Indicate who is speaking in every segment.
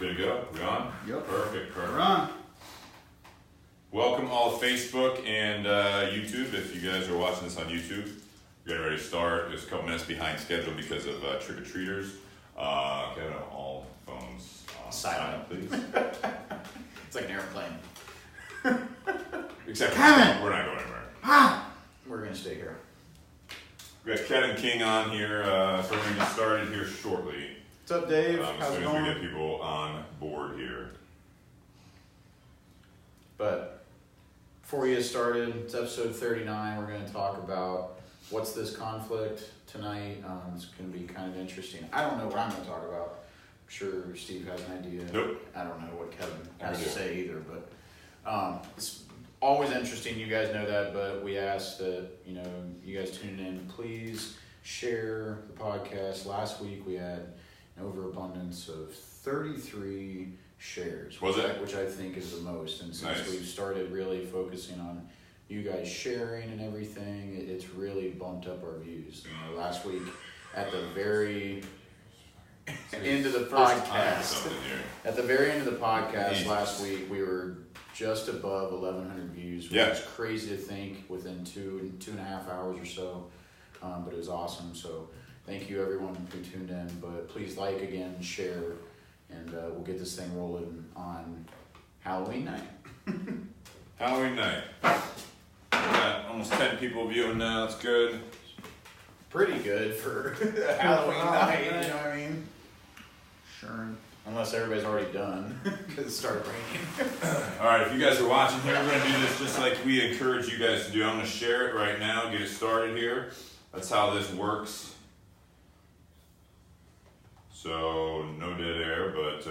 Speaker 1: Good to go? We on?
Speaker 2: Yep.
Speaker 1: Perfect.
Speaker 2: We're on.
Speaker 1: Welcome all to Facebook and YouTube. If you guys are watching this on YouTube, we're getting ready to start. Just a couple minutes behind schedule because of trick-or-treaters. Kevin, all phones silent, please.
Speaker 3: It's like an airplane.
Speaker 1: Except
Speaker 2: Kevin!
Speaker 1: We're not going anywhere.
Speaker 3: We're going to stay here.
Speaker 1: We got Kevin King on here, so we're going to get started here shortly.
Speaker 3: What's up, Dave?
Speaker 1: As
Speaker 3: How's
Speaker 1: soon
Speaker 3: it
Speaker 1: as
Speaker 3: going?
Speaker 1: we get people on board here.
Speaker 3: But before we get started, it's episode 39. We're going to talk about what's this conflict tonight. It's going to be kind of interesting. I don't know what I'm going to talk about. I'm sure Steve has an idea.
Speaker 1: Nope.
Speaker 3: I don't know what Kevin has to say either, but it's always interesting. You guys know that, but we ask that, you guys tune in. Please share the podcast. Last week we had an overabundance of 33 shares.
Speaker 1: Was it?
Speaker 3: Which I think is the most. And since
Speaker 1: Nice.
Speaker 3: we've started really focusing on you guys sharing and everything, it's really bumped up our views. Last week at the very end of the podcast, at the very end of the podcast last week, we were just above 1,100 views, which is crazy to think within two and a half hours or so. But it was awesome. So thank you everyone who tuned in. But please like again, share, and we'll get this thing rolling on Halloween night.
Speaker 1: Halloween night. We got almost 10 people viewing now. That's good.
Speaker 3: Pretty good for Halloween night, you know what I mean?
Speaker 2: Sure.
Speaker 3: Unless everybody's already done, because it started raining.
Speaker 1: Alright, if you guys are watching here, we're going to do this just like we encourage you guys to do. I'm going to share it right now, get it started here. That's how this works. So, no dead air, but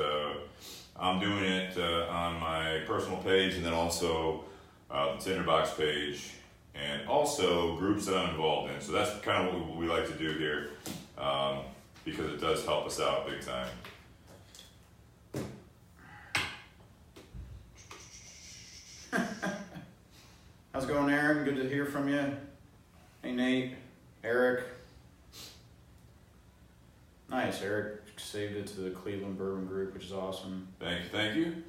Speaker 1: I'm doing it on my personal page and then also the Tinder Box page and also groups that I'm involved in. So that's kind of what we like to do here because it does help us out big time.
Speaker 3: How's it going, Aaron? Good to hear from you. Hey, Nate, Eric. Nice, Eric saved it to the Cleveland Bourbon Group, which is awesome.
Speaker 1: Thank you.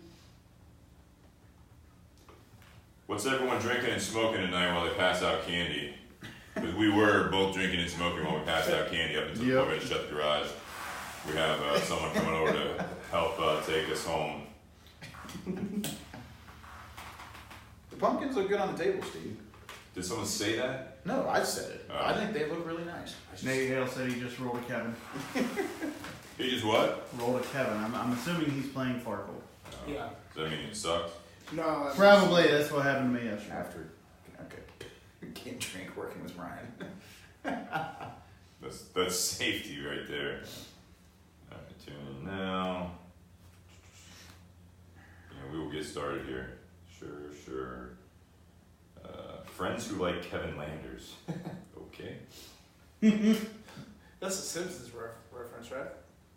Speaker 1: What's everyone drinking and smoking tonight while they pass out candy? Because we were both drinking and smoking while we passed out candy up until we were going to shut the garage. We have someone coming over to help take us home.
Speaker 3: The pumpkins look good on the table, Steve.
Speaker 1: Did someone say that?
Speaker 3: No, I said it. I think they look really nice.
Speaker 2: Nate Hale said he just rolled a Kevin.
Speaker 1: He just what?
Speaker 2: Rolled a Kevin. I'm assuming he's playing Farkle.
Speaker 4: Yeah.
Speaker 1: Does that mean it sucked?
Speaker 4: No.
Speaker 2: Probably. That's what happened to me yesterday.
Speaker 3: After, okay. Can't drink working with Ryan.
Speaker 1: That's safety right there. Alright, tune in now. Yeah, we will get started here. Sure. Friends who like Kevin Landers. Okay.
Speaker 4: That's a Simpsons reference, right?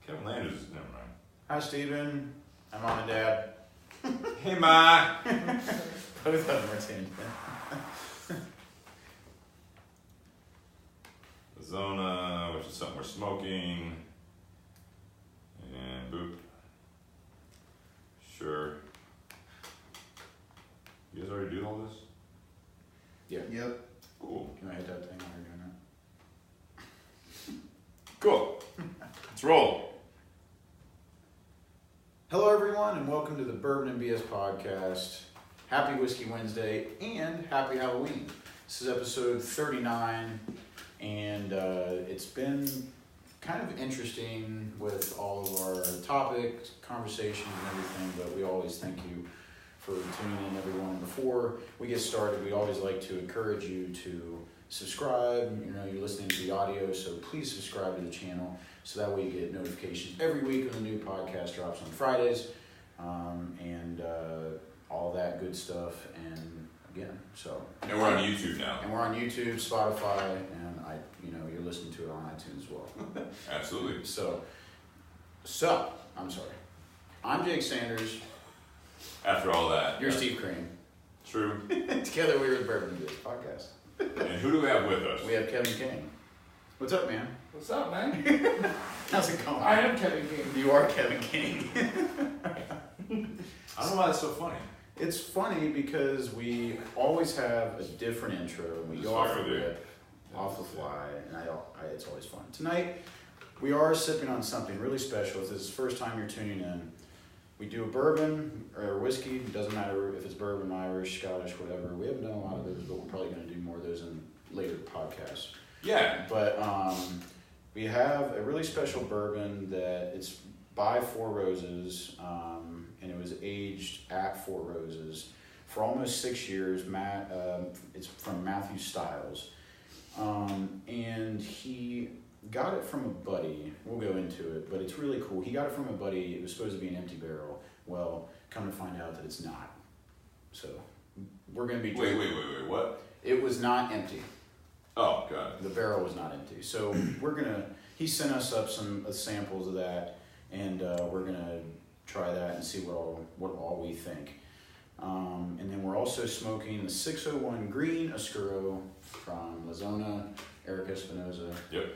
Speaker 1: Kevin Landers is never mind.
Speaker 3: Hi, Steven. I'm Mom and Dad.
Speaker 1: Hey, Ma!
Speaker 3: Both of them are saying
Speaker 1: Zona, which is something we're smoking. And boop. Sure. You guys already do all this?
Speaker 3: Yeah.
Speaker 2: Yep.
Speaker 1: Cool.
Speaker 3: Can I hit that thing while you're doing that?
Speaker 1: Cool. Let's roll.
Speaker 3: Hello, everyone, and welcome to the Bourbon and BS podcast. Happy Whiskey Wednesday and happy Halloween. This is episode 39, and it's been kind of interesting with all of our topics, conversations, and everything, but we always thank you for tuning in, everyone. Before we get started, we always like to encourage you to subscribe. You're listening to the audio, so please subscribe to the channel so that way you get notifications every week when the new podcast drops on Fridays, and all that good stuff. And again,
Speaker 1: And we're on YouTube now.
Speaker 3: And we're on YouTube, Spotify, and you're listening to it on iTunes as well.
Speaker 1: Absolutely.
Speaker 3: So I'm sorry. I'm Jake Sanders.
Speaker 1: After all that.
Speaker 3: You're Steve Crane.
Speaker 1: True.
Speaker 3: Together we were the Bourbon and BS podcast.
Speaker 1: And who do we have with us?
Speaker 3: We have Kevin King. What's up, man?
Speaker 4: What's up, man?
Speaker 3: How's it going?
Speaker 4: I am Kevin King.
Speaker 3: You are Kevin King.
Speaker 1: them why it's so funny.
Speaker 3: It's funny because we always have a different intro. We go off the rip, off the fly, and it's always fun. Tonight, we are sipping on something really special. If this is the first time you're tuning in, we do a bourbon or whiskey. It doesn't matter if it's bourbon, Irish, Scottish, whatever. We haven't done a lot of those, but we're probably going to do more of those in later podcasts.
Speaker 1: Yeah.
Speaker 3: But we have a really special bourbon that it's by Four Roses, and it was aged at Four Roses for almost 6 years. It's from Matthew Stiles, and he got it from a buddy. We'll go into it, but it's really cool. He got it from a buddy. It was supposed to be an empty barrel. Well, come to find out that it's not. So we're going to be...
Speaker 1: Wait, what?
Speaker 3: It was not empty.
Speaker 1: Oh, got it.
Speaker 3: The barrel was not empty. So he sent us up some samples of that, and we're gonna try that and see what all we think. And then we're also smoking the 601 Green Oscuro from La Zona, Eric Epinosa.
Speaker 1: Yep.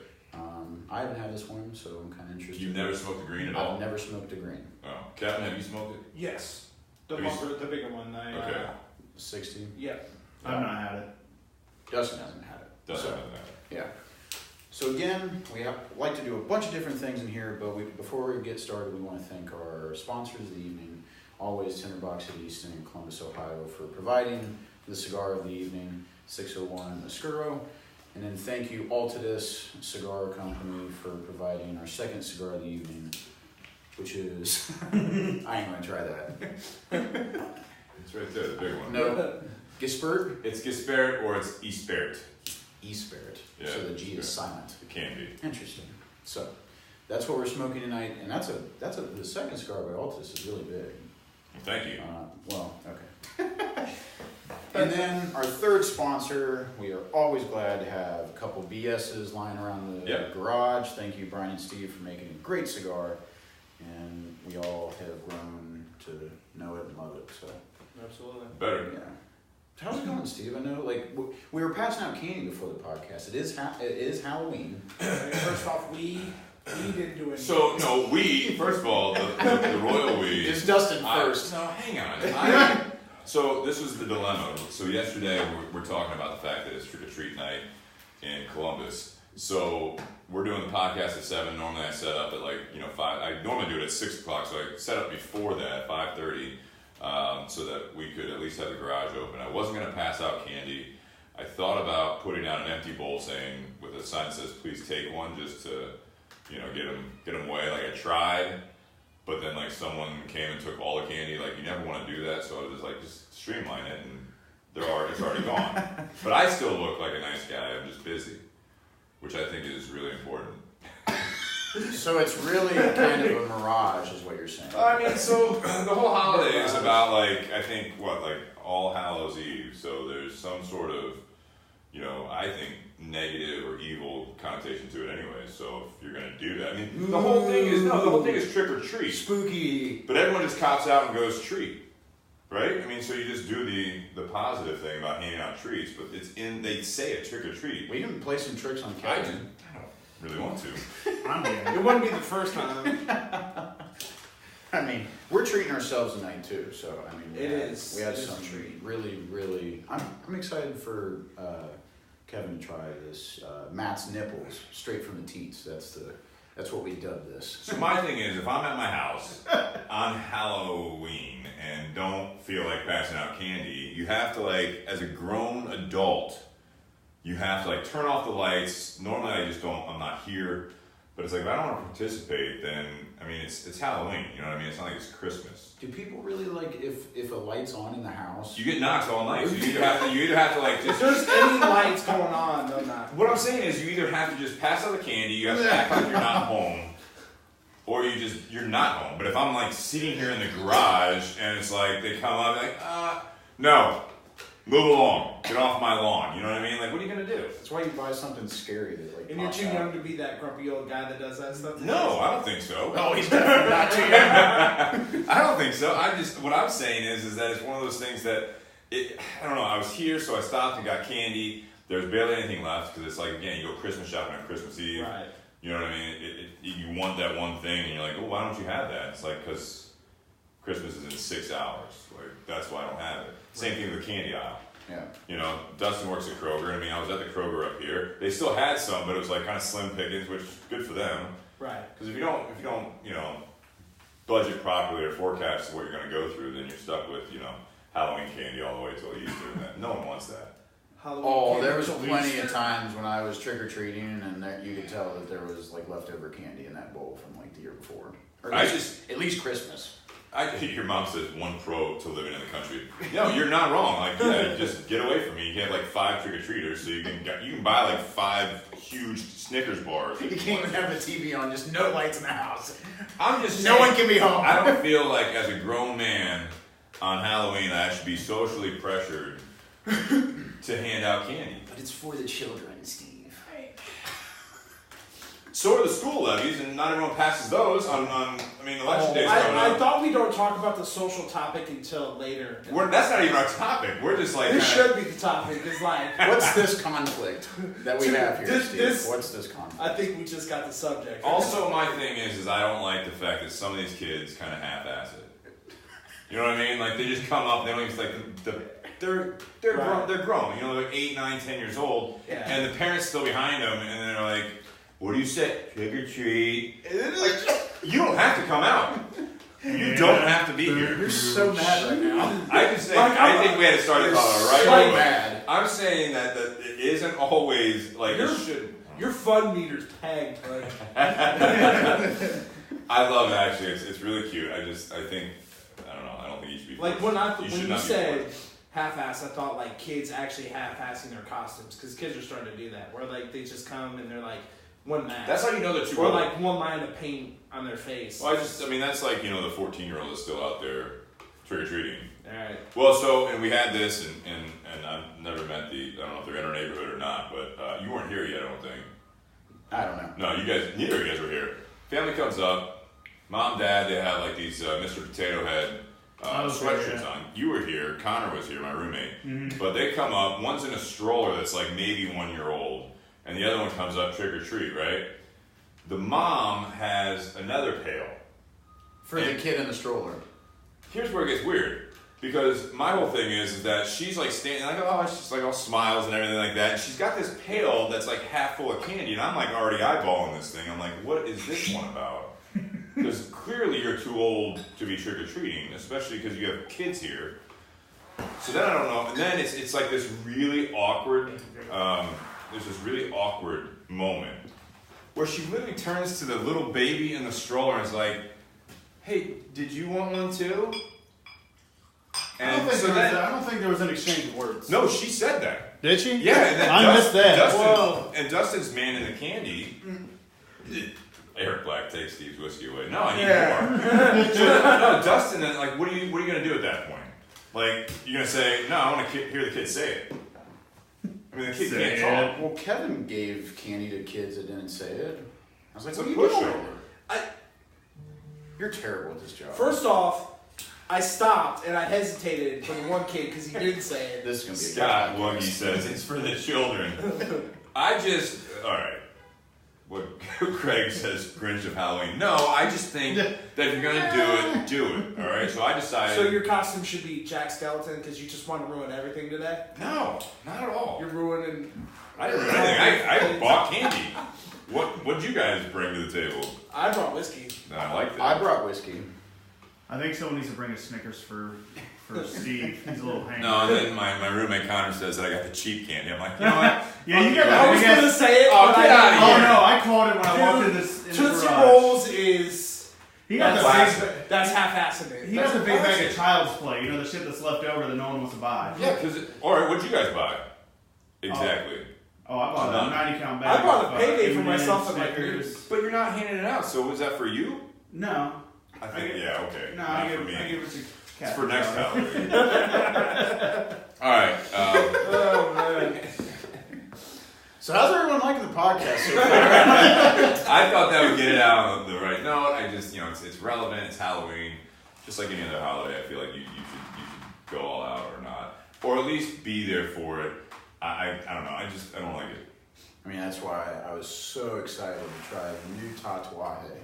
Speaker 3: I haven't had this one, so I'm kind of interested.
Speaker 1: You've never smoked the green at all?
Speaker 3: I've never smoked a green.
Speaker 1: Oh, Kevin, have you smoked it?
Speaker 4: Yes. The bigger one.
Speaker 1: Okay.
Speaker 3: 60?
Speaker 4: Yeah.
Speaker 2: I've not had it.
Speaker 3: Dustin hasn't had it.
Speaker 1: Doesn't matter.
Speaker 3: Yeah. So again, we like to do a bunch of different things in here, but before we get started, we want to thank our sponsors of the evening, always Tinder Box at Easton in Columbus, Ohio, for providing the cigar of the evening, 601 Oscuro. And then thank you, Altadis Cigar Company, for providing our second cigar of the evening, which is... I ain't going to try that.
Speaker 1: It's right there, the big one.
Speaker 3: No. Gispert?
Speaker 1: It's Gispert or it's Espert.
Speaker 3: Espert.
Speaker 1: Yeah,
Speaker 3: So the G is
Speaker 1: Espert.
Speaker 3: silent.
Speaker 1: It can be.
Speaker 3: Interesting. So that's what we're smoking tonight, and the second cigar by Altus is really big.
Speaker 1: Thank you.
Speaker 3: Well, okay. And then our third sponsor, we are always glad to have a couple BSs lying around the garage. Thank you, Brian and Steve, for making a great cigar, and we all have grown to know it and love it. So
Speaker 4: Absolutely.
Speaker 1: Better.
Speaker 3: yeah. How's it going, Steve? I know, we were passing out candy before the podcast. It is Halloween.
Speaker 4: First off, we didn't do anything.
Speaker 1: So, no, first of all, the royal we.
Speaker 3: It's Dustin first.
Speaker 1: No, hang on. So, this was the dilemma. So, yesterday, we're talking about the fact that it's trick-or-treat night in Columbus. So, we're doing the podcast at 7. Normally, I set up at 5. I normally do it at 6 o'clock, so I set up before that, 5:30. So that we could at least have the garage open. I wasn't going to pass out candy. I thought about putting out an empty bowl saying, with a sign that says, please take one, just to, get them away. I tried, but then someone came and took all the candy. You never want to do that, so I was just streamline it, and it's already gone. But I still look like a nice guy. I'm just busy, which I think is really important.
Speaker 3: So it's really kind of a mirage, is what you're saying.
Speaker 1: I mean, so the whole holiday is about I think All Hallows Eve. So there's some sort of, I think negative or evil connotation to it anyway. So if you're gonna do that, I mean, the whole thing is trick or treat.
Speaker 3: Spooky.
Speaker 1: But everyone just cops out and goes treat, right? I mean, so you just do the positive thing about handing out treats, but they say a trick or treat.
Speaker 3: We can play some tricks on
Speaker 1: I
Speaker 3: Kevin.
Speaker 1: don't really want to.
Speaker 2: I'm game.
Speaker 4: It wouldn't be the first time.
Speaker 3: I mean, we're treating ourselves tonight too, so I mean,
Speaker 4: It is.
Speaker 3: We had
Speaker 4: It is
Speaker 3: some
Speaker 4: a treat.
Speaker 3: really. I'm excited for Kevin to try this Matt's Nipples, straight from the teats. That's what we dubbed this.
Speaker 1: So my thing is, if I'm at my house on Halloween and don't feel like passing out candy, you have to as a grown adult, you have to turn off the lights. Normally I'm not here, but it's if I don't want to participate, then I mean it's Halloween, you know what I mean? It's not like it's Christmas.
Speaker 3: Do people really if a light's on in the house?
Speaker 1: You get knocks all night, so you either have to
Speaker 4: If there's any lights going on, they'll not.
Speaker 1: What I'm saying is you either have to just pass out the candy, you have to act like you're not home, or you're not home. But if I'm sitting here in the garage and it's they come up no. Move along. Get off my lawn. You know what I mean? What are you going to do?
Speaker 3: That's why you buy something scary that
Speaker 4: And you're
Speaker 3: pops
Speaker 4: too
Speaker 3: out.
Speaker 4: young to be that grumpy old guy that does that stuff.
Speaker 1: No, I don't think so.
Speaker 3: Oh, he's definitely not too young.
Speaker 1: I don't think so. What I'm saying is that it's one of those things that, I don't know, I was here, so I stopped and got candy. There's barely anything left, because it's again, you go Christmas shopping on Christmas Eve.
Speaker 4: Right.
Speaker 1: You know what I mean? You want that one thing, and you're oh, why don't you have that? It's because Christmas is in 6 hours. Like, that's why I don't have it. Same thing with the candy aisle.
Speaker 3: Yeah.
Speaker 1: You know, Dustin works at Kroger. I mean, I was at the Kroger up here. They still had some, but it was like kind of slim pickings, which is good for them.
Speaker 4: Right.
Speaker 1: Because if you don't, you know, budget properly or forecast what you're going to go through, then you're stuck with, you know, Halloween candy all the way till Easter. And no one wants that.
Speaker 4: Halloween
Speaker 3: Oh,
Speaker 4: candy
Speaker 3: there was
Speaker 4: till
Speaker 3: plenty
Speaker 4: Easter.
Speaker 3: of times when I was trick-or-treating and that you could tell that there was like leftover candy in that bowl from like the year before. Or at least Christmas.
Speaker 1: Your mom says one pro to living in the country. No, you're not wrong. Like, yeah, just get away from me. You can have like 5 trick-or-treaters, so you can buy like 5 huge Snickers bars.
Speaker 3: You can't even have the TV on, just no lights in the house.
Speaker 1: I'm just
Speaker 3: No
Speaker 1: saying,
Speaker 3: one can be home.
Speaker 1: I don't feel like as a grown man on Halloween I should be socially pressured to hand out candy.
Speaker 3: But it's for the children, Steve.
Speaker 1: So are the school levies, and not everyone passes those on election day's coming
Speaker 4: I
Speaker 1: up.
Speaker 4: thought we don't talk about the social topic until later.
Speaker 1: That's not even our topic. We're just like...
Speaker 4: This should be the topic. It's like...
Speaker 3: What's this conflict that we have here, Steve?
Speaker 4: this-
Speaker 3: What's this conflict?
Speaker 4: I think we just got the subject.
Speaker 1: Also, my thing is I don't like the fact that some of these kids kind of half-ass it. You know what I mean? Like, they just come up, they don't even, like, they're
Speaker 4: Right.
Speaker 1: they're grown. You know, they're 8, 9, 10 years old,
Speaker 4: Yeah.
Speaker 1: and the parents still behind them, and they're like, what do you say? Trick or treat. Like, you don't have to come out. You don't have to be here.
Speaker 3: You're so mad right now.
Speaker 1: I think we had to start it right
Speaker 3: so
Speaker 1: away.
Speaker 3: mad.
Speaker 1: I'm saying that it isn't always like it should.
Speaker 4: Your fun meter's pegged. Like,
Speaker 1: I love it actually. It's really cute. I think I don't know. I don't think you should be.
Speaker 4: like
Speaker 1: forced.
Speaker 4: when
Speaker 1: should
Speaker 4: you
Speaker 1: not be
Speaker 4: said
Speaker 1: forced.
Speaker 4: half-ass, I thought like kids actually half-assing their costumes because kids are starting to do that. Where like they just come and they're like one mask.
Speaker 1: That's how you know they're too
Speaker 4: or
Speaker 1: old.
Speaker 4: like one line of paint on their face.
Speaker 1: Well, that's like, you know, the 14-year-old is still out there trick or treating.
Speaker 4: All right.
Speaker 1: Well, and we had this, and I've never met I don't know if they're in our neighborhood or not, but you weren't here yet, I don't think.
Speaker 3: I don't know.
Speaker 1: No, neither of you guys were here. Family comes up, mom, dad, they had like these Mr. Potato Head sweatshirts on. You were here, Connor was here, my roommate. But they come up, one's in a stroller that's like maybe 1 year old, and the other one comes up trick or treat, right? The mom has another pail.
Speaker 3: For the kid in the stroller.
Speaker 1: Here's where it gets weird. Because my whole thing is that she's like standing, like, oh, she's like all smiles and everything like that. And she's got this pail that's like half full of candy, and I'm like already eyeballing this thing. I'm like, what is this one about? Because clearly you're too old to be trick or treating, especially because you have kids here. So then I don't know. And then it's like this really awkward. There's this really awkward moment where she literally turns to the little baby in the stroller and is like, "Hey, did you want one too?"
Speaker 2: I don't think there was an exchange of words.
Speaker 1: No, she said that.
Speaker 2: Did she?
Speaker 1: Yeah, and then
Speaker 2: I missed that.
Speaker 1: And Dustin's man in the candy. Eric Black, take Steve's whiskey away. No, I need more. So, no, Dustin, like, what are you gonna do at that point? Like, you're gonna say, "No, I want to hear the kid say it." I mean, the kid can't talk.
Speaker 3: Well, Kevin gave candy to kids that didn't say it. I was like,
Speaker 1: It's
Speaker 3: what
Speaker 1: a
Speaker 3: are you doing?
Speaker 1: pushover.
Speaker 3: You're terrible at this job.
Speaker 4: First off, I stopped and I hesitated for the one kid because he didn't say it.
Speaker 3: This is going to be a
Speaker 1: Scott
Speaker 3: good
Speaker 1: Wungy
Speaker 3: podcast.
Speaker 1: says it's for the children. All right. What Craig says, Grinch of Halloween. No, I just think that if you're going to do it, all right? So I decided.
Speaker 4: So your costume should be Jack Skeleton because you just want to ruin everything today?
Speaker 1: No, not at all.
Speaker 4: You're ruining...
Speaker 1: I didn't ruin anything. I bought candy. What'd you guys bring to the table?
Speaker 4: I brought whiskey.
Speaker 1: No, I like that.
Speaker 3: I brought whiskey.
Speaker 2: I think someone needs to bring a Snickers for Steve. He's a little hangry.
Speaker 1: No, and then my roommate Connor says that I got the cheap candy. I'm like, you know what?
Speaker 2: Yeah, you got
Speaker 4: I
Speaker 2: the
Speaker 4: was
Speaker 2: big
Speaker 4: going to
Speaker 2: ass.
Speaker 4: say it,
Speaker 1: Oh,
Speaker 4: but
Speaker 1: get
Speaker 4: I
Speaker 1: outta
Speaker 2: Oh
Speaker 1: here.
Speaker 2: no, I called it when I walked in this
Speaker 4: Tootsie
Speaker 2: garage.
Speaker 4: Rolls is...
Speaker 2: He got the
Speaker 1: That's
Speaker 2: big.
Speaker 4: That's half-assing it.
Speaker 2: He got the big bag of Child's Play. You know the shit that's left over that no one wants to buy.
Speaker 1: Yeah, because... All right, what'd you guys buy? Exactly.
Speaker 2: Oh, I bought
Speaker 1: No.
Speaker 2: a 90-count bag.
Speaker 4: I bought a
Speaker 2: of,
Speaker 4: payday for
Speaker 2: M&Ms,
Speaker 4: myself at my
Speaker 2: Snickers.
Speaker 1: But you're not handing it out, so was that for you?
Speaker 2: No.
Speaker 1: I think, yeah, okay.
Speaker 2: No,
Speaker 1: Not
Speaker 2: I
Speaker 1: for
Speaker 2: give
Speaker 1: me.
Speaker 2: it to
Speaker 1: It's
Speaker 2: Cat.
Speaker 1: for next Halloween. All right.
Speaker 4: Oh, man.
Speaker 3: So how's everyone liking the podcast so far?
Speaker 1: I thought that would get it out on the right note. I just, it's relevant. It's Halloween. Just like any other holiday, I feel like you should go all out or not. Or at least be there for it. I don't know. I don't like it.
Speaker 3: I mean, that's why I was so excited to try the new Tatuaje.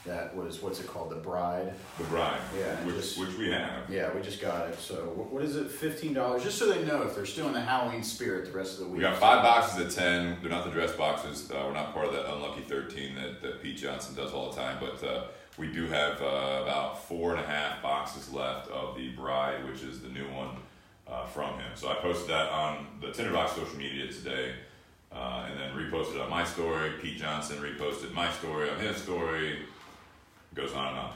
Speaker 3: that was, what's it called, the Bride.
Speaker 1: The Bride.
Speaker 3: Yeah,
Speaker 1: Which we have.
Speaker 3: Yeah, we just got it. So what is it? $15, just so they know if they're still in the Halloween spirit the rest of the week.
Speaker 1: We got 5 boxes at 10. They're not the dress boxes. We're not part of that unlucky 13 that Pete Johnson does all the time. But we do have about 4.5 boxes left of the Bride, which is the new one from him. So I posted that on the Tinder Box social media today, and then reposted on my story. Pete Johnson reposted my story on his story. It goes on and on.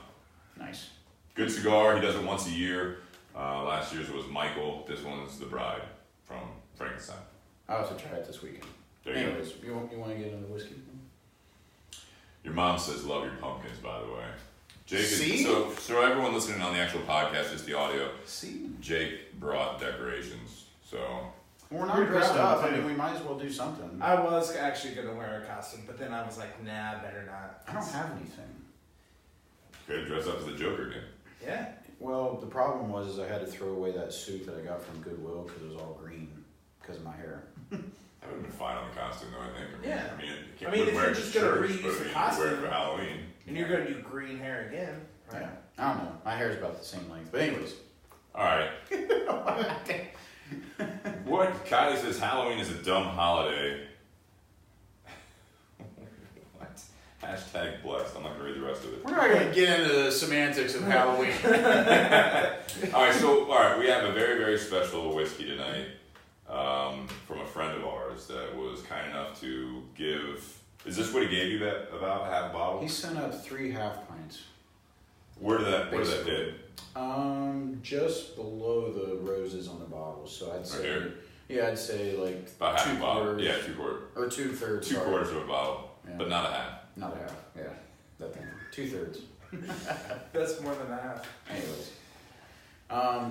Speaker 3: Nice.
Speaker 1: Good cigar. He does it once a year. Last year's was Michael. This one's the Bride from Frankenstein.
Speaker 3: I'll have to try it this weekend.
Speaker 1: There you
Speaker 3: Anyways, you want to get into the whiskey?
Speaker 1: Your mom says love your pumpkins, by the way. Jake
Speaker 3: See?
Speaker 1: So everyone listening on the actual podcast, just the audio,
Speaker 3: See?
Speaker 1: Jake brought decorations. So
Speaker 3: We're not
Speaker 2: You're
Speaker 3: dressed
Speaker 2: proud
Speaker 3: up.
Speaker 2: of it,
Speaker 3: I mean,
Speaker 2: too.
Speaker 3: we might as well do something.
Speaker 4: I was actually gonna wear a costume, but then I was like, nah, better not.
Speaker 3: I don't have anything.
Speaker 1: okay, dress up as the Joker again.
Speaker 4: Yeah.
Speaker 3: Well, the problem was is I had to throw away that suit that I got from Goodwill because it was all green because of my hair.
Speaker 1: That would have been fine on the costume, though. I think.
Speaker 4: Yeah.
Speaker 1: I mean, you
Speaker 4: I mean,
Speaker 1: wouldn't
Speaker 4: if
Speaker 1: wear
Speaker 4: you're
Speaker 1: it to
Speaker 4: just gonna
Speaker 1: church,
Speaker 4: reuse
Speaker 1: but
Speaker 4: the
Speaker 1: I mean, you wear it
Speaker 4: costume.
Speaker 1: for Halloween.
Speaker 4: And you're gonna do green hair again, right?
Speaker 3: Yeah. I don't know. My hair's about the same length. But anyways.
Speaker 1: All right. What? Kylie says Halloween is a dumb holiday. What? Hashtag blessed. I'm not gonna read the rest of it.
Speaker 3: We're not going to get into the semantics of Halloween.
Speaker 1: All right, we have a very, very special whiskey tonight from a friend of ours that was kind enough to give. Is this what he gave you? That about half a bottle?
Speaker 3: He sent up 3 half pints.
Speaker 1: Where did that hit?
Speaker 3: Just below the roses on the bottle. So I'd say,
Speaker 1: Right here?
Speaker 3: yeah, I'd say like
Speaker 1: About half a bottle.
Speaker 3: 2/4.
Speaker 1: Yeah, 2/4.
Speaker 3: Or 2/3.
Speaker 1: 2/4 of a bottle,
Speaker 3: Yeah.
Speaker 1: but not a half.
Speaker 3: Not a half. Yeah, that thing. 2/3.
Speaker 4: That's more than half.
Speaker 3: Anyways,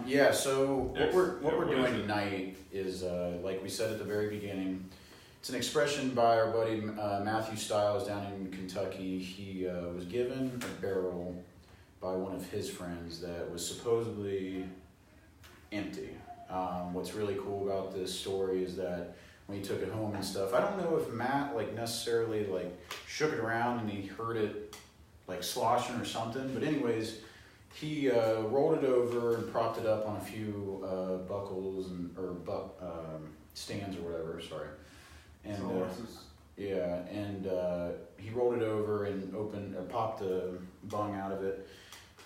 Speaker 3: yeah. So
Speaker 1: Yeah,
Speaker 3: what we're
Speaker 1: what
Speaker 3: doing
Speaker 1: is it?
Speaker 3: tonight is, like we said at the very beginning, it's an expression by our buddy Matthew Stiles down in Kentucky. He was given a barrel by one of his friends that was supposedly empty. What's really cool about this story is that when he took it home and stuff, I don't know if Matt necessarily shook it around and he heard it sloshing or something, but anyways, he rolled it over and propped it up on a few buckles or stands or whatever. Sorry, and yeah, and he rolled it over and popped the bung out of it.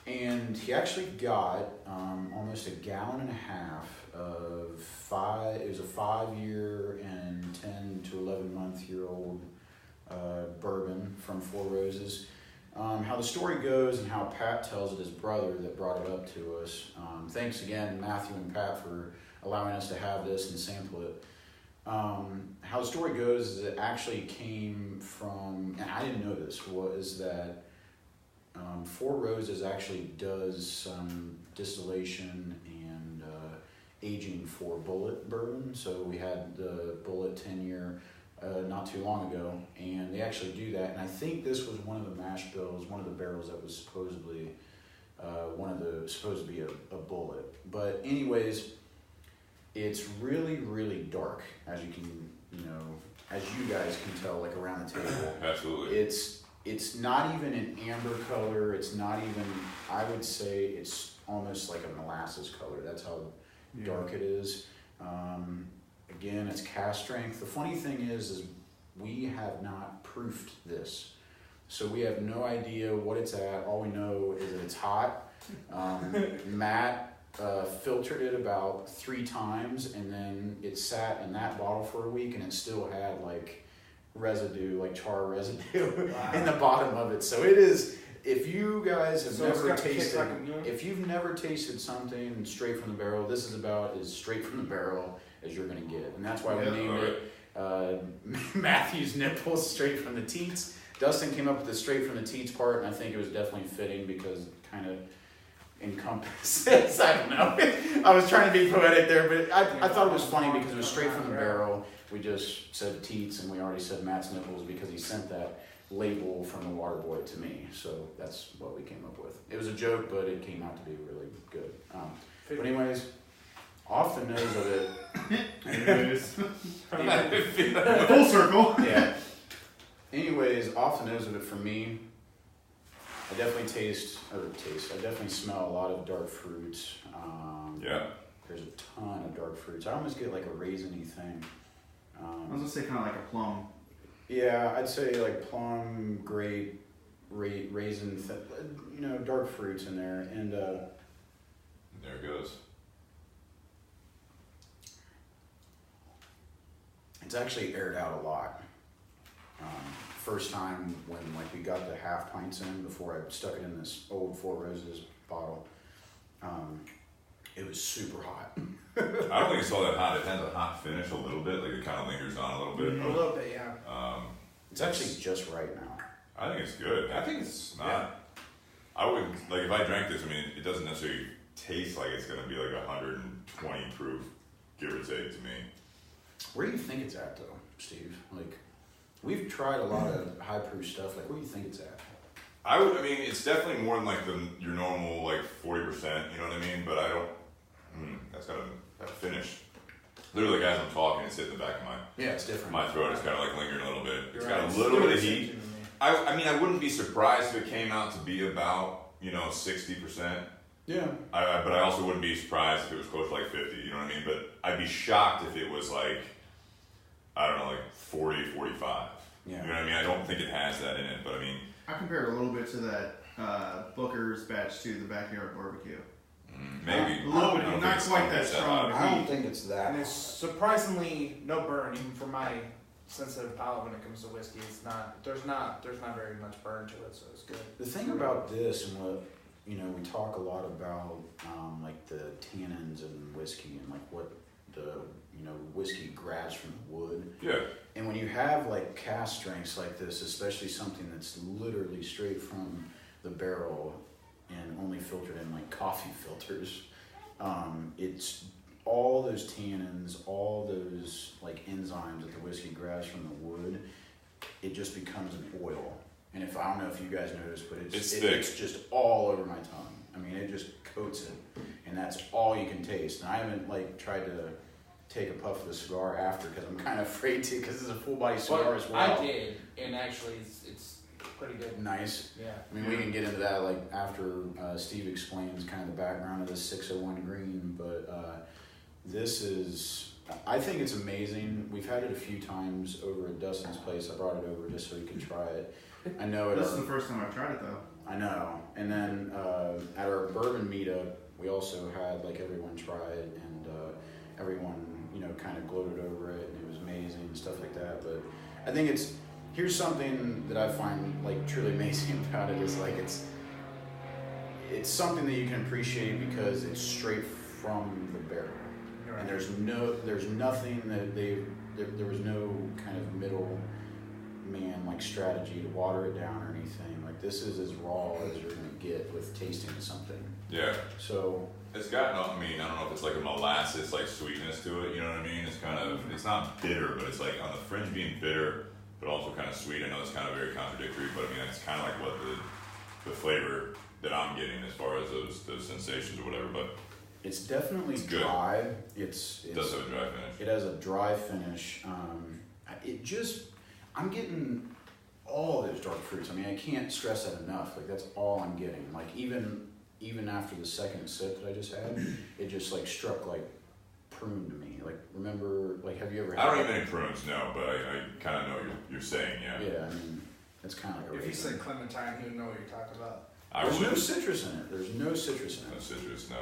Speaker 3: And he actually got almost 1.5 gallons of it was a 5-year and 10 to 11 month year old bourbon from Four Roses. How the story goes and how Pat tells it, his brother that brought it up to us. Thanks again, Matthew and Pat, for allowing us to have this and sample it. How the story goes is it actually came from, and I didn't know this, was that Four Roses actually does some distillation and aging for Bullet bourbon. So we had the Bullet 10-year not too long ago, and they actually do that. And I think this was one of the mash bills, one of the barrels that was supposedly supposed to be a Bullet. But anyways, it's really, really dark, as you can, as you guys can tell, around the table.
Speaker 1: Absolutely.
Speaker 3: It's not even an amber color. It's not even, I would say it's almost like a molasses color. That's how dark it is. Again, it's cast strength. The funny thing is we have not proofed this. So we have no idea what it's at. All we know is that it's hot. Matt filtered it about 3 times, and then it sat in that bottle for a week, and it still had residue, char residue in the bottom of it. So it is, if you guys have if you've never tasted something straight from the barrel, this is about as straight from the barrel as you're going to get. And that's why we named it Matthew's Nipples, straight from the teats. Dustin came up with the straight from the teats part, and I think it was definitely fitting because it kind of encompasses, I don't know. I was trying to be poetic there, but I thought it was funny because it was straight from the barrel. We just said teats, and we already said Matt's Nipples because he sent that label from the water boy to me. So that's what we came up with. It was a joke, but it came out to be really good. But anyways, off the nose of it.
Speaker 2: Anyways. Full circle.
Speaker 3: Yeah. Anyways, off the nose of it for me, I definitely I definitely smell a lot of dark fruits.
Speaker 1: Yeah.
Speaker 3: There's a ton of dark fruits. I almost get like a raisiny thing.
Speaker 2: I was gonna say kind of like a plum.
Speaker 3: Yeah, I'd say like plum, grape, raisin, dark fruits in there, and
Speaker 1: there it goes.
Speaker 3: it's actually aired out a lot. First time when like we got the half pints in before I stuck it in this old Four Roses bottle, it was super hot.
Speaker 1: I don't think it's all that hot. It has a hot finish a little bit, like it kind of lingers on a little bit.
Speaker 4: A little bit, yeah.
Speaker 3: It's actually just right now.
Speaker 1: I think it's good.
Speaker 4: I think it's
Speaker 1: not. Yeah. I wouldn't like if I drank this. I mean, it doesn't necessarily taste like it's gonna be like 120 proof, give or take, to me.
Speaker 3: Where do you think it's at, though, Steve? Like, we've tried a lot of high proof stuff. Like, where do you think it's at?
Speaker 1: I mean, it's definitely more than like your normal like 40%. You know what I mean? But I don't. That's gotta finish. Literally, as I'm talking, it's hitting the back of
Speaker 3: it's different.
Speaker 1: my throat. It's kind of like lingering a little bit. It's
Speaker 4: You're
Speaker 1: got
Speaker 4: right.
Speaker 1: a little bit of heat. I mean, I wouldn't be surprised if it came out to be about 60%.
Speaker 3: Yeah.
Speaker 1: But I also wouldn't be surprised if it was close to like 50. You know what I mean? But I'd be shocked if it was like, I don't know, like 40, 45.
Speaker 3: Yeah.
Speaker 1: You know what I mean? I don't think it has that in it. But I mean,
Speaker 2: I compare it a little bit to that Booker's batch 2, the backyard barbecue.
Speaker 1: maybe.
Speaker 2: A little bit,
Speaker 1: I don't
Speaker 2: not
Speaker 1: think
Speaker 2: quite
Speaker 1: it's
Speaker 2: that strong.
Speaker 1: hot.
Speaker 3: I don't think it's that.
Speaker 4: And it's surprisingly no burn, even for my sensitive palate when it comes to whiskey. It's not. There's not very much burn to it, so it's good.
Speaker 3: The thing about this and what, we talk a lot about, like the tannins in whiskey and like what the, whiskey grabs from the wood.
Speaker 1: Yeah.
Speaker 3: And when you have like cask strengths like this, especially something that's literally straight from the barrel and only filtered in like coffee filters, it's all those tannins, all those like enzymes that the whiskey grabs from the wood, it just becomes an oil. And I don't know if you guys noticed, but it's just all over my tongue. I mean, it just coats it, and that's all you can taste. And I haven't like tried to take a puff of the cigar after because I'm kind of afraid to, because it's a full body cigar as well.
Speaker 4: I did, and actually it's pretty good.
Speaker 3: Nice.
Speaker 4: Yeah.
Speaker 3: I mean, we can get into that like after Steve explains kind of the background of this 601 green, but this is, I think it's amazing. We've had it a few times over at Dustin's place. I brought it over just so he could try it. I know it.
Speaker 2: This is the first time I've tried it though.
Speaker 3: I know. And then at our bourbon meetup, we also had like everyone try it, and everyone kind of gloated over it, and it was amazing and stuff like that. But I think here's something that I find like truly amazing about it is like it's something that you can appreciate because it's straight from the barrel,
Speaker 4: Right.
Speaker 3: and there's nothing that there was no kind of middle man like strategy to water it down or anything. Like this is as raw as you're gonna get with tasting something.
Speaker 1: Yeah.
Speaker 3: So
Speaker 1: It's got I don't know if it's like a molasses like sweetness to it, you know what I mean? It's kind of, it's not bitter, but it's like on the fringe being bitter, but also kind of sweet. I know it's kind of very contradictory, but I mean, that's kind of like what the flavor that I'm getting as far as those sensations or whatever, but
Speaker 3: it's definitely
Speaker 1: it's good.
Speaker 3: dry.
Speaker 1: It does have a dry finish.
Speaker 3: It has a dry finish. I'm getting all those dark fruits. I mean, I can't stress that enough. Like that's all I'm getting. Like even after the second sip that I just had, it just like struck like prune to me. Like remember, like have you ever had?
Speaker 1: I don't eat many prunes, no, but I kind of know what you're saying, yeah.
Speaker 3: Yeah, I mean, it's kind of like a
Speaker 4: If you
Speaker 3: raisin.
Speaker 4: said clementine, you'd know what you're talking about.
Speaker 3: There's no citrus in it. There's no citrus in it.
Speaker 1: No citrus, no.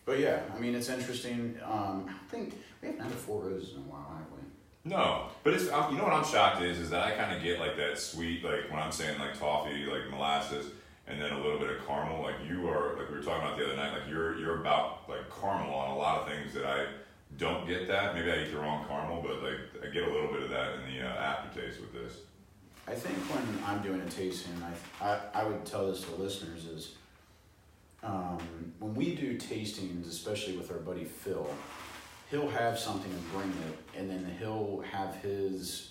Speaker 3: But yeah, I mean, it's interesting. I think we haven't had a Four Roses in a while, have we?
Speaker 1: No, but it's, you know what I'm shocked is that I kind of get like that sweet, like when I'm saying like toffee, like molasses, and then a little bit of caramel. Like you are, like we were talking about the other night, like you're about like caramel on a lot of things that I don't get that. Maybe I eat the wrong caramel, but like I get a little bit of that in the aftertaste with this.
Speaker 3: I think when I'm doing a tasting, I would tell this to listeners is when we do tastings, especially with our buddy Phil, he'll have something and bring it, and then he'll have his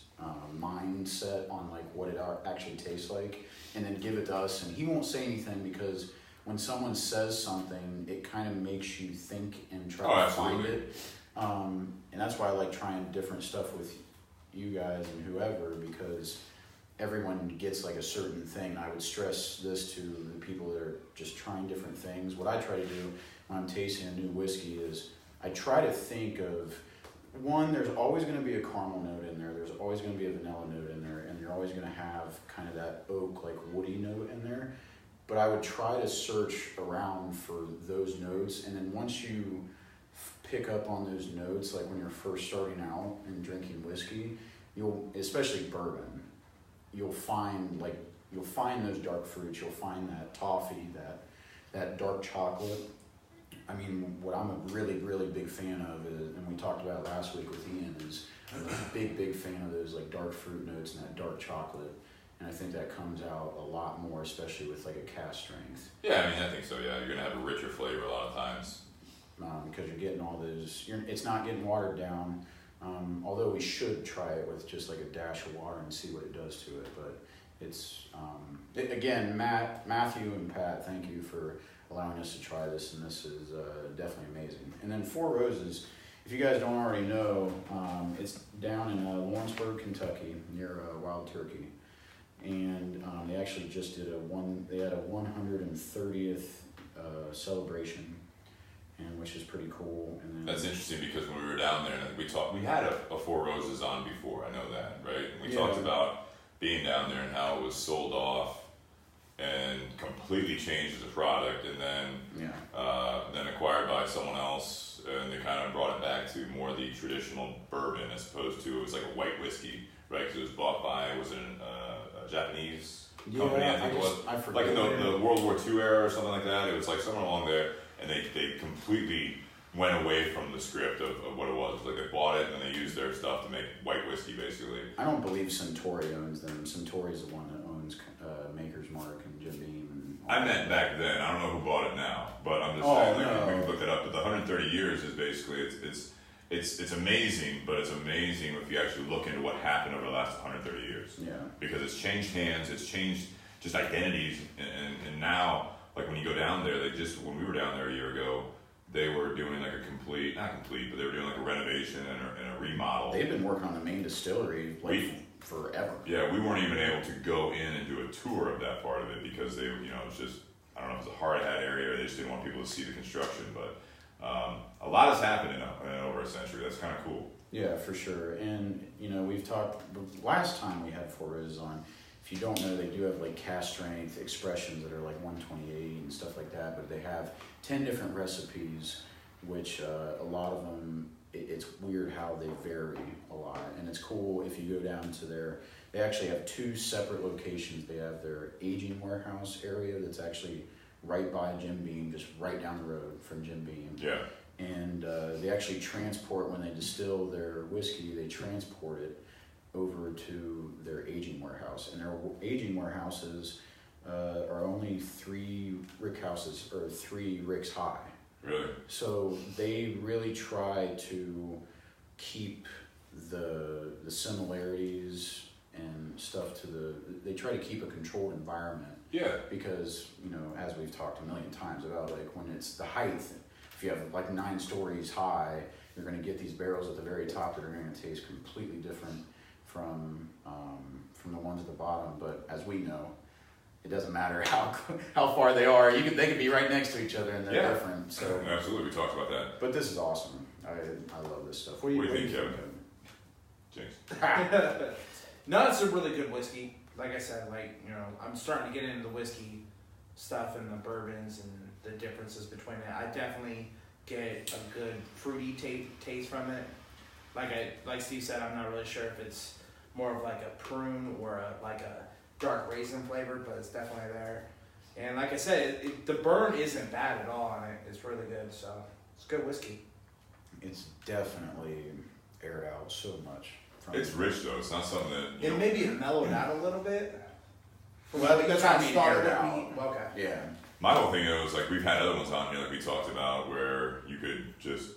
Speaker 3: mindset on like what it actually tastes like, and then give it to us. And he won't say anything because when someone says something, it kind of makes you think and try to find it. And that's why I like trying different stuff with you guys and whoever, because everyone gets like a certain thing. I would stress this to the people that are just trying different things. What I try to do when I'm tasting a new whiskey is I try to think of, one, there's always going to be a caramel note in there, there's always going to be a vanilla note in there, and you're always going to have kind of that oak, like woody note in there. But I would try to search around for those notes, and then once you pick up on those notes, like when you're first starting out and drinking whiskey, especially bourbon, you'll find those dark fruits, you'll find that toffee, that dark chocolate. I mean, what I'm a really, really big fan of is, and we talked about last week with Ian, is I'm a big fan of those like dark fruit notes and that dark chocolate. And I think that comes out a lot more, especially with like a cask strength.
Speaker 1: Yeah, I mean, I think so. Yeah, you're gonna have a richer flavor a lot of times.
Speaker 3: Because you're getting all those. It's not getting watered down. Although we should try it with just like a dash of water and see what it does to it. But it's again, Matthew and Pat, thank you for allowing us to try this, and this is definitely amazing. And then Four Roses, if you guys don't already know, it's down in Lawrenceburg, Kentucky, near Wild Turkey. And they actually just did they had a 130th celebration, and which is pretty cool. And then
Speaker 1: that's interesting because when we were down there, and we had a Four Roses on before. I know that, right? And we talked about being down there and how it was sold off and completely changed as a product, and then acquired by someone else, and they kind of brought it back to more the traditional bourbon as opposed to it was like a white whiskey, right? Because it was bought by a Japanese company, I think it was.
Speaker 3: I forget.
Speaker 1: Like in the World War II era or something like that. It was like someone along there, and they completely went away from the script of what it was. Like they bought it and they used their stuff to make white whiskey, basically.
Speaker 3: I don't believe Suntory owns them. Suntory's the one that owns Maker's Mark and Jim Beam.
Speaker 1: I meant back then. I don't know who bought it now, but I'm just saying we can look it up. But the 130 years is basically it's amazing, but it's amazing if you actually look into what happened over the last 130 years.
Speaker 3: Yeah.
Speaker 1: Because it's changed hands, it's changed just identities, and now, like when you go down there, when we were down there a year ago, they were doing like not complete, but they were doing like a renovation and a remodel.
Speaker 3: They've been working on the main distillery forever.
Speaker 1: Yeah, we weren't even able to go in and do a tour of that part of it because they, it's just, I don't know if it's a hard hat area or they just didn't want people to see the construction, but a lot has happened in over a century. That's kind of cool.
Speaker 3: Yeah, for sure. And, we've talked, last time we had Four Roses on, if you don't know, they do have like cask strength expressions that are like 128 and stuff like that, but they have 10 different recipes, which a lot of them, it's weird how they vary a lot. And it's cool if you go down to they actually have two separate locations. They have their aging warehouse area that's actually right by Jim Beam, just right down the road from Jim Beam.
Speaker 1: Yeah.
Speaker 3: And they actually transport, when they distill their whiskey, they transport it over to their aging warehouse. And their aging warehouses are only 3 ricks high.
Speaker 1: Really?
Speaker 3: So they really try to keep the similarities and stuff they try to keep a controlled environment.
Speaker 1: Yeah.
Speaker 3: Because, as we've talked a million times about, like, when it's the height, if you have like 9 stories high, you're going to get these barrels at the very top that are going to taste completely different from the ones at the bottom. But as we know, it doesn't matter how far they are. They could be right next to each other and they're different. So
Speaker 1: absolutely, we talked about that.
Speaker 3: But this is awesome. I love this stuff.
Speaker 1: What do you think, Kevin? Jinx.
Speaker 4: No, it's a really good whiskey. Like I said, I'm starting to get into the whiskey stuff and the bourbons and the differences between it. I definitely get a good fruity taste from it. Like Steve said, I'm not really sure if it's more of like a prune or a dark raisin flavor, but it's definitely there. And like I said, the burn isn't bad at all on it. It's really good, so it's good whiskey.
Speaker 3: It's definitely aired out so much.
Speaker 1: It's rich though. It's not something that
Speaker 4: It maybe mellowed out a little bit.
Speaker 3: Well,
Speaker 4: that's
Speaker 3: how
Speaker 4: how it started
Speaker 3: aired
Speaker 4: with me. Okay.
Speaker 3: Yeah.
Speaker 1: My whole thing though is like we've had other ones on here like we talked about where you could just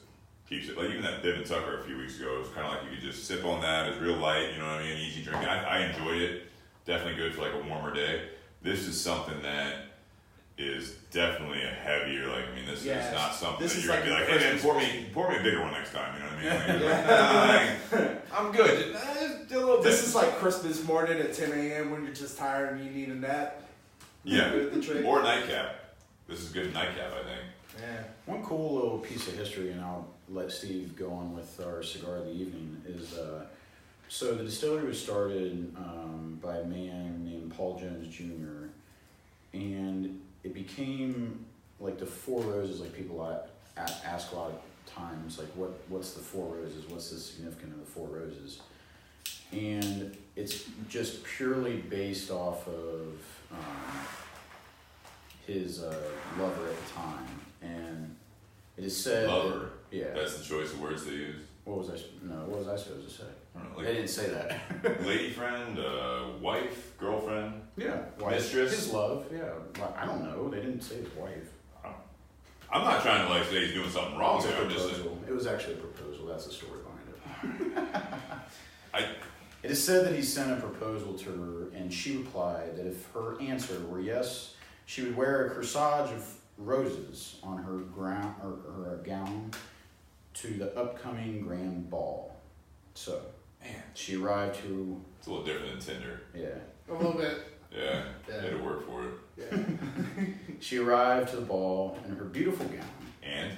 Speaker 1: keep it, like even that Bibb and Tucker a few weeks ago, it was kind of like you could just sip on that. It's real light, easy drinking. I enjoyed it. Definitely good for like a warmer day. This is something that is definitely a heavier, this is not something that you're going to be like, hey man, pour me a bigger one next time, you know what I mean? I'm good. a little bit.
Speaker 4: This is like Christmas morning at 10 a.m. when you're just tired and you need a nap.
Speaker 1: Yeah,
Speaker 4: The trick.
Speaker 1: or a nightcap. This is a good nightcap, I think.
Speaker 4: Yeah.
Speaker 3: One cool little piece of history, and I'll let Steve go on with our cigar of the evening, is so the distillery was started by a man named Paul Jones Jr., and it became like the Four Roses. Like people ask a lot of times, like what's the Four Roses? What's the significance of the Four Roses? And it's just purely based off of his lover at the time, and it is said
Speaker 1: Lover.
Speaker 3: that, yeah.
Speaker 1: That's the choice of words they use.
Speaker 3: What was I supposed to say?
Speaker 1: I don't know,
Speaker 3: They
Speaker 1: like
Speaker 3: didn't say that.
Speaker 1: lady friend, wife, girlfriend.
Speaker 3: Yeah, wife.
Speaker 1: Mistress?
Speaker 3: His love. Yeah, well, I don't know. They didn't say his wife.
Speaker 1: I'm not trying to like say he's doing something wrong
Speaker 3: It was a
Speaker 1: here. I'm just
Speaker 3: proposal. It was actually a proposal. That's the story behind it.
Speaker 1: I
Speaker 3: It is said that he sent a proposal to her, and she replied that if her answer were yes, she would wear a corsage of roses on her gown to the upcoming grand ball. So,
Speaker 1: man,
Speaker 3: she arrived to
Speaker 1: it's a little different than Tinder.
Speaker 4: A little bit.
Speaker 1: Yeah,
Speaker 4: Yeah.
Speaker 1: had to work for it.
Speaker 4: Yeah.
Speaker 3: She arrived to the ball in her beautiful gown.
Speaker 1: And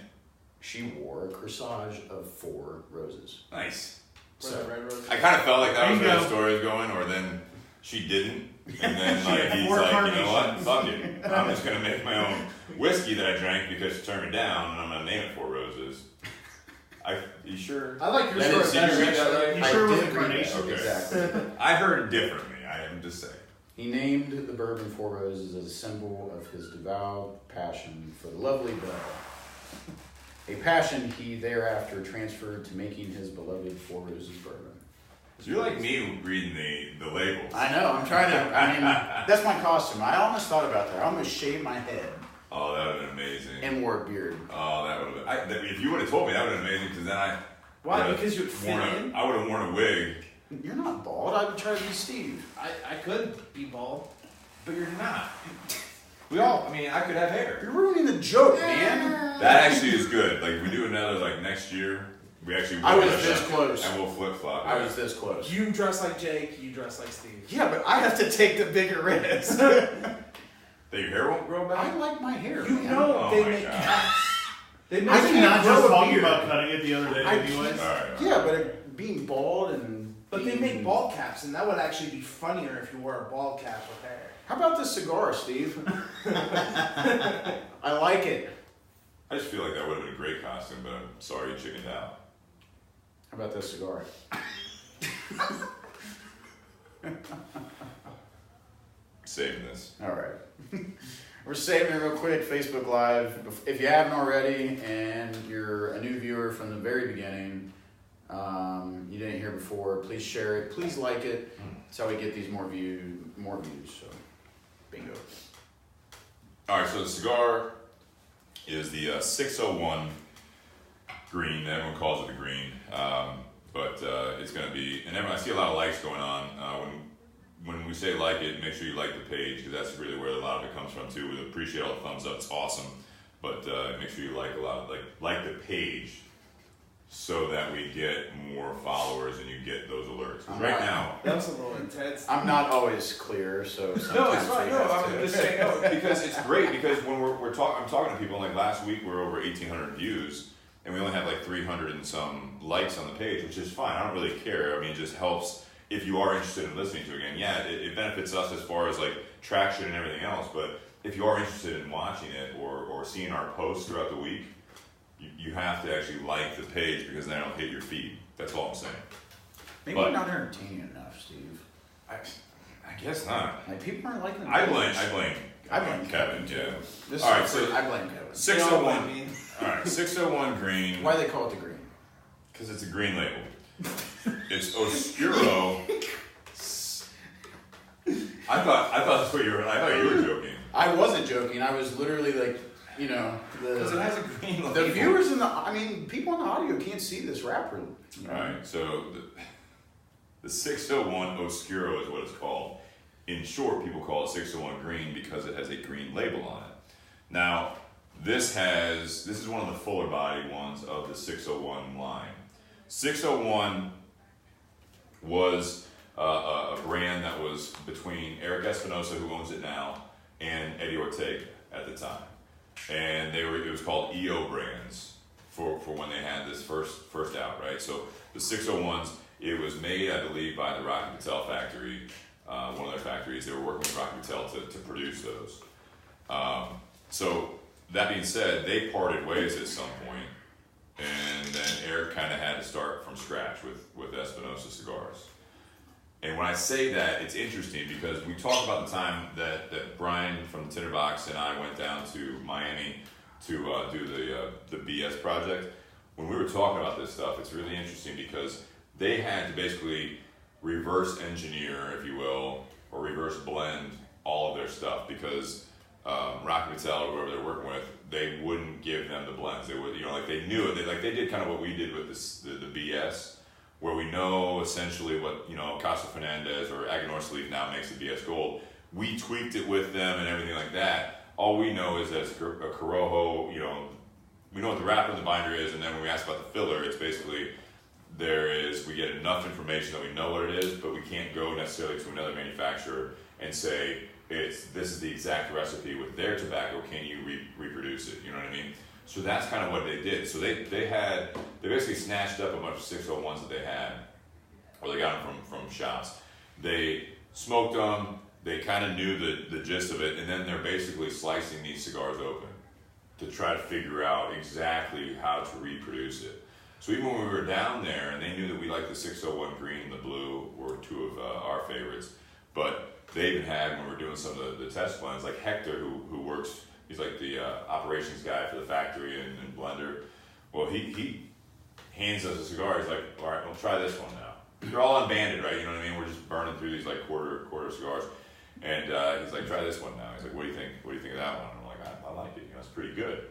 Speaker 3: She wore a corsage of 4 roses.
Speaker 1: nice.
Speaker 4: Where the red roses.
Speaker 1: I kind of felt like that was where the
Speaker 2: Bingo.
Speaker 1: story was going, or then she didn't, and then
Speaker 2: She
Speaker 1: like
Speaker 2: had
Speaker 1: he's
Speaker 2: 4
Speaker 1: like, you know what,
Speaker 2: carnations.
Speaker 1: fuck it, I'm just gonna make my own whiskey that I drank because she turned me down, and I'm gonna name it Four Roses. You sure?
Speaker 4: I like your
Speaker 3: That
Speaker 4: story
Speaker 3: is-
Speaker 4: better.
Speaker 1: you read that
Speaker 4: actually.
Speaker 1: right?
Speaker 2: You
Speaker 3: I
Speaker 2: sure it was
Speaker 3: did
Speaker 2: a
Speaker 3: read that.
Speaker 2: carnation?
Speaker 1: Okay.
Speaker 3: Exactly.
Speaker 1: I heard differently. I am just saying.
Speaker 3: He named the bourbon Four Roses as a symbol of his devout passion for the lovely Belle. A passion he thereafter transferred to making his beloved Four Roses bourbon.
Speaker 1: You're like me reading the labels.
Speaker 3: I know, I'm trying to, I mean, that's my costume. I almost thought about that. I almost shaved my head
Speaker 1: Oh, that would have been amazing.
Speaker 3: and wore a beard.
Speaker 1: Oh, that would have been. If you would have told me, that would have been amazing. Because then I.
Speaker 4: Why?
Speaker 1: would've
Speaker 4: Because you'd fit
Speaker 1: worn
Speaker 4: in?
Speaker 1: I would have worn a wig.
Speaker 3: You're not bald. I would try to be Steve.
Speaker 4: I could be bald.
Speaker 1: But you're not. We all. I mean, I could have hair.
Speaker 3: You're ruining the joke, man.
Speaker 1: That actually is good. Like we do another like next year. We actually.
Speaker 3: I was
Speaker 1: will
Speaker 3: this
Speaker 1: dress
Speaker 3: close.
Speaker 1: And we'll flip flop.
Speaker 3: I was this close.
Speaker 4: You dress like Jake, you dress like Steve.
Speaker 3: Yeah, but I have to take the bigger risk.
Speaker 1: That your hair won't grow back.
Speaker 3: I like my hair.
Speaker 4: You
Speaker 3: man.
Speaker 4: know
Speaker 1: Oh
Speaker 4: they
Speaker 1: my
Speaker 4: make
Speaker 1: God.
Speaker 4: caps. They make
Speaker 2: I did not
Speaker 4: grow
Speaker 2: just
Speaker 4: a
Speaker 2: talking
Speaker 4: beard.
Speaker 2: about cutting it the other day,
Speaker 3: I
Speaker 2: anyways.
Speaker 1: All right.
Speaker 3: Yeah, but being bald and.
Speaker 4: But they
Speaker 3: being-
Speaker 4: make ball caps, and that would actually be funnier if you wore a ball cap with hair.
Speaker 3: How about this cigar, Steve? I like it.
Speaker 1: I just feel like that would have been a great costume, but I'm sorry you chickened out.
Speaker 3: How about this cigar?
Speaker 1: Saving this.
Speaker 3: All right. We're saving it real quick. Facebook Live. If you haven't already, and you're a new viewer from the very beginning, you didn't hear before, please share it. Please like it. That's how we get these more views. So, bingo.
Speaker 1: All right, so the cigar is the 601 green. Everyone calls it the green, but it's going to be. And I see a lot of likes going on. When we say like it, make sure you like the page because that's really where a lot of it comes from too. We appreciate all the thumbs up; it's awesome. But make sure you like a lot, like the page, so that we get more followers and you get those alerts. 'Cause right now.
Speaker 4: That was a little intense.
Speaker 3: I'm not always clear, so
Speaker 1: No, it's
Speaker 3: sometimes
Speaker 1: fine.
Speaker 3: we
Speaker 1: No,
Speaker 3: have
Speaker 1: I'm
Speaker 3: to-
Speaker 1: just saying no because it's great because when I'm talking to people. Like last week, we were over 1,800 views, and we only have like 300 and some likes on the page, which is fine. I don't really care. I mean, it just helps if you are interested in listening to it again. Yeah, it benefits us as far as like traction and everything else. But if you are interested in watching it or seeing our posts throughout the week, you have to actually like the page because then it'll hit your feed. That's all I'm saying.
Speaker 3: Maybe
Speaker 1: But-
Speaker 3: we're not entertaining enough, Steve.
Speaker 1: I guess not.
Speaker 3: Like people aren't liking. the
Speaker 1: I
Speaker 3: page.
Speaker 1: blame Kevin. Yeah.
Speaker 3: This
Speaker 1: All right,
Speaker 3: is
Speaker 1: so-
Speaker 3: I blame Kevin.
Speaker 1: 601.
Speaker 4: You know
Speaker 1: All right, 601 green.
Speaker 3: Why they call it the green?
Speaker 1: Because it's a green label. It's Oscuro. I thought that's what you were. I thought you were joking.
Speaker 3: I wasn't joking. I was literally like, you know,
Speaker 1: Because it has a green label.
Speaker 3: the viewers in the. I mean, people on the audio can't see this wrapper. You know?
Speaker 1: All right, so the 601 Oscuro is what it's called. In short, people call it 601 green because it has a green label on it. Now, this is one of the fuller body ones of the 601 line. 601 was a brand that was between Eric Espinosa, who owns it now, and Eddie Ortega at the time. And it was called EO Brands for when they had this first out, right? So the 601s, it was made, I believe, by the Rocky Patel factory, one of their factories. They were working with Rocky Patel to produce those. So that being said, they parted ways at some point, and then Eric kind of had to start from scratch with Espinosa cigars. And when I say that, it's interesting because we talk about the time that Brian from the Tinder Box and I went down to Miami to do the BS project. When we were talking about this stuff, it's really interesting because they had to basically reverse engineer, if you will, or reverse blend all of their stuff because Rocky Patel or whoever they're working with, they wouldn't give them the blends. They would, like they knew it. They did kind of what we did with the BS, where we know essentially what Casa Fernandez or Aganorsa Leaf now makes the BS Gold. We tweaked it with them and everything like that. All we know is that it's a Corojo. We know what the wrapper and the binder is, and then when we ask about the filler, it's basically we get enough information that we know what it is, but we can't go necessarily to another manufacturer and say this is the exact recipe with their tobacco. Can you reproduce it? You know what I mean? So that's kind of what they did. So they basically snatched up a bunch of 601s that they had, or they got them from shops. They smoked them. They kind of knew the gist of it, and then they're basically slicing these cigars open to try to figure out exactly how to reproduce it. So even when we were down there, and they knew that we liked the 601 green and the blue were two of our favorites, but they even had, when we were doing some of the test blends, like Hector, who works, he's like the operations guy for the factory and blender. Well, he hands us a cigar. He's like, all right, we'll try this one now. They're all unbanded, right? You know what I mean? We're just burning through these like quarter cigars. And he's like, try this one now. He's like, what do you think? What do you think of that one? And I'm like, I like it. It's pretty good.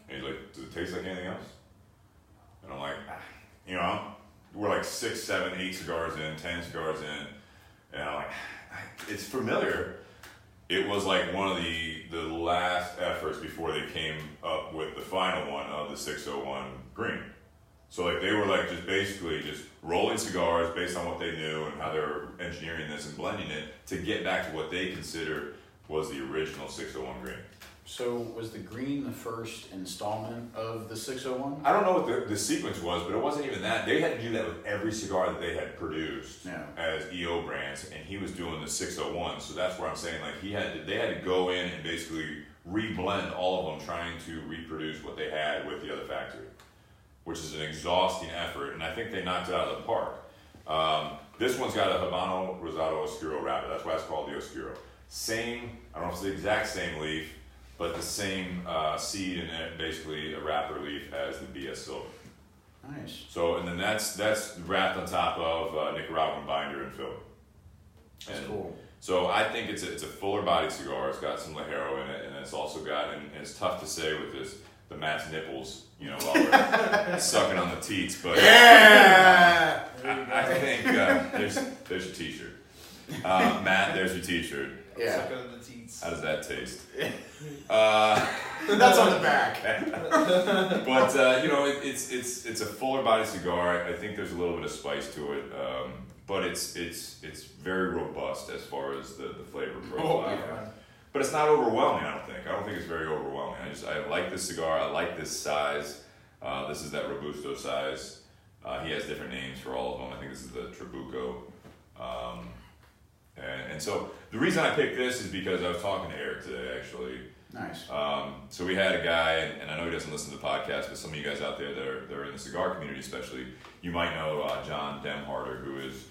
Speaker 1: And he's like, does it taste like anything else? And I'm like, we're like 6, 7, 8 cigars in, 10 cigars in. And I'm like, it's familiar. It was like one of the last efforts before they came up with the final one of the 601 green. So like they were like just basically just rolling cigars based on what they knew and how they were engineering this and blending it to get back to what they considered was the original 601 green.
Speaker 3: So was the green the first installment of the 601?
Speaker 1: I don't know what the sequence was, but it wasn't even that. They had to do that with every cigar that they had produced as EO brands, and he was doing the 601. So that's where I'm saying like they had to go in and basically reblend all of them, trying to reproduce what they had with the other factory, which is an exhausting effort, and I think they knocked it out of the park. This one's got a Habano Rosado Oscuro wrapper. That's why it's called the Oscuro. Same, I don't know if it's the exact same leaf, but the same seed and then basically a wrapper leaf as the BS Silver.
Speaker 3: Nice.
Speaker 1: So, and then that's wrapped on top of Nicaraguan binder and filler.
Speaker 3: That's cool.
Speaker 1: So I think it's a fuller body cigar. It's got some Ligero in it, and it's also got, and it's tough to say with the Matt's nipples, while we're sucking on the teats, but
Speaker 3: yeah,
Speaker 1: I think there's a t-shirt. Matt, there's your t-shirt.
Speaker 3: Yeah.
Speaker 4: Sucking on the teats.
Speaker 1: How does that taste?
Speaker 3: That's on the back.
Speaker 1: But it's a fuller body cigar. I think there's a little bit of spice to it, but it's very robust as far as the flavor profile.
Speaker 3: Oh, yeah.
Speaker 1: But it's not overwhelming. I don't think it's very overwhelming. I like this cigar. I like this size. This is that Robusto size. He has different names for all of them. I think this is the Trabuco. And so the reason I picked this is because I was talking to Eric today, actually.
Speaker 3: Nice.
Speaker 1: So we had a guy, and I know he doesn't listen to the podcast, but some of you guys out there that are in the cigar community especially, you might know John Demharder, who is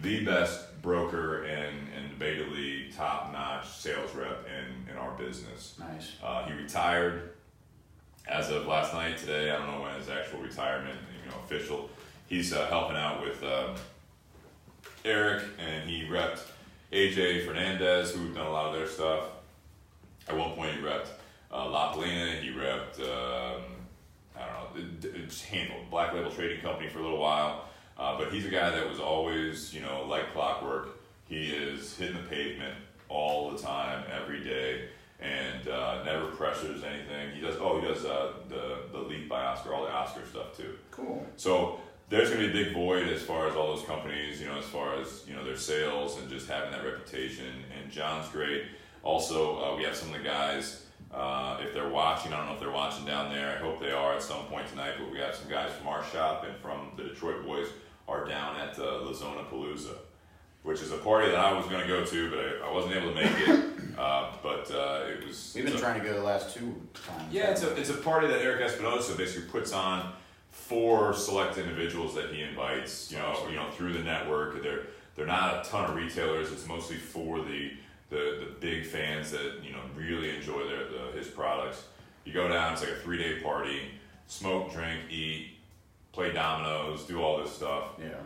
Speaker 1: the best broker and debatably top-notch sales rep in our business.
Speaker 3: Nice.
Speaker 1: He retired as of last night, today. I don't know when his actual retirement, official. He's helping out with Eric, and he repped AJ Fernandez, who've done a lot of their stuff. At one point, he repped La Polina. He repped, just handled Black Label Trading Company for a little while. But he's a guy that was always, like clockwork. He is hitting the pavement all the time, every day, and never pressures anything. He does the Leaf by Oscar, all the Oscar stuff too.
Speaker 3: Cool.
Speaker 1: So there's going to be a big void as far as all those companies, you know, as far as, you know, their sales and just having that reputation. And John's great. Also, we have some of the guys, if they're watching, I don't know if they're watching down there. I hope they are at some point tonight, but we have some guys from our shop and from the Detroit boys are down at Lazona Palooza, which is a party that I was going to go to, but I wasn't able to make it. But it was...
Speaker 3: We've been trying to go the last 2 times.
Speaker 1: Yeah, it's a party that Eric Espinosa basically puts on for select individuals that he invites, you know, through the network. They're not a ton of retailers. It's mostly for the big fans that, you know, really enjoy his products. You go down, it's like a 3-day party, smoke, drink, eat, play dominoes, do all this stuff.
Speaker 3: Yeah.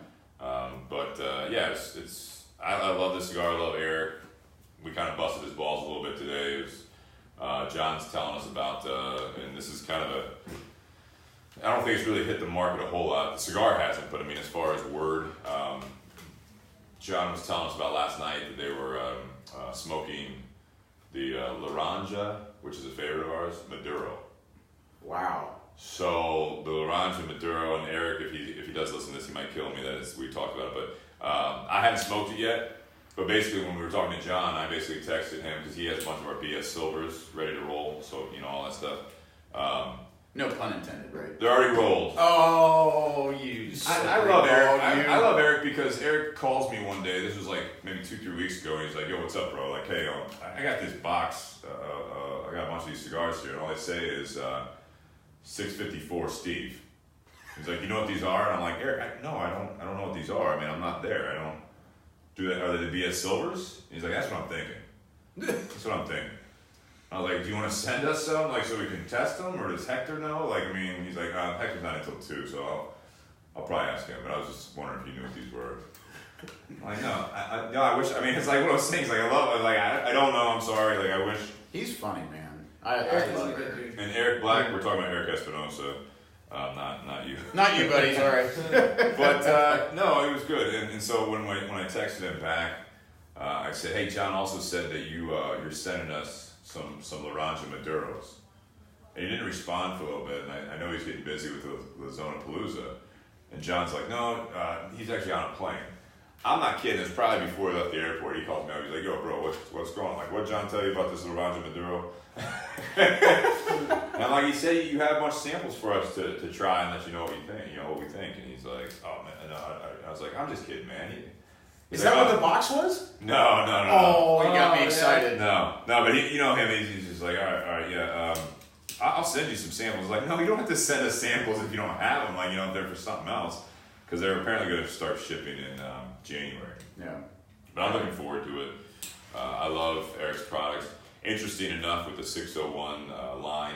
Speaker 1: Yeah, I love this cigar. I love Eric. We kind of busted his balls a little bit today. It was, John's telling us about, and this is kind of I don't think it's really hit the market a whole lot. The cigar hasn't, but I mean, as far as word, John was telling us about last night that they were smoking the Laranja, which is a favorite of ours, Maduro.
Speaker 3: Wow.
Speaker 1: So the Laranja Maduro, and Eric, if he does listen to this, he might kill me. We talked about it, but I haven't smoked it yet. But basically, when we were talking to John, I basically texted him because he has a bunch of our BS silvers ready to roll. So you know all that stuff.
Speaker 3: No pun intended, right?
Speaker 1: They're already rolled.
Speaker 3: Oh, you.
Speaker 1: I love Eric. I love Eric because Eric calls me one day. This was like maybe 2-3 weeks ago, and he's like, "Yo, what's up, bro? Like, hey, I got this box. I got a bunch of these cigars here, and all they say is 654 Steve." He's like, "You know what these are?" And I'm like, "Eric, I don't know what these are. I mean, I'm not there. I don't do that. Are they the BS silvers?" And he's like, "That's what I'm thinking. That's what I'm thinking." I was like, "Do you want to send us some, like, so we can test them, or does Hector know?" Like, I mean, he's like, "Hector's not until 2, so I'll probably ask him." But I was just wondering if he knew what these were. I'm like, no, I wish. I mean, it's like one of those things. Like, I love it. Like, I don't know. I'm sorry. Like, I wish.
Speaker 3: He's funny, man. I love Eric.
Speaker 1: And Eric Black, we're talking about Eric Espinosa, not you.
Speaker 3: Not you, buddy. All right.
Speaker 1: But no, it was good. And so when I texted him back, I said, "Hey, John also said that you're sending us some Laranja Maduros." And he didn't respond for a little bit, and I know he's getting busy with the Zona Palooza. And John's like, "No, he's actually on a plane." I'm not kidding. It's probably before he left the airport. He calls me up. He's like, "Yo, bro, what's going on? Like, what did John tell you about this Laranja Maduro?" And I'm like, "He said you have a bunch of samples for us to try and let you know what you think. You know what we think." And he's like, "Oh man, no." I was like, "I'm just kidding, man."
Speaker 3: Is that what the box was?
Speaker 1: No.
Speaker 3: Oh, he got me excited.
Speaker 1: No, but you know him. He's just like, all right, yeah. I'll send you some samples. Like, no, you don't have to send us samples if you don't have them. Like, you know, if they're for something else, because they're apparently going to start shipping in January.
Speaker 3: Yeah.
Speaker 1: But I'm looking forward to it. I love Eric's products. Interesting enough, with the 601 line,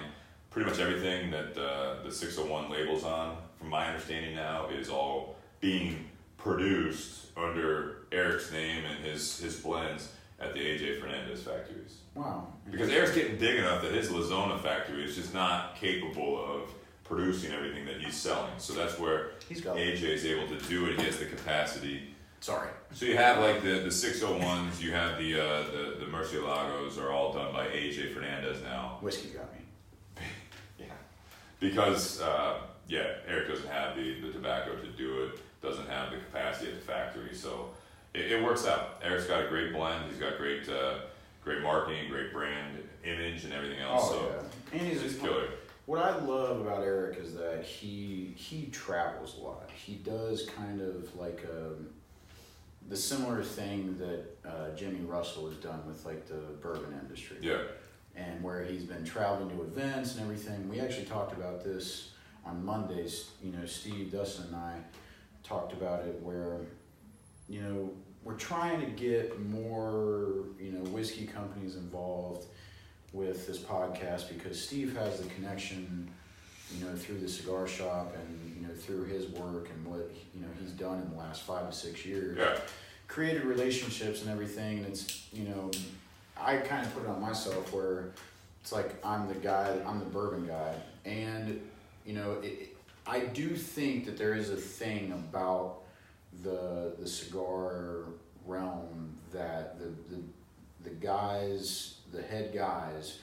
Speaker 1: pretty much everything that the 601 labels on, from my understanding now, is all being produced under Eric's name and his blends at the AJ Fernandez factories.
Speaker 3: Wow.
Speaker 1: Because Eric's getting big enough that his Lazona factory is just not capable of producing everything that he's selling. So that's where AJ is able to do it. He has the capacity.
Speaker 3: Sorry.
Speaker 1: So you have like the 601s, you have the Murcielagos are all done by AJ Fernandez now.
Speaker 3: Whiskey got me.
Speaker 1: Yeah. Because Eric doesn't have the tobacco to do it, doesn't have the capacity at the factory, so it works out. Eric's got a great blend. He's got great marketing, great brand image, and everything else.
Speaker 3: And he's
Speaker 1: a killer.
Speaker 3: What I love about Eric is that he travels a lot. He does kind of like the similar thing that Jimmy Russell has done with like the bourbon industry.
Speaker 1: Yeah. And
Speaker 3: where he's been traveling to events and everything. We actually talked about this on Mondays. You know, Steve, Dustin, and I talked about it where, you know, we're trying to get more, you know, whiskey companies involved with this podcast because Steve has the connection, you know, through the cigar shop and, you know, through his work and what, you know, he's done in the last 5 to 6 years.
Speaker 1: Yeah.
Speaker 3: Created relationships and everything, and it's, you know, I kind of put it on myself where it's like I'm the bourbon guy, and, you know, I do think that there is a thing about the cigar realm that the guys, the head guys,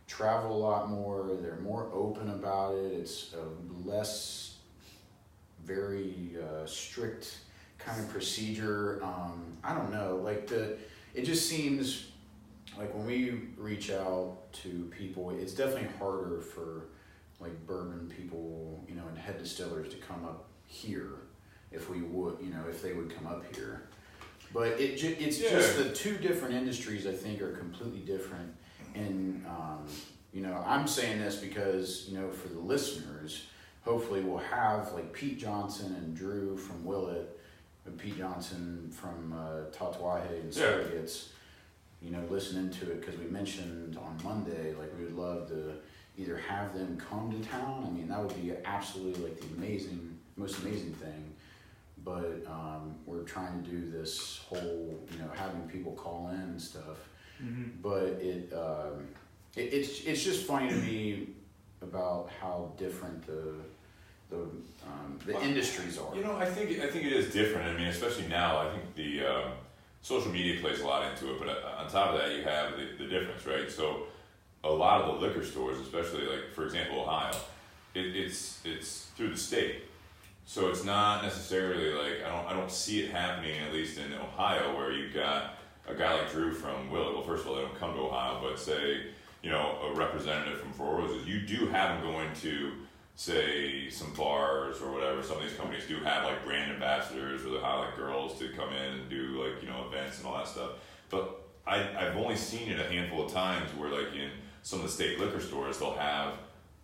Speaker 3: travel a lot more. They're more open about it. It's a less very strict kind of procedure. I don't know, like it just seems like when we reach out to people, it's definitely harder for like bourbon people, you know, and head distillers to come up here if we would, you know, if they would come up here. But it's just the two different industries I think are completely different. And, you know, I'm saying this because, you know, for the listeners, hopefully we'll have like Pete Johnson and Drew from Willett, and Pete Johnson from Tatuaje and Surrogates, you know, listening to it, because we mentioned on Monday, like we would love to either have them come to town. I mean, that would be absolutely like the most amazing thing. But we're trying to do this whole, you know, having people call in and stuff. Mm-hmm. But it's just funny to me about how different the industries are.
Speaker 1: You know, I think it is different. I mean, especially now, I think the social media plays a lot into it. But on top of that, you have the difference, right? So a lot of the liquor stores, especially like for example Ohio, it's through the state. So it's not necessarily like I don't see it happening, at least in Ohio, where you've got a guy like Drew from Willett. Well, first of all, they don't come to Ohio, but say, you know, a representative from Four Roses, you do have them going to, say, some bars or whatever. Some of these companies do have like brand ambassadors or the highlight girls to come in and do like, you know, events and all that stuff. But I've only seen it a handful of times where like in some of the state liquor stores, they'll have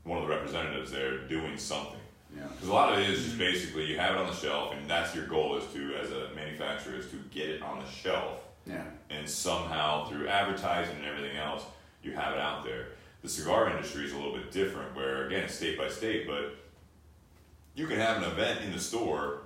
Speaker 1: one of the representatives there doing something. Because a lot of it is just basically you have it on the shelf, and that's your goal, is to, as a manufacturer, is to get it on the shelf. Yeah. And somehow through advertising and everything else, you have it out there. The cigar industry is a little bit different, where again, it's state by state, but you can have an event in the store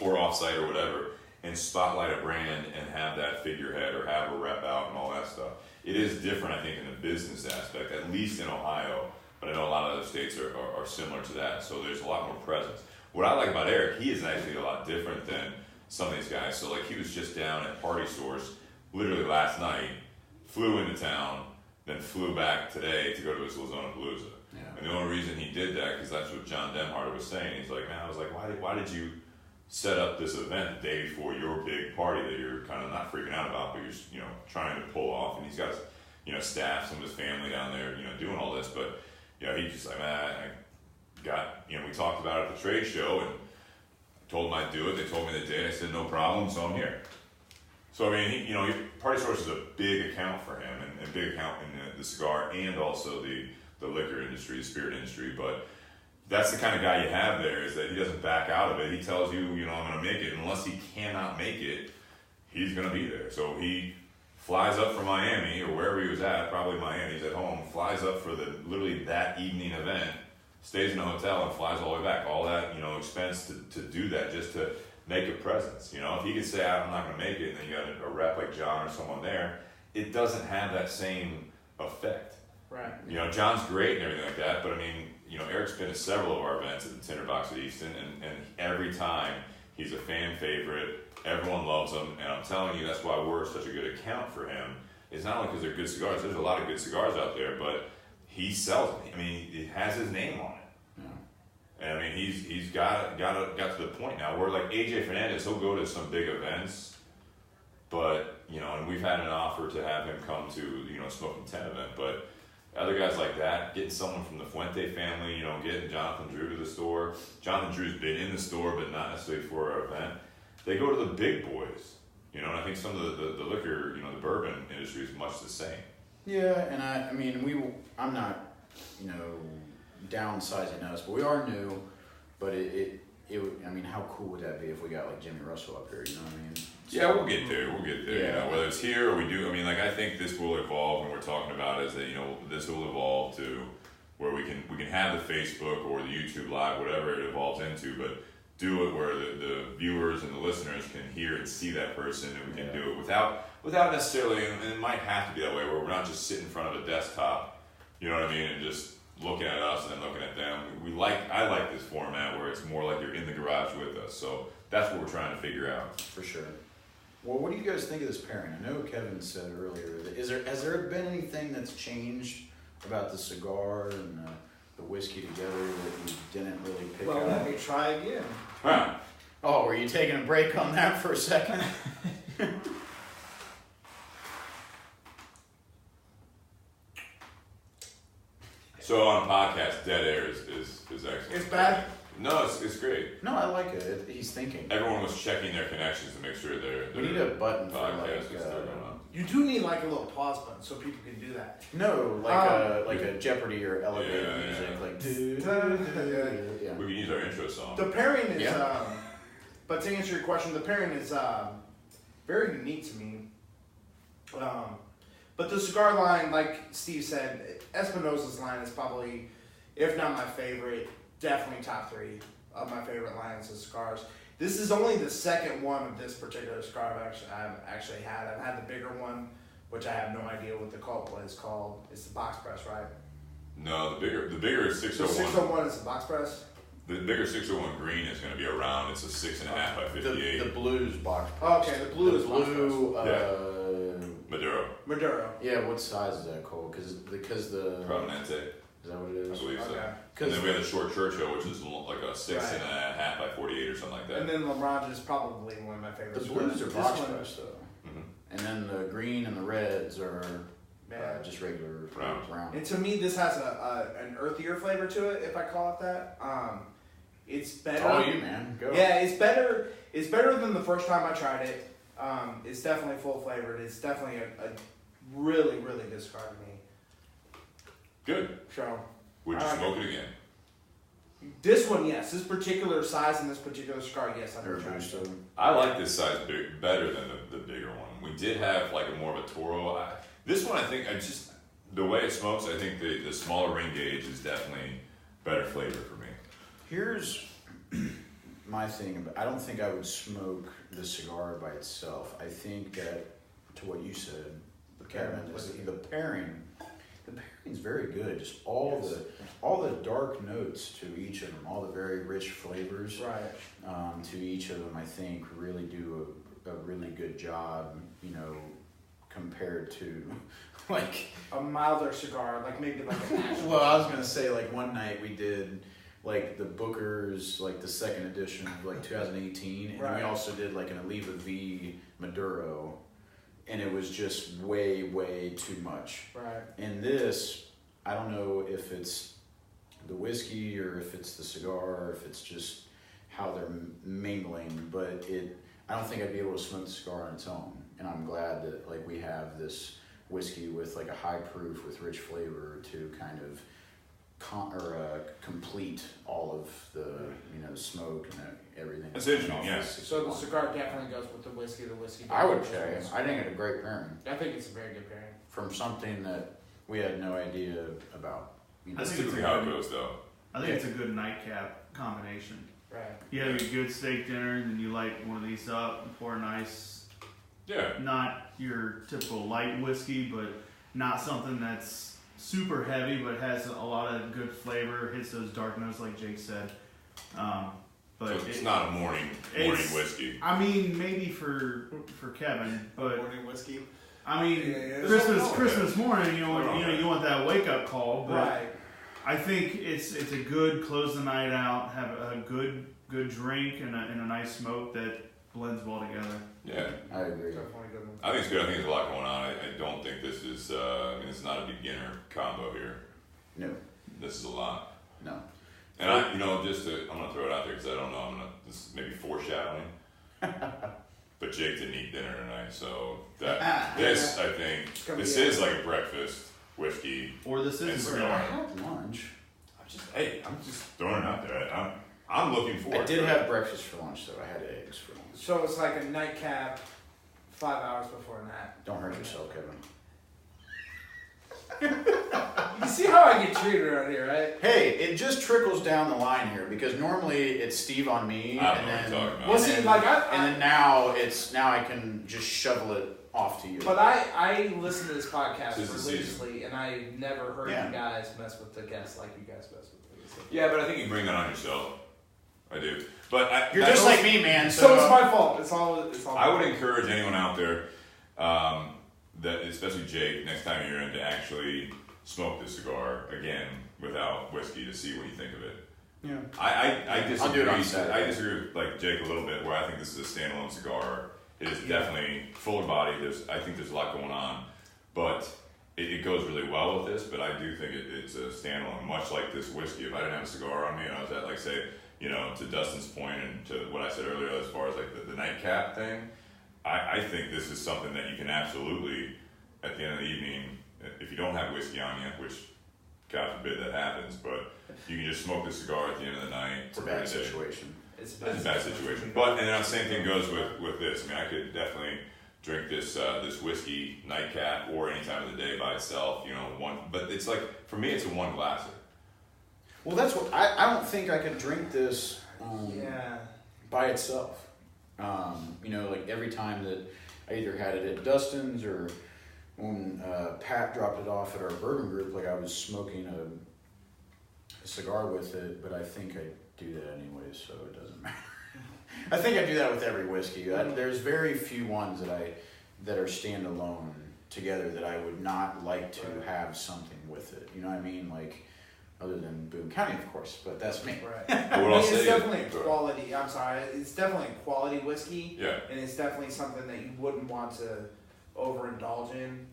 Speaker 1: or offsite or whatever, and spotlight a brand and have that figurehead or have a rep out and all that stuff. It is different, I think, in the business aspect, at least in Ohio. But I know a lot of other states are similar to that, so there's a lot more presence. What I like about Eric, he is actually a lot different than some of these guys. So like he was just down at Party Source literally last night, flew into town, then flew back today to go to his Lozona Palooza. Yeah. And the only reason he did that, because that's what John Demharter was saying. He's like, man, I was like, why did you set up this event the day before your big party that you're kind of not freaking out about, but you're, you know, trying to pull off? And he's got, you know, staff, some of his family down there, you know, doing all this, but you know, he's just like, man, I got, you know, we talked about it at the trade show and told him I'd do it. They told me they did. I said, no problem, so I'm here. So, I mean, you know, Party Source is a big account for him, and big account in the cigar and also the liquor industry, the spirit industry. But that's the kind of guy you have there, is that he doesn't back out of it. He tells you, you know, I'm going to make it. Unless he cannot make it, he's going to be there. So he flies up from Miami or wherever he was at, probably Miami, he's at home, flies up for literally that evening event, stays in a hotel and flies all the way back. All that, you know, expense to do that, just to make a presence. You know, if he could say, I'm not going to make it, and then you got a rep like John or someone there, it doesn't have that same effect. Right. You know, John's great and everything like that, but I mean, you know, Eric's been to several of our events at the Tinder Box at Easton, and every time he's a fan favorite. Everyone loves him, and I'm telling you, that's why we're such a good account for him. It's not only because they're good cigars. There's a lot of good cigars out there, but he sells them. I mean, it has his name on it. Yeah. And I mean, he's got to the point now where, like AJ Fernandez, he'll go to some big events, but you know, and we've had an offer to have him come to, you know, Smoking 10 event, but other guys like that, getting someone from the Fuente family, you know, getting Jonathan Drew to the store. Jonathan Drew's been in the store, but not necessarily for our event. They go to the big boys, you know, and I think some of the liquor, you know, the bourbon industry is much the same.
Speaker 3: Yeah, and I mean, I'm not, you know, downsizing us, but we are new, but it I mean, how cool would that be if we got like Jimmy Russell up here, you know what I mean? So,
Speaker 1: yeah, we'll get there, yeah. You know, whether it's here or we do, I mean, like, I think this will evolve, and we're talking about is that, you know, this will evolve to where we can have the Facebook or the YouTube Live, whatever it evolves into, but do it where the viewers and the listeners can hear and see that person, and we can do it without necessarily, and it might have to be that way, where we're not just sitting in front of a desktop, you know what I mean, and just looking at us and then looking at them. I like this format where it's more like you're in the garage with us, so that's what we're trying to figure out.
Speaker 3: For sure. Well, what do you guys think of this pairing? I know Kevin said earlier, has there been anything that's changed about the cigar and the whiskey together that you didn't really pick
Speaker 4: Well,
Speaker 3: out?
Speaker 4: let me try again.
Speaker 1: Huh.
Speaker 3: Oh, were you taking a break on that for a second?
Speaker 1: So on a podcast, dead air is excellent.
Speaker 4: It's bad?
Speaker 1: No, it's great.
Speaker 3: No, I like it. He's thinking.
Speaker 1: Everyone was checking their connections to make sure their
Speaker 3: We need a button for
Speaker 1: podcast
Speaker 3: like.
Speaker 1: is still going on.
Speaker 4: You do need like a little pause button so people can do that.
Speaker 3: No, like a Jeopardy or elevator
Speaker 1: Yeah,
Speaker 3: music,
Speaker 1: yeah.
Speaker 3: like. Yeah.
Speaker 1: We can use our intro song.
Speaker 4: The pairing is,
Speaker 3: Yeah.
Speaker 4: but to answer your question, the pairing is very unique to me. But the cigar line, like Steve said, Espinosa's line is probably, if not my favorite, definitely top 3 of my favorite lines of cigars. This is only the second one of this particular cigar I've actually had. I've had the bigger one, which I have no idea what it's called. It's the box press, right?
Speaker 1: No, the bigger is
Speaker 4: The
Speaker 1: 601.
Speaker 4: 601 is the box press?
Speaker 1: The bigger 601 green is going to be around. It's a 6.5 by 58.
Speaker 3: The blues box.
Speaker 4: Okay, the blue is box
Speaker 3: blue.
Speaker 1: Maduro.
Speaker 3: Yeah, what size is that called? Because the.
Speaker 1: Provenance,
Speaker 3: Is that what it
Speaker 1: I
Speaker 3: is?
Speaker 1: believe so.
Speaker 4: Okay.
Speaker 1: And then we have the short Churchill, which is like a 6.5 by 48 or something like that.
Speaker 4: And then Lambranja is probably one of my
Speaker 3: The
Speaker 4: favorites.
Speaker 3: blues are
Speaker 4: This
Speaker 3: box
Speaker 4: one-
Speaker 3: press though,
Speaker 1: Mhm.
Speaker 3: and then the green and the reds are
Speaker 4: Yeah.
Speaker 3: just regular
Speaker 1: Brown.
Speaker 4: And to me, this has an earthier flavor to it, if I call it that. It's better.
Speaker 3: It's all you, man. Go.
Speaker 4: Yeah, it's better. It's better than the first time I tried it. It's definitely full flavored. It's definitely a really, really good cigar to me.
Speaker 1: Good.
Speaker 4: So,
Speaker 1: Would you
Speaker 4: I like
Speaker 1: smoke it again?
Speaker 4: this one, yes. This particular size and this particular cigar, yes. I've
Speaker 3: They're
Speaker 4: tried
Speaker 3: boosted.
Speaker 4: it.
Speaker 1: I like this size better than the bigger one. We did have like a more of a Toro. This one, I think, the way it smokes, I think the smaller ring gauge is definitely better flavor for me.
Speaker 3: Here's my thing. I don't think I would smoke the cigar by itself. I think that, to what you said, Kevin, is the pairing. The pairing's very good. Just all the dark notes to each of them, all the very rich flavors.
Speaker 4: Right.
Speaker 3: To each of them, I think really do a really good job. Compared to like
Speaker 4: A milder cigar, like maybe like a natural.
Speaker 3: Well, I was gonna say like one night we did like the Booker's like the second edition of like 2018, and we
Speaker 4: Right.
Speaker 3: also did like an Oliva V Maduro, and it was just way too much.
Speaker 4: Right.
Speaker 3: And this, I don't know if it's the whiskey or if it's the cigar or if it's just how they're mingling, but I don't think I'd be able to smoke the cigar on its own. And I'm glad that like we have this whiskey with like a high proof with rich flavor to kind of complete all of the smoke and everything.
Speaker 1: That's interesting,
Speaker 3: off
Speaker 1: yeah.
Speaker 3: this
Speaker 4: So the
Speaker 3: 61.
Speaker 4: cigar definitely goes with the whiskey. The whiskey.
Speaker 3: I would say I think it's a great pairing
Speaker 4: I think it's a very good pairing.
Speaker 3: from something that we had no idea about.
Speaker 1: That's
Speaker 2: think it's
Speaker 1: typically
Speaker 2: a
Speaker 1: how it
Speaker 2: good-
Speaker 1: goes, though.
Speaker 2: I think it's a good nightcap combination.
Speaker 4: Right.
Speaker 2: You have a good steak dinner, and then you light one of these up and pour a nice,
Speaker 1: Yeah.
Speaker 2: not your typical light whiskey, but not something that's super heavy, but has a lot of good flavor, hits those dark notes like Jake said. But
Speaker 1: So it's not a morning whiskey.
Speaker 2: I mean, maybe for Kevin, but
Speaker 4: Morning whiskey.
Speaker 2: I mean,
Speaker 4: Yeah.
Speaker 2: Christmas morning, you want that wake up call, but
Speaker 4: Right.
Speaker 2: I think it's a good close the night out, have a good drink and a nice smoke that blends well together.
Speaker 1: Yeah.
Speaker 3: I agree.
Speaker 4: Definitely a good one.
Speaker 1: I think it's good. I think there's a lot going on. I don't think this is, it's not a beginner combo here.
Speaker 3: No,
Speaker 1: This is a lot.
Speaker 3: no.
Speaker 1: And I'm going to throw it out there because I don't know. This is maybe foreshadowing. But Jake didn't eat dinner tonight, so this, I think,
Speaker 4: gonna
Speaker 1: this
Speaker 4: be
Speaker 1: is like a breakfast whiskey.
Speaker 2: Or this
Speaker 1: And
Speaker 2: is
Speaker 1: cigar.
Speaker 3: I had lunch.
Speaker 1: I'm just throwing it out there. I'm looking forward
Speaker 3: I did
Speaker 1: to it.
Speaker 3: have breakfast for lunch, though. I had eggs for lunch.
Speaker 4: So it's like a nightcap, 5 hours before a nap.
Speaker 3: Don't hurt yourself, Kevin.
Speaker 4: You see how I get treated around here, right?
Speaker 3: Hey, it just trickles down the line here because normally it's Steve on me,
Speaker 1: I don't
Speaker 3: and
Speaker 1: know what
Speaker 3: then
Speaker 1: you're talking about.
Speaker 4: Well, see, like
Speaker 3: and then now I can just shovel it off to you.
Speaker 4: But I listen to this podcast
Speaker 1: This is the
Speaker 4: religiously, and I never heard
Speaker 3: Yeah.
Speaker 4: you guys mess with the guests like you guys mess with me. So.
Speaker 1: Yeah, but I think you bring that on yourself. I do. But
Speaker 3: You're just like me, man.
Speaker 4: So it's my fault. It's all.
Speaker 1: I would encourage anyone out there, that especially Jake, next time you're in, to actually smoke this cigar again without whiskey to see what you think of it.
Speaker 3: Yeah.
Speaker 1: I disagree.
Speaker 3: I'll do it on
Speaker 1: I disagree with like Jake a little bit, where I think this is a standalone cigar. It is definitely fuller body. I think there's a lot going on, but it goes really well with this. But I do think it's a standalone, much like this whiskey. If I didn't have a cigar on me and I was at, like, say, you know, to Dustin's point and to what I said earlier as far as like the nightcap thing, I think this is something that you can absolutely, at the end of the evening, if you don't have whiskey on you, which God forbid that happens, but you can just smoke the cigar at the end of the night.
Speaker 3: It's a bad situation.
Speaker 4: It's
Speaker 1: a bad situation. But, and then the same thing goes with this. I mean, I could definitely drink this whiskey nightcap or any time of the day by itself, you know, but it's like, for me, it's a one glasser.
Speaker 3: Well, that's what, I don't think I could drink this by itself. You know, like every time that I either had it at Dustin's or when Pat dropped it off at our bourbon group, like I was smoking a cigar with it, but I think I do that anyways, so it doesn't matter. I think I do that with every whiskey. There's very few ones that are standalone together that I would not like to have something with it. You know what I mean? Like, other than Boone County, of course, but that's me.
Speaker 4: Right. It's definitely a quality. I'm sorry. It's definitely a quality whiskey.
Speaker 1: Yeah.
Speaker 4: And it's definitely something that you wouldn't want to overindulge in,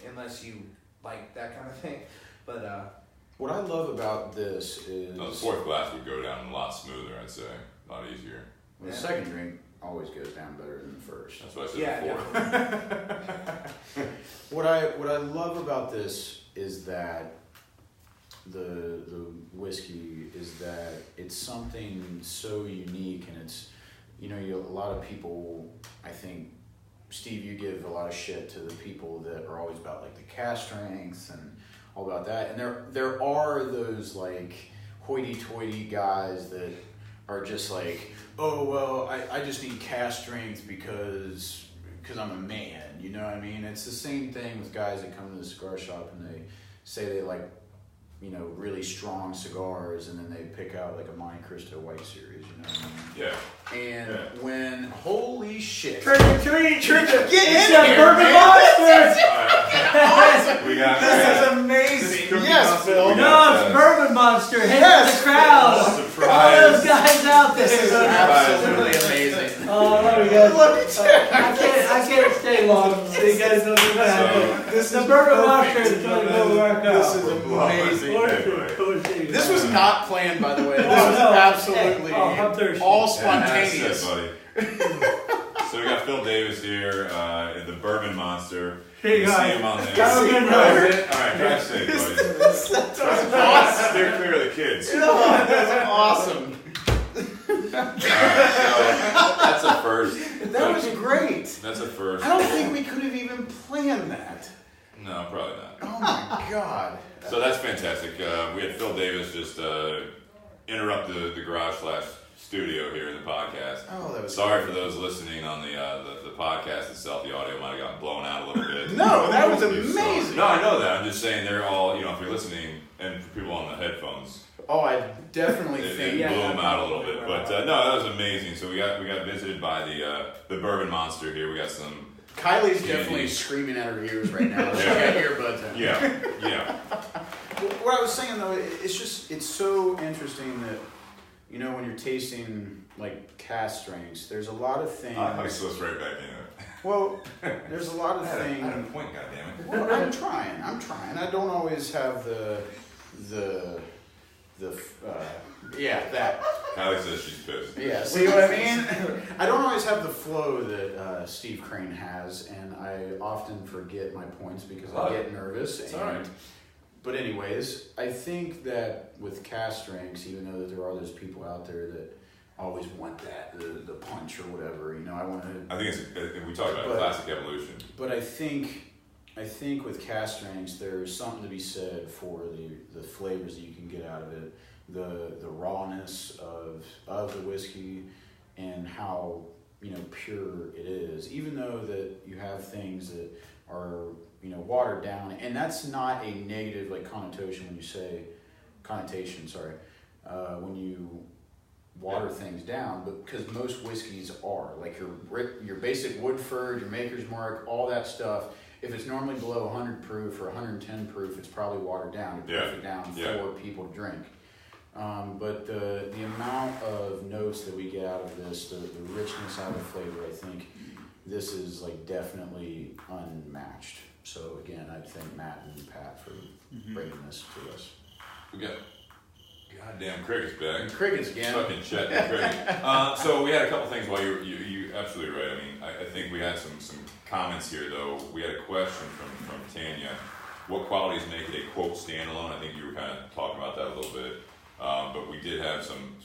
Speaker 4: unless you like that kind of thing. But
Speaker 3: what I love about this is
Speaker 1: the fourth glass would go down a lot smoother. I'd say a lot easier.
Speaker 3: The second drink always goes down better than the first.
Speaker 1: That's what I said before.
Speaker 3: What I love about this is that the whiskey is that it's something so unique, and it's, you know, a lot of people, I think, Steve, you give a lot of shit to the people that are always about like the cast strengths and all about that, and there are those like hoity-toity guys that are just like, oh well, I just need cast strength because I'm a man, you know what I mean? It's the same thing with guys that come to the cigar shop and they say they like, you know, really strong cigars, and then they pick out like a Monte Cristo White Series, you know what I mean?
Speaker 1: Yeah.
Speaker 3: And when, holy shit.
Speaker 2: Trigger, get in
Speaker 3: here,
Speaker 2: Bourbon
Speaker 3: Monster!
Speaker 1: We got
Speaker 3: This is amazing. Yes, Phil.
Speaker 2: No, it's Bourbon Monster. Hit the crowd.
Speaker 1: Surprise.
Speaker 2: All those guys out there.
Speaker 3: This is absolutely amazing.
Speaker 2: Oh, I love you guys. I can't stay long, so you guys don't do that.
Speaker 3: This
Speaker 2: The
Speaker 3: is
Speaker 2: Bourbon Monster is going to go work out.
Speaker 3: This is amazing. This was not planned, by the way. This
Speaker 2: Oh,
Speaker 3: was
Speaker 2: no.
Speaker 3: absolutely
Speaker 2: I'm thirsty.
Speaker 3: all
Speaker 1: Yeah,
Speaker 3: spontaneous.
Speaker 1: that's it, buddy. So we got Phil Davis here, the Bourbon Monster.
Speaker 2: Hey,
Speaker 1: You can
Speaker 2: guys.
Speaker 1: see him on there.
Speaker 2: Have a good
Speaker 1: That's
Speaker 2: night.
Speaker 1: it? All right, drive safe, buddy.
Speaker 3: That was awesome.
Speaker 1: Steer clear of the kids.
Speaker 3: That's awesome.
Speaker 1: Alright, so that's a first.
Speaker 3: That was great.
Speaker 1: That's a first.
Speaker 3: I don't think we could have even planned that.
Speaker 1: No, probably not.
Speaker 3: Oh my god.
Speaker 1: So that's fantastic. We had Phil Davis just interrupt the garage/studio here in the podcast.
Speaker 3: Oh, that was
Speaker 1: Sorry for those listening on the podcast itself. The audio might have gotten blown out a little bit.
Speaker 3: No, that was
Speaker 1: So-
Speaker 3: amazing.
Speaker 1: no, I know that. I'm just saying they're all, you know, if you're listening, and for people on the headphones,
Speaker 3: Oh, I definitely
Speaker 1: it
Speaker 3: think.
Speaker 1: blew
Speaker 4: Yeah,
Speaker 1: them out a little bit. But no, that was amazing. So we got visited by the Bourbon Monster here. We got some.
Speaker 3: Kylie's
Speaker 1: Yeah,
Speaker 3: definitely
Speaker 1: you-
Speaker 3: screaming at her ears right now. She
Speaker 1: Yeah.
Speaker 3: got earbuds in.
Speaker 1: Yeah.
Speaker 3: What I was saying though, it's so interesting that, you know, when you're tasting like cast strengths, there's a lot of things.
Speaker 1: I slipped right back in it.
Speaker 3: Well, there's a lot of
Speaker 1: I had a
Speaker 3: things.
Speaker 1: point, goddammit.
Speaker 3: Well, I'm trying. I don't always have the that.
Speaker 1: Kylie says she's pissed.
Speaker 3: Yeah, see what I mean? I don't always have the flow that Steve Crane has, and I often forget my points because I get nervous.
Speaker 1: It's all right.
Speaker 3: But anyways, I think that with cast strengths, even though that there are those people out there that always want the punch or whatever, you know, I want to.
Speaker 1: I think we talked about classic evolution.
Speaker 3: But I think with cast strengths, there's something to be said for the flavors that you can get out of it, the rawness of the whiskey, and how, you know, pure it is. Even though that you have things that are, you know, watered down, and that's not a negative like connotation when you say when you water things down, but because most whiskeys are like your basic Woodford, your Maker's Mark, all that stuff if it's normally below 100 proof or 110 proof, it's probably watered down to proof it down for people to drink. But the amount of notes that we get out of this, the richness out of the flavor, I think this is like definitely unmatched. So again, I thank Matt and Pat for bringing this to us.
Speaker 1: We got goddamn crickets back.
Speaker 3: And crickets again.
Speaker 1: Fucking Chet and crickets. So we had a couple things while you absolutely right. I mean, I think we had some comments here though. We had a question from Tanya. What qualities make it a quote standalone? I think you were kind of talking about that a little bit. But we did have some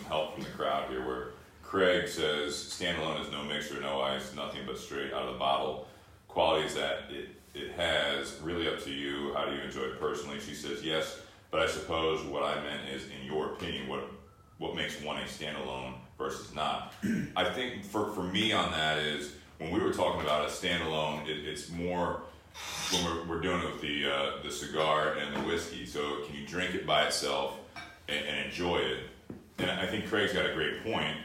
Speaker 1: help from the crowd here where Craig says standalone is no mixer, no ice, nothing but straight out of the bottle. Qualities that it has, really up to you. How do you enjoy it personally? She says yes, but I suppose what I meant is, in your opinion, what makes one a standalone versus not? I think for me on that is, when we were talking about a standalone, it's more when we're doing it with the cigar and the whiskey. So can you drink it by itself and enjoy it? And I think Craig's got a great point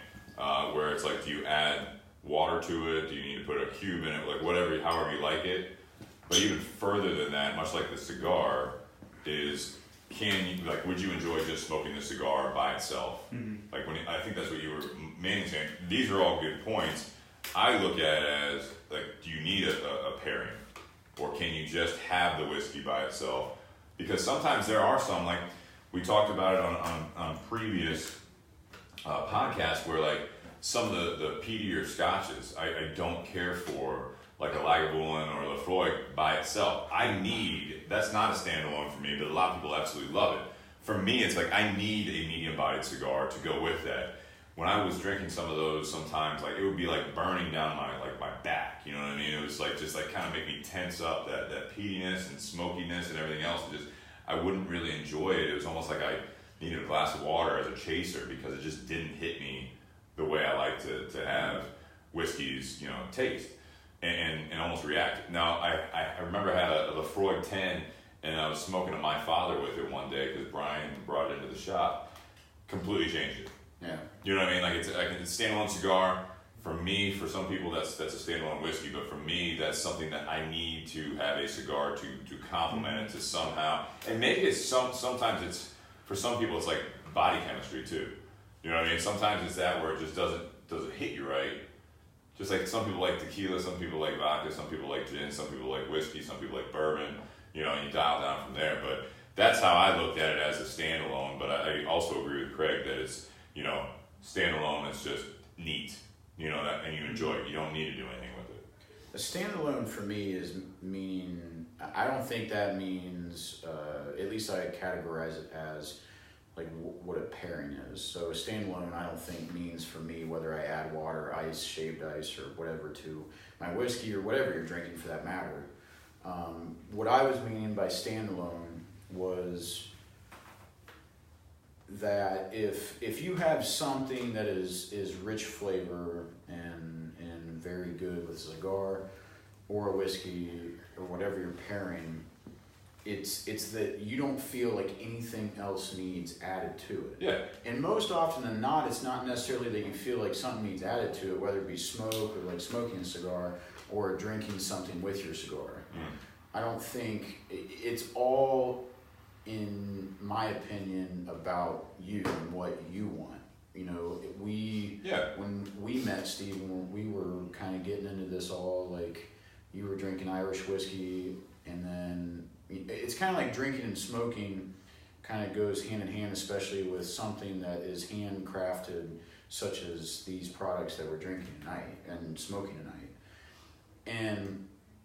Speaker 1: where it's like, do you add water to it? Do you need to put a cube in it? Like whatever, however you like it. But even further than that, much like the cigar, is would you enjoy just smoking the cigar by itself? Mm-hmm. Like I think that's what you were mainly saying. These are all good points. I look at it as like, do you need a pairing, or can you just have the whiskey by itself? Because sometimes there are some, like we talked about it on previous podcasts, where like some of the peatier scotches I don't care for, like a Lagavulin or Lafroy by itself. That's not a standalone for me, but a lot of people absolutely love it. For me, it's like I need a medium-bodied cigar to go with that. When I was drinking some of those, sometimes like it would be like burning down my back. You know what I mean? It was like just like kind of make me tense up, that peatiness and smokiness and everything else. I wouldn't really enjoy it. It was almost like I needed a glass of water as a chaser, because it just didn't hit me the way I like to have whiskeys, taste and almost react. Now, I remember I had a Lafroy 10, and I was smoking to my father with it one day because Brian brought it into the shop. Completely changed it.
Speaker 3: Yeah.
Speaker 1: You know what I mean? Like it's a standalone cigar. For me, for some people, that's a standalone whiskey, but for me, that's something that I need to have a cigar to complement it to somehow. And maybe it's sometimes it's, for some people, it's like body chemistry too. You know what I mean? Sometimes it's that where it just doesn't hit you right. Just like some people like tequila, some people like vodka, some people like gin, some people like whiskey, some people like bourbon, and you dial down from there. But that's how I looked at it as a standalone. But I also agree with Craig that it's, standalone is just neat, and you enjoy it. You don't need to do anything with it.
Speaker 3: A standalone for me is meaning, I don't think that means, at least I categorize it as like what a pairing is. So a standalone, I don't think means for me whether I add water, ice, shaved ice, or whatever to my whiskey or whatever you're drinking for that matter. What I was meaning by standalone was that if you have something that is rich flavor and very good with a cigar or a whiskey or whatever you're pairing, it's that you don't feel like anything else needs added to it.
Speaker 1: Yeah.
Speaker 3: And most often than not, it's not necessarily that you feel like something needs added to it, whether it be smoke or like smoking a cigar or drinking something with your cigar. I don't think it's all, in my opinion, about you and what you want. When we met Steve, when we were kind of getting into this all, like you were drinking Irish whiskey, and then it's kind of like drinking and smoking kind of goes hand in hand, especially with something that is handcrafted, such as these products that we're drinking tonight and smoking tonight.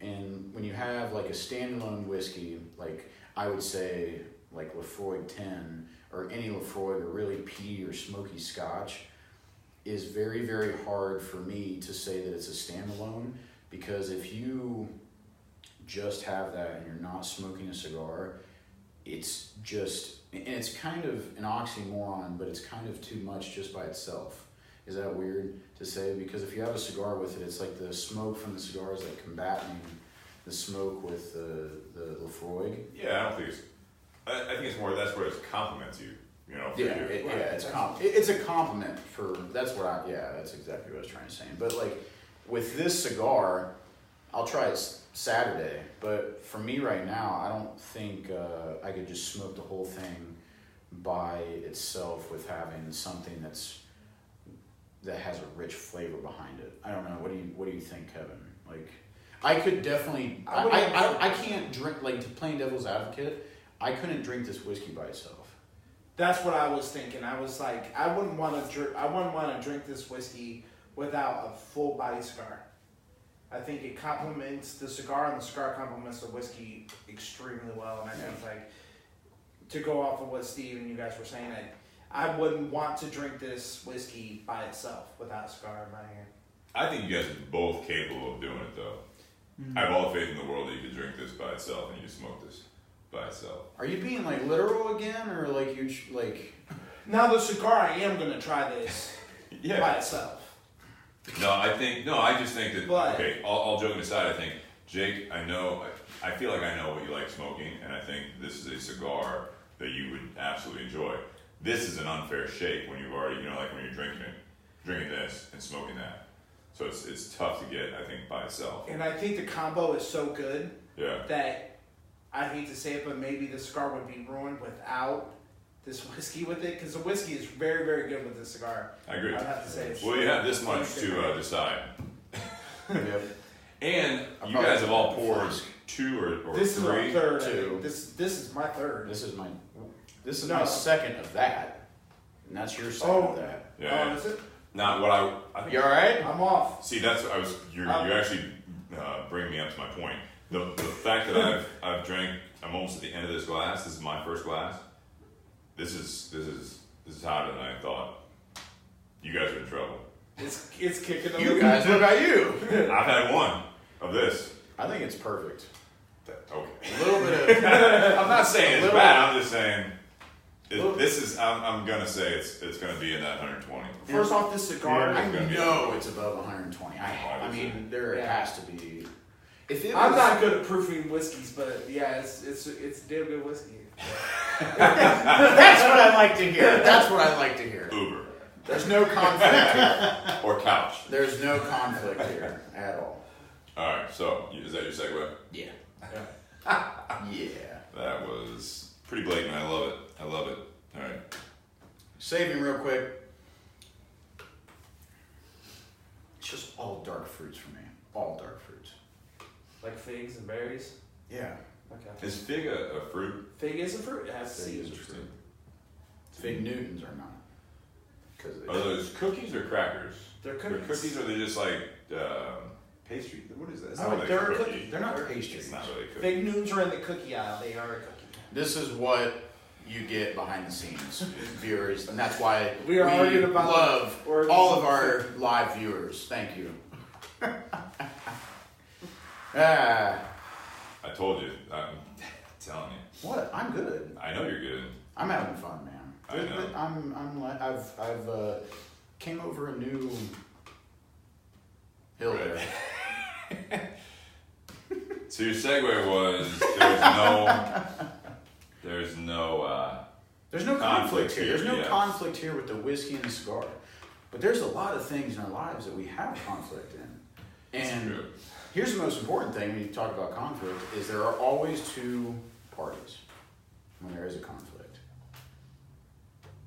Speaker 3: And when you have like a standalone whiskey, like I would say like Lafroy 10 or any Lafroy or really peaty or smoky scotch, is very, very hard for me to say that it's a standalone, because if you just have that and you're not smoking a cigar, it's just, and it's kind of an oxymoron, but it's kind of too much just by itself. Is that weird to say? Because if you have a cigar with it, it's like the smoke from the cigar is like combating the smoke with the Lafroy.
Speaker 1: Yeah, I don't think I think it's more, that's where it complements you,
Speaker 3: it's a compliment for, that's exactly what I was trying to say. But like with this cigar, I'll try it Saturday. But for me right now, I don't think I could just smoke the whole thing by itself with having something that has a rich flavor behind it. I don't know. What do you think, Kevin? Like, I could definitely. I can't drink, like, playing devil's advocate. I couldn't drink this whiskey by itself.
Speaker 4: That's what I was thinking. I was like, I wouldn't want to drink this whiskey without a full body cigar. I think it complements the cigar, and the cigar complements the whiskey extremely well. And I think, like, to go off of what Steve and you guys were saying, I wouldn't want to drink this whiskey by itself without a cigar in my hand.
Speaker 1: I think you guys are both capable of doing it, though. I have all the faith in the world that you could drink this by itself and you smoke this by itself.
Speaker 3: Are you being, like, literal again, or like you like?
Speaker 4: Now the cigar, I am gonna try this by itself.
Speaker 1: I just think that,
Speaker 4: But,
Speaker 1: okay, all joking aside, I think, Jake, I feel like I know what you like smoking, and I think this is a cigar that you would absolutely enjoy. This is an unfair shake when you've already, like when you're drinking this and smoking that. So it's tough to get, I think, by itself.
Speaker 4: And I think the combo is so good
Speaker 1: Yeah.
Speaker 4: that I hate to say it, but maybe the cigar would be ruined without this whiskey with it, because the whiskey is very, very good with this cigar.
Speaker 1: I agree.
Speaker 4: I'd have to say it's
Speaker 1: Well, you have this much to decide.
Speaker 3: Yep.
Speaker 1: And you guys have all poured two or
Speaker 4: this
Speaker 1: three.
Speaker 4: is our third.
Speaker 3: Two.
Speaker 4: This is my third.
Speaker 3: This is my second of that, and that's your second of that.
Speaker 1: Yeah.
Speaker 4: Is it?
Speaker 1: Not what I think.
Speaker 3: You all right?
Speaker 4: I'm off.
Speaker 1: See, that's what you actually bring me up to my point. The fact that I've drank, I'm almost at the end of this glass. This is my first glass. This is hotter than I thought. You guys are in trouble.
Speaker 4: It's kicking over.
Speaker 3: You guys, what about you?
Speaker 1: I've had one of this.
Speaker 3: I think it's perfect.
Speaker 1: Okay.
Speaker 3: A little bit of.
Speaker 1: I'm not saying it's
Speaker 3: little-
Speaker 1: bad. I'm just saying this is. I'm gonna say it's gonna be in that 120.
Speaker 4: First off, this cigar.
Speaker 3: I
Speaker 1: gonna be
Speaker 3: know it's above 120. I mean, there has to be. If it was,
Speaker 4: I'm not good at proofing whiskeys, but yeah, it's damn good whiskey.
Speaker 3: That's what I like to hear. That's what I like to hear.
Speaker 1: Uber
Speaker 3: There's no conflict here.
Speaker 1: or couch.
Speaker 3: There's no conflict here at all.
Speaker 1: All right. So is that your segue?
Speaker 3: Yeah. Yeah.
Speaker 1: That was pretty blatant. I love it. All right.
Speaker 3: Saving real quick. It's just all dark fruits for me. All dark fruits.
Speaker 4: Like figs and berries.
Speaker 3: Yeah.
Speaker 4: Okay.
Speaker 1: Is fig a fruit?
Speaker 4: Fig is a fruit. It has
Speaker 3: Fig
Speaker 4: seeds.
Speaker 3: is a fruit. Fig Newtons are not.
Speaker 1: Are those cookies or crackers?
Speaker 4: They're
Speaker 1: They're
Speaker 4: cookies.
Speaker 1: cookies, or they're just like pastry? What is that? It's
Speaker 3: Oh,
Speaker 1: not really
Speaker 3: they're
Speaker 1: a
Speaker 3: a
Speaker 1: cookie.
Speaker 3: cookie. They're not pastries.
Speaker 1: It's not really a cookie.
Speaker 4: Fig Newtons are in the cookie aisle. They are a cookie.
Speaker 3: This is what you get behind the scenes, viewers, and that's why
Speaker 4: We are arguing about
Speaker 3: love
Speaker 4: origins
Speaker 3: all of
Speaker 4: of
Speaker 3: our live viewers. Thank you. Ah,
Speaker 1: I told you. I'm telling you.
Speaker 3: what? I'm good.
Speaker 1: I know you're good.
Speaker 3: I'm having fun, man.
Speaker 1: I know.
Speaker 3: I've came over a new hill
Speaker 1: Right.
Speaker 3: there.
Speaker 1: So your segue was there's no
Speaker 3: conflict here. There's no
Speaker 1: yes.
Speaker 3: conflict here with the whiskey and the cigar. But there's a lot of things in our lives that we have conflict in.
Speaker 1: That's
Speaker 3: And
Speaker 1: true.
Speaker 3: here's the most important thing when you talk about conflict is there are always two parties when there is a conflict.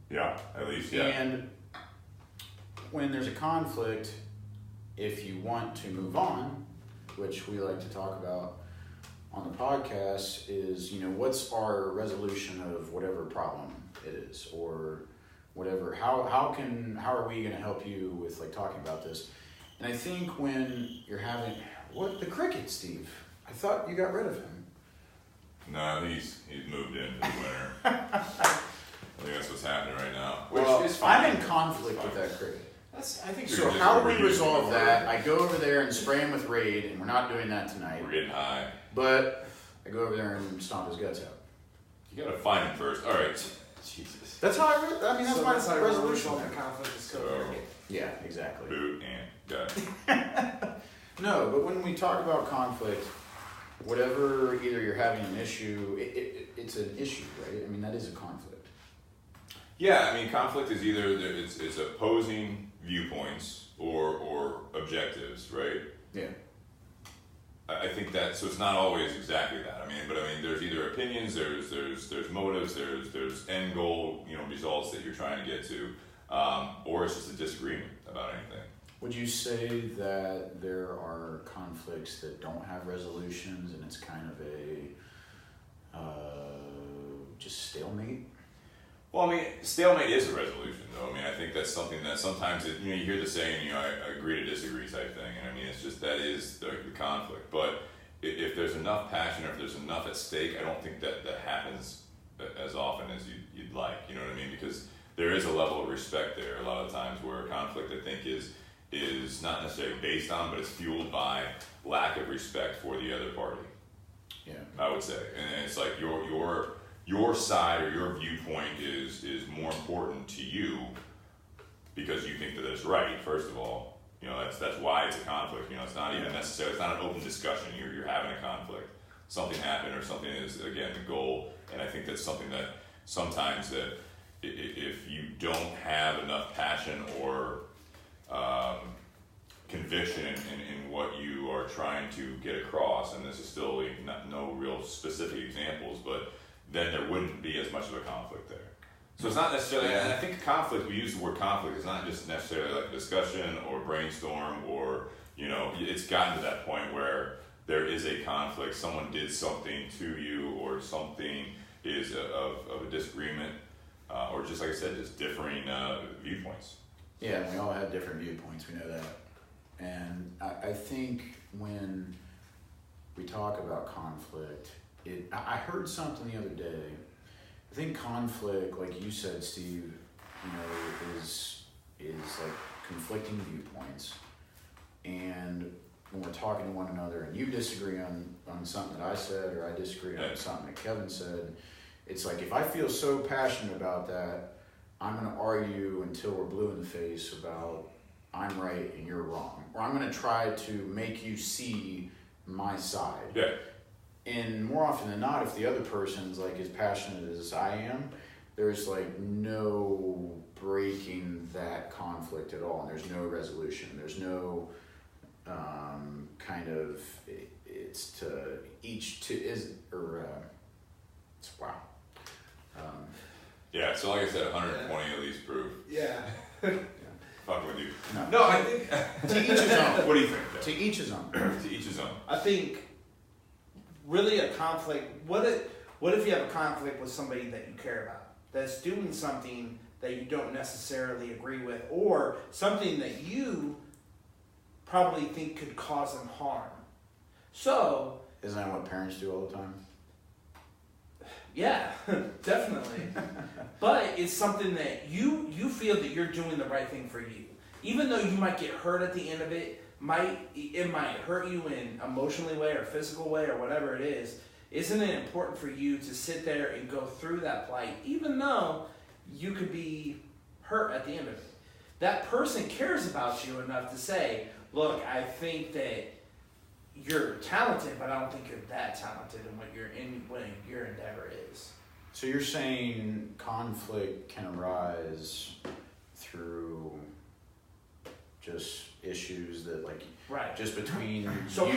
Speaker 1: Yeah, at least yeah.
Speaker 3: And when there's a conflict, if you want to move on, which we like to talk about on the podcast, is, what's our resolution of whatever problem it is, or whatever. How are we going to help you with, like, talking about this? And I think when you're having the cricket, Steve. I thought you got rid of him.
Speaker 1: No, he's moved in for the winter. I think that's what's happening right now. Which
Speaker 3: Well,
Speaker 1: is fine.
Speaker 3: I'm in conflict with that cricket.
Speaker 1: I think
Speaker 3: So
Speaker 1: you're just
Speaker 3: how do we
Speaker 1: overusing
Speaker 3: resolve
Speaker 1: the
Speaker 3: that?
Speaker 1: word.
Speaker 3: I go over there and spray him with Raid, and we're not doing that tonight.
Speaker 1: We're getting high.
Speaker 3: But I go over there and stomp his guts out.
Speaker 1: You gotta find him first. All right. Jesus.
Speaker 3: That's how that's
Speaker 4: So
Speaker 3: my
Speaker 4: that's how you
Speaker 3: resolution.
Speaker 4: resolve the conflict is
Speaker 1: So,
Speaker 4: cooking.
Speaker 3: Yeah, exactly.
Speaker 1: boot and got it.
Speaker 3: No, but when we talk about conflict, whatever, either you're having an issue, it's an issue, right? I mean, that is a conflict.
Speaker 1: Yeah, I mean, conflict is either it's opposing viewpoints or objectives, right?
Speaker 3: Yeah.
Speaker 1: I think that, so it's not always exactly that. But there's either opinions, there's motives, there's end goal, results that you're trying to get to, or it's just a disagreement about anything.
Speaker 3: Would you say that there are conflicts that don't have resolutions and it's kind of a just stalemate?
Speaker 1: Well, stalemate is a resolution, though. I think that's something that sometimes, you hear the saying, I agree to disagree type thing, and it's just, that is the conflict. But if there's enough passion, or if there's enough at stake, I don't think that happens as often as you'd like, you know what I mean? Because there is a level of respect there a lot of times, where a conflict, I think, is not necessarily based on, but it's fueled by lack of respect for the other party.
Speaker 3: Yeah,
Speaker 1: I would say. And it's like your side or your viewpoint is more important to you because you think that it's right, first of all. That's why it's a conflict. It's not even necessarily, it's not an open discussion. You're having a conflict. Something happened, or something is, again, the goal. And I think that's something that sometimes that if you don't have enough passion or conviction in what you are trying to get across, and this is still no real specific examples, but then there wouldn't be as much of a conflict there. So it's not necessarily, and I think conflict, we use the word conflict, it's not just necessarily like discussion or brainstorm or, it's gotten to that point where there is a conflict, someone did something to you, or something is of a disagreement, or just like I said, just differing viewpoints.
Speaker 3: Yeah, we all have different viewpoints, we know that. And I think when we talk about conflict, I heard something the other day. I think conflict, like you said, Steve, is like conflicting viewpoints. And when we're talking to one another and you disagree on something that I said, or I disagree on something that Kevin said, it's like, if I feel so passionate about that, I'm going to argue until we're blue in the face about I'm right and you're wrong. Or I'm going to try to make you see my side.
Speaker 1: Yeah.
Speaker 3: And more often than not, if the other person's like as passionate as I am, there's like no breaking that conflict at all, and there's no resolution. There's no it's to each to is or it's wow.
Speaker 1: Yeah, so like I said, 120 at least proof.
Speaker 4: Yeah.
Speaker 1: Fuck with you.
Speaker 4: No, I think
Speaker 3: to each his own.
Speaker 1: What do you think?
Speaker 3: To each his own.
Speaker 1: To each his own.
Speaker 4: I think really a conflict. What if you have a conflict with somebody that you care about, that's doing something that you don't necessarily agree with, or something that you probably think could cause them harm? So
Speaker 3: isn't that what parents do all the time?
Speaker 4: Yeah, definitely. But it's something that you feel that you're doing the right thing for you. Even though you might get hurt at the end of it, it might hurt you in emotionally way or physical way or whatever it is, isn't it important for you to sit there and go through that plight, even though you could be hurt at the end of it? That person cares about you enough to say, look, I think that you're talented, but I don't think you're that talented in what your endeavor is.
Speaker 3: So you're saying conflict can arise through just issues that
Speaker 4: right,
Speaker 3: just between
Speaker 4: so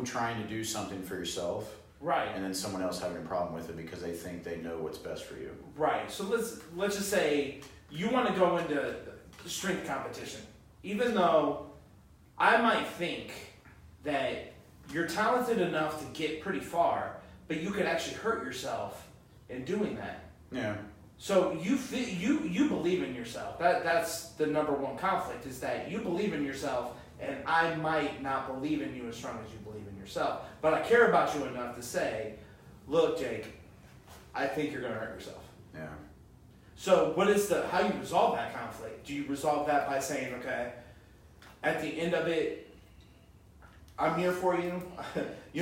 Speaker 3: trying to do something for yourself,
Speaker 4: right,
Speaker 3: and then someone else having a problem with it because they think they know what's best for you.
Speaker 4: Right. So let's just say you want to go into strength competition, even though I might think that you're talented enough to get pretty far, but you could actually hurt yourself in doing that.
Speaker 3: Yeah.
Speaker 4: So you believe in yourself. That's the number one conflict, is that you believe in yourself, and I might not believe in you as strong as you believe in yourself. But I care about you enough to say, look, Jake, I think you're going to hurt yourself.
Speaker 3: Yeah.
Speaker 4: So how you resolve that conflict? Do you resolve that by saying, okay, at the end of it, I'm here for you.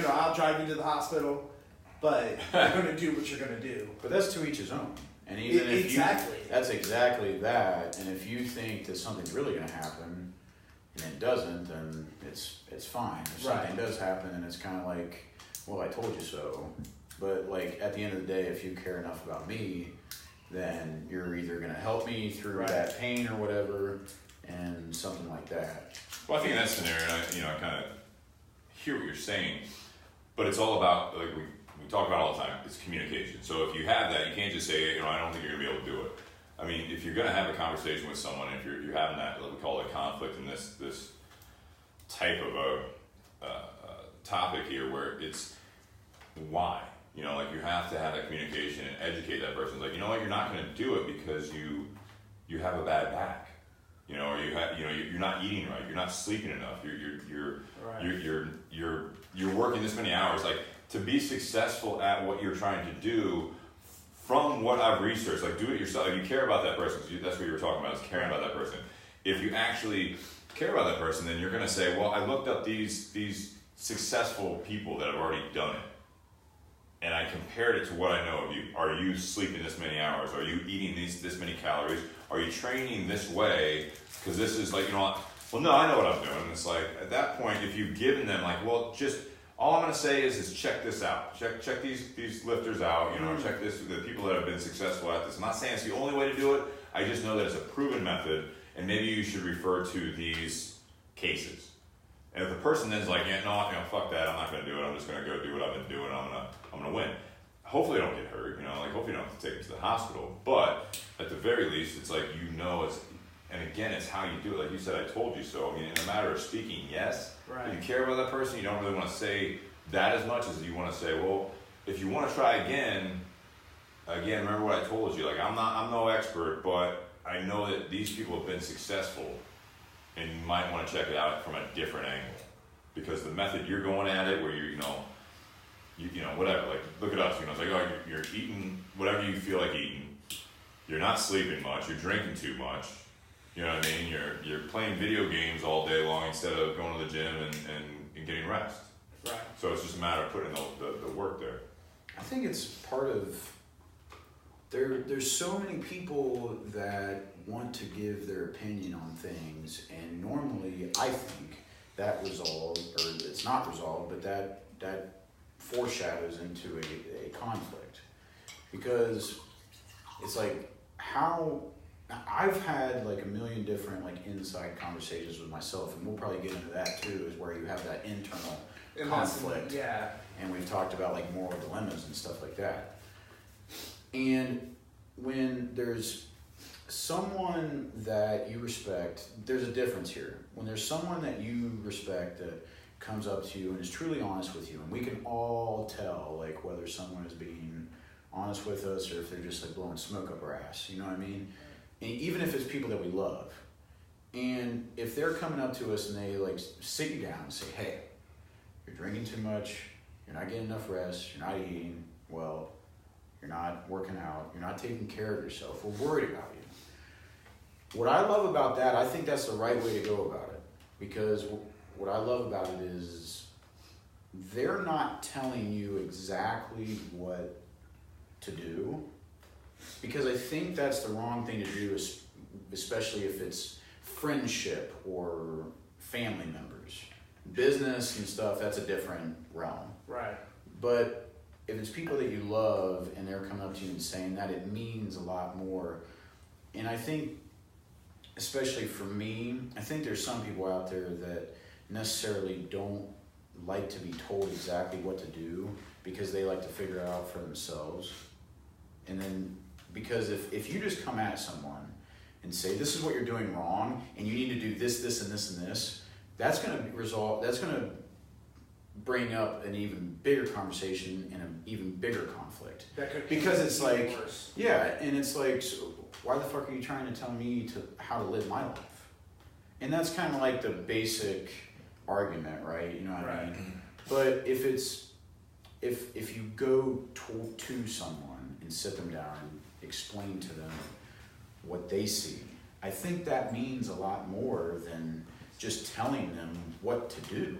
Speaker 4: I'll drive you to the hospital, but you're going to do what you're going to do.
Speaker 3: But that's to each his own. And even if
Speaker 4: exactly.
Speaker 3: That's exactly that. And if you think that something's really going to happen and it doesn't, then it's fine. If something does happen, and it's kind of like, well, I told you so. But at the end of the day, if you care enough about me, then you're either going to help me through that pain or whatever, and something like that.
Speaker 1: Well, I think in that scenario, I kind of hear what you're saying, but it's all about, like we talk about all the time, it's communication. So if you have that, you can't just say, I don't think you're going to be able to do it. I mean, if you're going to have a conversation with someone, if you're having that, what we call it, conflict in this type of a topic here, where it's why, like you have to have that communication and educate that person. Like, you're not going to do it because you have a bad back, or you're not eating right, you're not sleeping enough, you're working this many hours. Like, to be successful at what you're trying to do, from what I've researched, like, do it yourself. If you care about that person, that's what you were talking about, is caring about that person. If you actually care about that person, then you're going to say, well, I looked up these successful people that have already done it, and I compared it to what I know of you. Are you sleeping this many hours? Are you eating this many calories? Are you training this way? Because this is like, well, no, I know what I'm doing. It's like, at that point, if you've given them, like, well, just, all I'm going to say is check this out. Check these lifters out, check the people that have been successful at this. I'm not saying it's the only way to do it. I just know that it's a proven method, and maybe you should refer to these cases. And if the person then's like, fuck that, I'm not going to do it. I'm just going to go do what I've been doing. I'm going to win. Hopefully I don't get hurt, hopefully you don't have to take them to the hospital. But at the very least, it's like, and again, it's how you do it. Like you said, I told you so. I mean, in a matter of speaking, yes.
Speaker 4: Right.
Speaker 1: If you care about that person, you don't really want to say that as much as you want to say, well, if you want to try again, remember what I told you. Like, I'm no expert, but I know that these people have been successful, and you might want to check it out from a different angle, because the method you're going at it, where you whatever. Like, look at us. It's like, you're eating whatever you feel like eating. You're not sleeping much. You're drinking too much. You know what I mean? You're playing video games all day long instead of going to the gym and getting rest.
Speaker 4: Right.
Speaker 1: So it's just a matter of putting the work there.
Speaker 3: I think it's part of, there's so many people that want to give their opinion on things, and normally I think that resolves, or it's not resolved, but that foreshadows into a conflict. Because it's like, I've had like a million different like inside conversations with myself, and we'll probably get into that too, is where you have that internal conflict.
Speaker 4: Yeah.
Speaker 3: And we've talked about like moral dilemmas and stuff like that. And when there's someone that you respect, there's a difference here. When there's someone that you respect that comes up to you and is truly honest with you, and we can all tell like whether someone is being honest with us or if they're just like blowing smoke up our ass, you know what I mean? And even if it's people that we love, and if they're coming up to us and they like sit you down and say, hey, you're drinking too much, you're not getting enough rest, you're not eating well, you're not working out, you're not taking care of yourself, we're worried about you. What I love about that, I think that's the right way to go about it, because what I love about it is they're not telling you exactly what to do, because I think that's the wrong thing to do, especially if it's friendship or family members. Business and stuff, that's a different realm.
Speaker 4: Right.
Speaker 3: But if it's people that you love and they're coming up to you and saying that, it means a lot more. And I think, especially for me, I think there's some people out there that necessarily don't like to be told exactly what to do, because they like to figure it out for themselves. And then, because if you just come at someone and say, this is what you're doing wrong, and you need to do this, this, and this, and this, that's going to bring up an even bigger conversation and an even bigger conflict.
Speaker 4: That could
Speaker 3: because it's like,
Speaker 4: worse.
Speaker 3: Yeah, and it's like, so why the fuck are you trying to tell me how to live my life? And that's kind of like the basic argument, right? You know what I mean? But if you go to someone and sit them down and explain to them what they see, I think that means a lot more than just telling them what to do.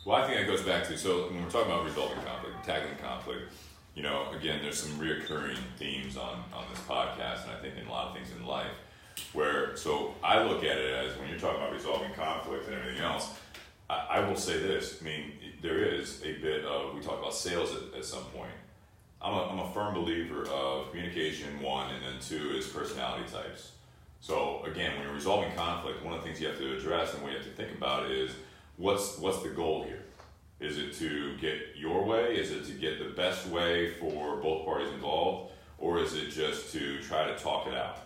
Speaker 1: Well, I think that goes back to, so when we're talking about resolving conflict, tackling conflict, again, there's some reoccurring themes on this podcast, and I think in a lot of things in life, so I look at it as, when you're talking about resolving conflict and everything else, I will say this, there is a bit of, we talk about sales at some point. I'm a firm believer of communication, one, and then two is personality types. So again, when you're resolving conflict, one of the things you have to address and what you have to think about is, what's the goal here? Is it to get your way? Is it to get the best way for both parties involved? Or is it just to try to talk it out?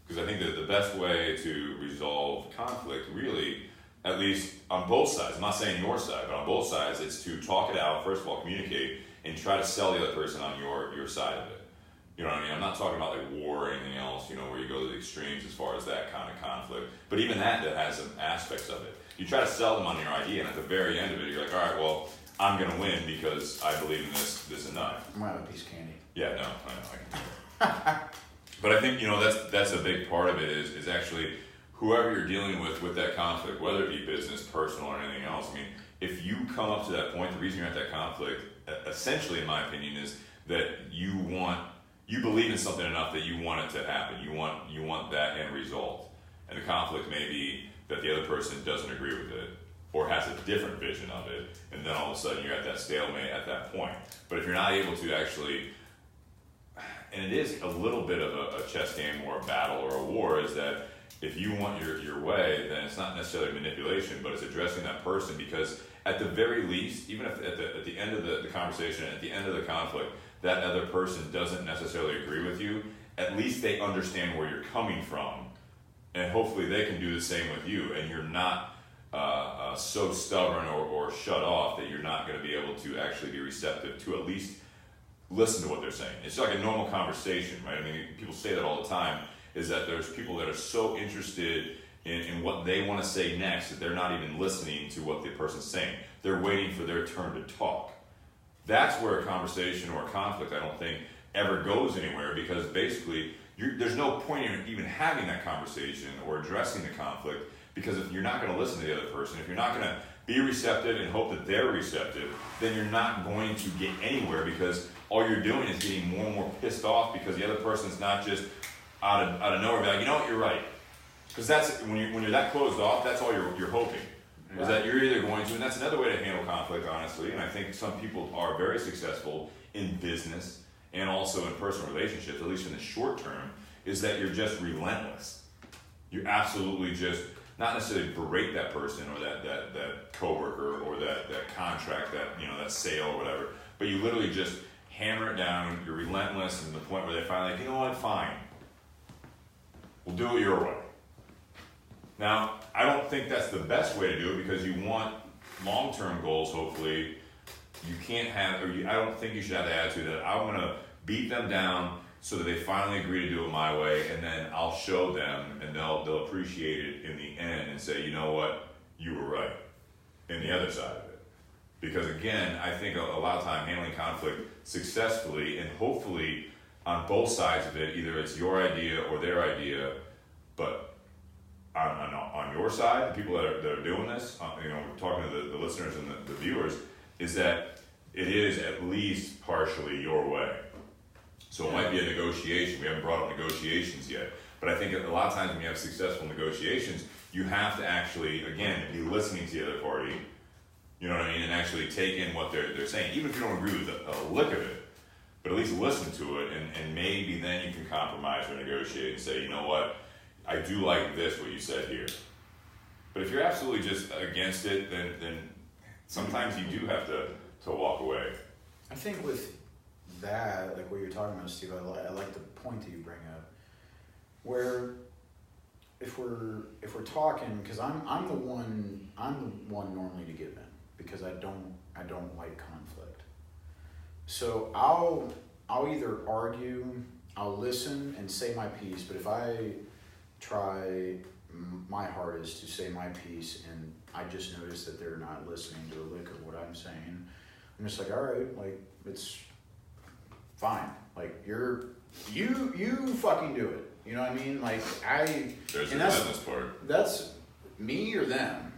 Speaker 1: Because I think that the best way to resolve conflict, really, at least on both sides, I'm not saying your side, but on both sides, it's to talk it out, first of all, communicate, and try to sell the other person on your side of it. You know what I mean? I'm not talking about like war or anything else, you know, where you go to the extremes as far as that kind of conflict. But even that has some aspects of it. You try to sell them on your idea, and at the very end of it, you're like, all right, well, I'm going to win because I believe in this enough.
Speaker 3: I'm going to have a piece of candy.
Speaker 1: Yeah, no, I know. But I think, you know, that's a big part of it is actually whoever you're dealing with that conflict, whether it be business, personal, or anything else. I mean, if you come up to that point, the reason you're at that conflict, essentially, in my opinion, is that you believe in something enough that you want it to happen. You want that end result. And the conflict may be that the other person doesn't agree with it or has a different vision of it, and then all of a sudden you're at that stalemate at that point. But if you're not able to actually, and it is a little bit of a chess game or a battle or a war, is that if you want your way, then it's not necessarily manipulation, but it's addressing that person, because at the very least, even if at the end of the conversation, at the end of the conflict, that other person doesn't necessarily agree with you, at least they understand where you're coming from, and hopefully they can do the same with you, and you're not so stubborn or shut off that you're not going to be able to actually be receptive to at least listen to what they're saying. It's like a normal conversation, right? I mean, people say that all the time, is that there's people that are so interested in what they want to say next that they're not even listening to what the person's saying. They're waiting for their turn to talk. That's where a conversation or a conflict, I don't think, ever goes anywhere, because basically there's no point in even having that conversation or addressing the conflict, because if you're not going to listen to the other person, if you're not going to be receptive and hope that they're receptive, then you're not going to get anywhere, because all you're doing is getting more and more pissed off because the other person's not just out of nowhere, like, you know what, you're right. Because that's when you're that closed off, that's all you're hoping. Is that you're either going to, and that's another way to handle conflict, honestly, and I think some people are very successful in business and also in personal relationships, at least in the short term, is that you're just relentless. You absolutely just, not necessarily berate that person or that coworker or that contract, that sale or whatever, but you literally just hammer it down, you're relentless, and to the point where they finally, like, you know what, fine. We'll do it your way. Now, I don't think that's the best way to do it, because you want long-term goals, hopefully. You can't have, I don't think you should have the attitude that I'm going to beat them down so that they finally agree to do it my way, and then I'll show them, and they'll appreciate it in the end and say, you know what, you were right, in the other side of it. Because again, I think a lot of time handling conflict successfully, and hopefully on both sides of it, either it's your idea or their idea, but on your side, the people that are doing this, we're talking to the listeners and the viewers, is that it is at least partially your way. So it might be a negotiation. We haven't brought up negotiations yet, but I think a lot of times when you have successful negotiations, you have to actually, again, be listening to the other party, you know what I mean, and actually take in what they're saying, even if you don't agree with a lick of it, but at least listen to it, and maybe then you can compromise or negotiate and say, you know what, I do like this, what you said here. But if you're absolutely just against it, then sometimes you do have to walk away.
Speaker 3: I think with that, like what you're talking about, Steve, I like the point that you bring up, where if we're talking, because I'm the one normally to give in, because I don't like conflict. So I'll either argue, I'll listen and say my piece, but if I try my hardest to say my piece and I just notice that they're not listening to a lick of what I'm saying, I'm just like, all right, like, it's fine. Like, you fucking do it. You know what I mean? Like,
Speaker 1: There's the business part.
Speaker 3: That's me or them.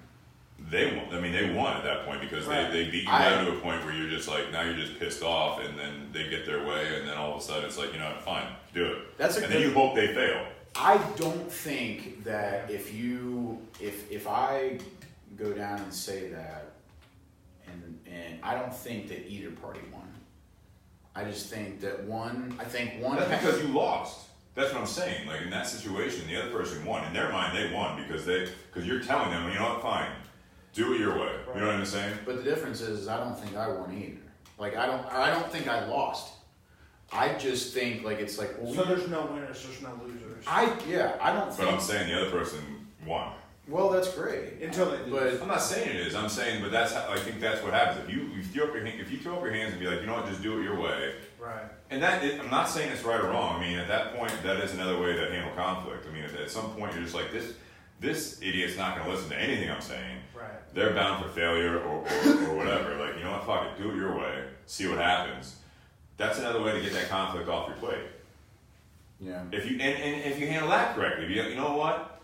Speaker 1: They won at that point, because right. they beat you down to a point where you're just like, now you're just pissed off, and then they get their way, and then all of a sudden it's like, you know what, fine, do it. Then you hope they fail.
Speaker 3: I don't think that if I go down and say that, and I don't think that either party won. I just think that one. That's
Speaker 1: because you lost. That's what I'm saying. Like, in that situation, the other person won. In their mind, they won because you're telling them, you know what, fine. Do it your way.
Speaker 4: Right.
Speaker 1: You know what I'm saying?
Speaker 3: But the difference is, I don't think I won either. Like I don't think I lost. I just think like it's like. Well,
Speaker 4: so there's no winners, there's no losers.
Speaker 3: I don't think.
Speaker 1: But I'm saying the other person won.
Speaker 3: Well, that's great.
Speaker 4: Until they lose.
Speaker 3: But
Speaker 1: I'm not saying it is. I'm saying, but that's how, I think that's what happens. If you throw up your hands and be like, you know what, just do it your way.
Speaker 4: Right.
Speaker 1: And I'm not saying it's right or wrong. I mean, at that point, that is another way to handle conflict. I mean, at some point, you're just like, this idiot's not going to listen to anything I'm saying.
Speaker 4: Right.
Speaker 1: They're bound for failure or whatever. Like, you know what, fuck it, do it your way. See what happens. That's another way to get that conflict off your plate.
Speaker 3: yeah.
Speaker 1: If you if you handle that correctly, you know what?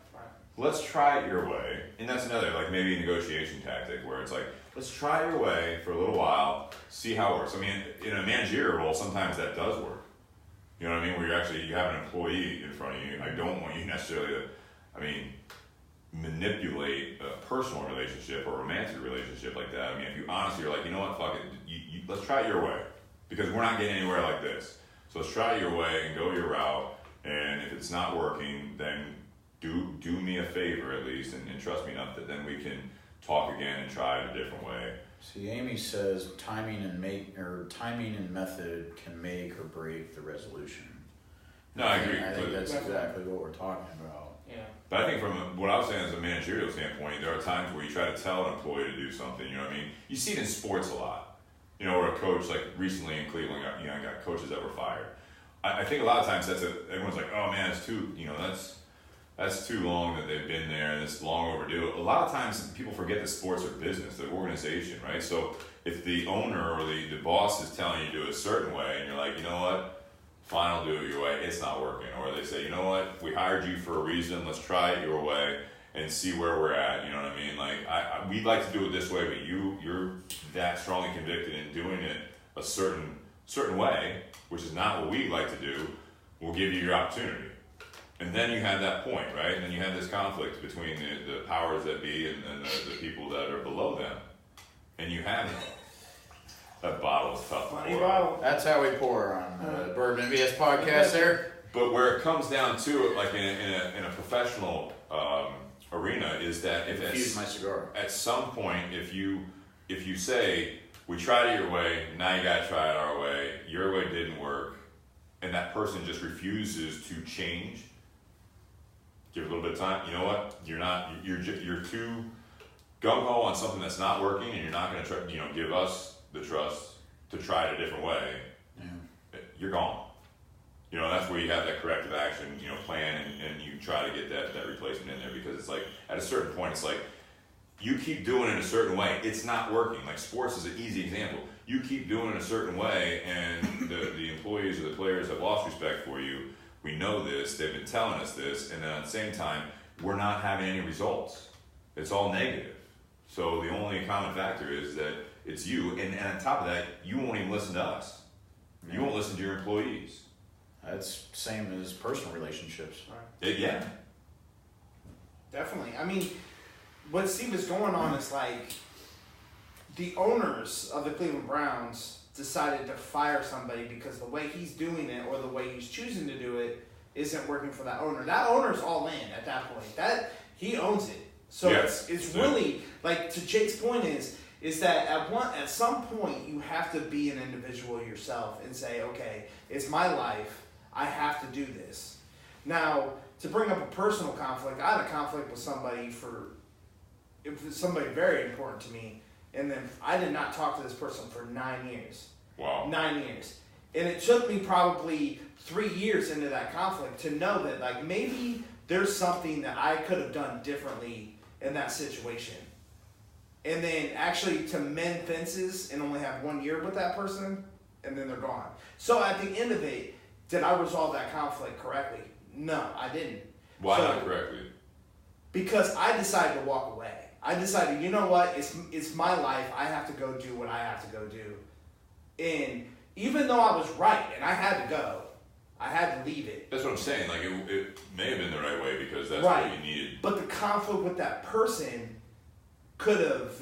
Speaker 1: Let's try it your way. And that's another, like maybe a negotiation tactic where it's like, let's try your way for a little while, see how it works. I mean, in a managerial role, sometimes that does work. You know what I mean? Where you have an employee in front of you. I don't want you necessarily to, manipulate a personal relationship or a romantic relationship like that. I mean, if you honestly are like, you know what, fuck it, let's try it your way. Because we're not getting anywhere like this. So let's try it your way and go your route. And if it's not working, then do me a favor at least and trust me enough that then we can talk again and try it a different way.
Speaker 3: See, Amy says timing and method can make or break the resolution.
Speaker 1: No, I agree.
Speaker 3: I think that's exactly what we're talking about.
Speaker 4: Yeah.
Speaker 1: But I think from what I was saying as a managerial standpoint, there are times where you try to tell an employee to do something, you know what I mean? You see it in sports a lot. You know, where a coach, like recently in Cleveland, got coaches that were fired. I think a lot of times everyone's like, oh man, it's too, that's too long that they've been there and it's long overdue. A lot of times people forget that sports are business, they're organization, right? So if the owner or the boss is telling you to do it a certain way and you're like, you know what, fine, I'll do it your way, it's not working. Or they say, you know what, we hired you for a reason, let's try it your way and see where we're at, you know what I mean? Like, we'd like to do it this way, but you're that strongly convicted in doing it a certain way, which is not what we'd like to do, we'll give you your opportunity. And then you have that point, right? And then you have this conflict between the powers that be and the people that are below them. And you have that bottle is tough.
Speaker 4: Funny bottle.
Speaker 3: That's how we pour on Bourbon and BS podcast there.
Speaker 1: But where it comes down to it, like in a professional arena, is that
Speaker 3: Infuse my cigar.
Speaker 1: At some point, if you say, we tried it your way, now you gotta try it our way, your way didn't work, and that person just refuses to change, give it a little bit of time. You know what? You're too gung-ho on something that's not working, and you're not going to try, give us the trust to try it a different way.
Speaker 3: Yeah.
Speaker 1: You're gone. That's where you have that corrective action, plan, and you try to get that replacement in there, because it's like at a certain point, it's like you keep doing it a certain way, it's not working. Like sports is an easy example. You keep doing it a certain way, and the employees or the players have lost respect for you. We know this, they've been telling us this, and then at the same time, we're not having any results. It's all negative. So the only common factor is that it's you, and on top of that, you won't even listen to us. You won't listen to your employees.
Speaker 3: That's same as personal relationships.
Speaker 4: Right.
Speaker 1: Yeah.
Speaker 4: Definitely. I mean, what Steve is going on is like the owners of the Cleveland Browns decided to fire somebody because the way he's doing it or the way he's choosing to do it isn't working for that owner. That owner's all in at that point. That he owns it. So
Speaker 1: yes.
Speaker 4: it's really like, to Jake's point is that at some point you have to be an individual yourself and say, okay, it's my life. I have to do this. Now, to bring up a personal conflict, I had a conflict with somebody very important to me. And then I did not talk to this person for 9 years.
Speaker 1: Wow.
Speaker 4: 9 years. And it took me probably 3 years into that conflict to know that, like, maybe there's something that I could have done differently in that situation. And then actually to mend fences and only have 1 year with that person, and then they're gone. So at the end of it, did I resolve that conflict correctly? No, I didn't.
Speaker 1: Why not correctly?
Speaker 4: Because I decided to walk away. I decided, you know what, it's my life, I have to go do what I have to go do. And even though I was right and I had to go, I had to leave it.
Speaker 1: That's what I'm saying, like it may have been the right way because that's
Speaker 4: right.
Speaker 1: what you needed.
Speaker 4: But the conflict with that person could have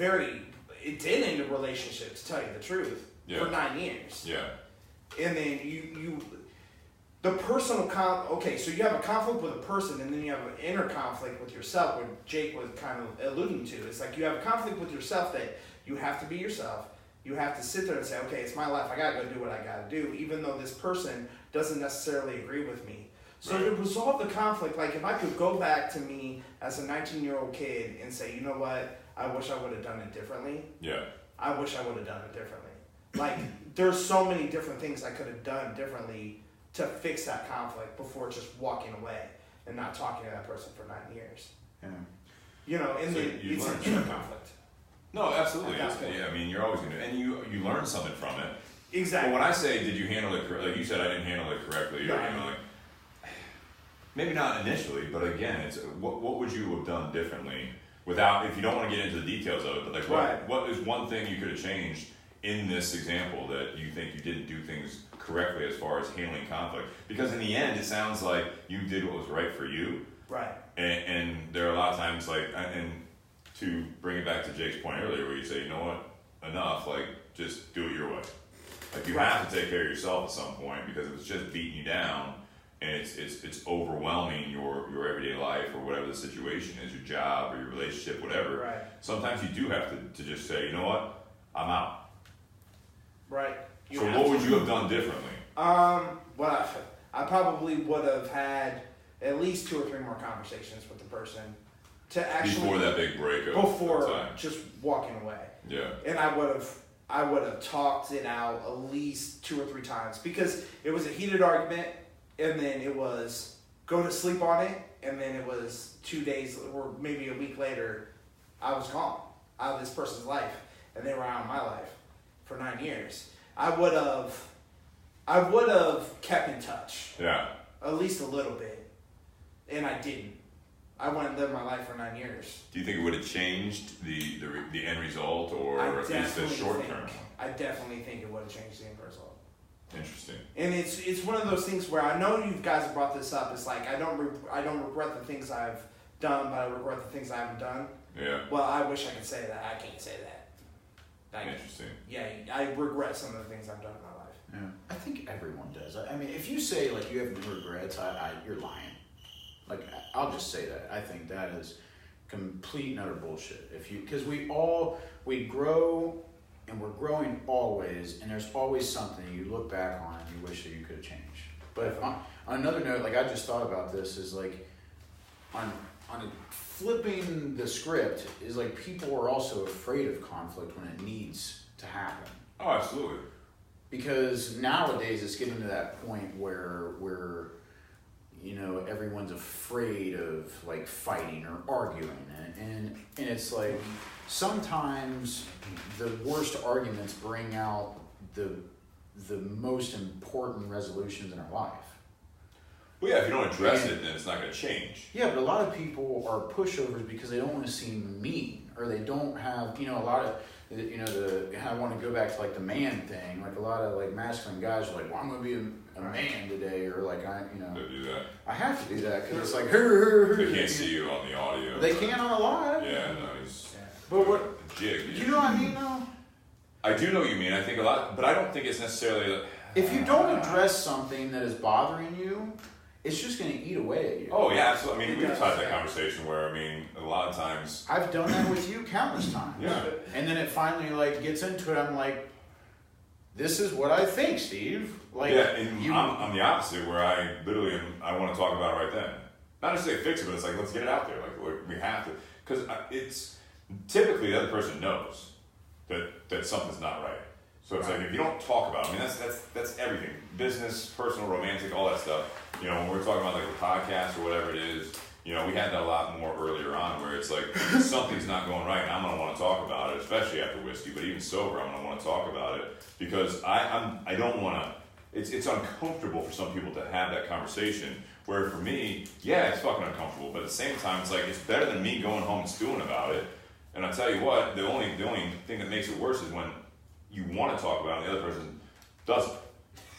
Speaker 4: it did end a relationship, to tell you the truth, for 9 years.
Speaker 1: Yeah.
Speaker 4: And then you the personal okay, so you have a conflict with a person, and then you have an inner conflict with yourself, what Jake was kind of alluding to. It's like you have a conflict with yourself that you have to be yourself. You have to sit there and say, okay, it's my life. I got to go do what I got to do, even though this person doesn't necessarily agree with me. So to resolve the conflict, like if I could go back to me as a 19-year-old kid and say, you know what, I wish I would have done it differently.
Speaker 1: Yeah.
Speaker 4: I wish I would have done it differently. Like, there's so many different things I could have done differently to fix that conflict before just walking away and not talking to that person for 9 years.
Speaker 3: Yeah.
Speaker 4: You know, and
Speaker 1: So
Speaker 4: it's an inner conflict.
Speaker 1: No, absolutely.
Speaker 4: At that point.
Speaker 1: Yeah, I mean, you're always going to, and you learn something from it.
Speaker 4: Exactly.
Speaker 1: But when I say, did you handle it correctly, like you said, I didn't handle it correctly,
Speaker 4: No,
Speaker 1: or, you know, like, maybe not initially, but again, it's what would you have done differently without, if you don't want to get into the details of it, but like what is one thing you could have changed in this example that you think you didn't do things correctly as far as handling conflict? Because in the end, it sounds like you did what was right for you.
Speaker 4: Right.
Speaker 1: And there are a lot of times, like, and to bring it back to Jake's point earlier, where you say, you know what, enough, like, just do it your way. Like, you have to take care of yourself at some point, because if it's just beating you down and it's overwhelming your everyday life or whatever the situation is, your job or your relationship, whatever.
Speaker 4: Right.
Speaker 1: Sometimes you do have to just say, you know what, I'm out.
Speaker 4: Right.
Speaker 1: So what would you have done differently?
Speaker 4: Well, I probably would have had at least 2 or 3 more conversations with the person to actually
Speaker 1: Before that big breakup.
Speaker 4: before just walking away.
Speaker 1: Yeah.
Speaker 4: And I would have talked it out at least 2 or 3 times, because it was a heated argument, and then it was go to sleep on it, and then it was 2 days or maybe a week later, I was gone out of this person's life, and they were out of my life for 9 years. I would have kept in touch.
Speaker 1: Yeah.
Speaker 4: At least a little bit, and I didn't. I went and lived my life for 9 years.
Speaker 1: Do you think it would have changed the end result, or at least the short term?
Speaker 4: I definitely think it would have changed the end result.
Speaker 1: Interesting.
Speaker 4: And it's one of those things where I know you guys have brought this up. It's like I don't regret the things I've done, but I regret the things I haven't done.
Speaker 1: Yeah.
Speaker 4: Well, I wish I could say that. I can't say that.
Speaker 1: Interesting.
Speaker 4: Yeah, I regret some of the things I've done in my life.
Speaker 3: Yeah. I think everyone does. I mean, if you say like you have no regrets, you're lying. Like, I'll just say that. I think that is complete and utter bullshit. Because we grow, and we're growing always, and there's always something you look back on and you wish that you could have changed. But on another note, like I just thought about this, is like on flipping the script is like people are also afraid of conflict when it needs to happen.
Speaker 1: Oh, absolutely.
Speaker 3: Because nowadays it's getting to that point where everyone's afraid of like fighting or arguing, and it's like sometimes the worst arguments bring out the most important resolutions in our life.
Speaker 1: Well, yeah, if you don't address it, then it's not going to change.
Speaker 3: Yeah, but a lot of people are pushovers because they don't want to seem mean, or they don't have, a lot of, I want to go back to like the man thing. Like a lot of like masculine guys are like, well, I'm going to be a man today, or like
Speaker 1: They do that.
Speaker 3: I have to do that because it's like,
Speaker 1: They can't see you on the audio.
Speaker 3: They can on a live.
Speaker 1: Yeah, no, he's.
Speaker 3: But what?
Speaker 1: Jig.
Speaker 3: You know what I mean, though?
Speaker 1: I do know what you mean. I think a lot, but I don't think it's necessarily.
Speaker 3: If you don't address something that is bothering you, it's just going to eat away at you.
Speaker 1: Oh yeah, absolutely. I mean, we've had that conversation where a lot of times.
Speaker 3: I've done that with you countless times.
Speaker 1: Yeah.
Speaker 3: And then it finally like gets into it. I'm like, this is what I think, Steve. Like,
Speaker 1: yeah, and I'm the opposite, where I literally I want to talk about it right then. Not necessarily fix it, but it's like, let's get it out there. Like we have to, because it's typically the other person knows that something's not right. So it's like, if you don't talk about it, I mean, that's everything. Business, personal, romantic, all that stuff. When we're talking about like a podcast or whatever it is, we had that a lot more earlier on, where it's like, something's not going right, and I'm going to want to talk about it, especially after whiskey, but even sober, I'm going to want to talk about it, because I don't want to, it's uncomfortable for some people to have that conversation, where for me, yeah, it's fucking uncomfortable, but at the same time, it's like, it's better than me going home and stewing about it. And I tell you what, the only thing that makes it worse is when you want to talk about it and the other person doesn't.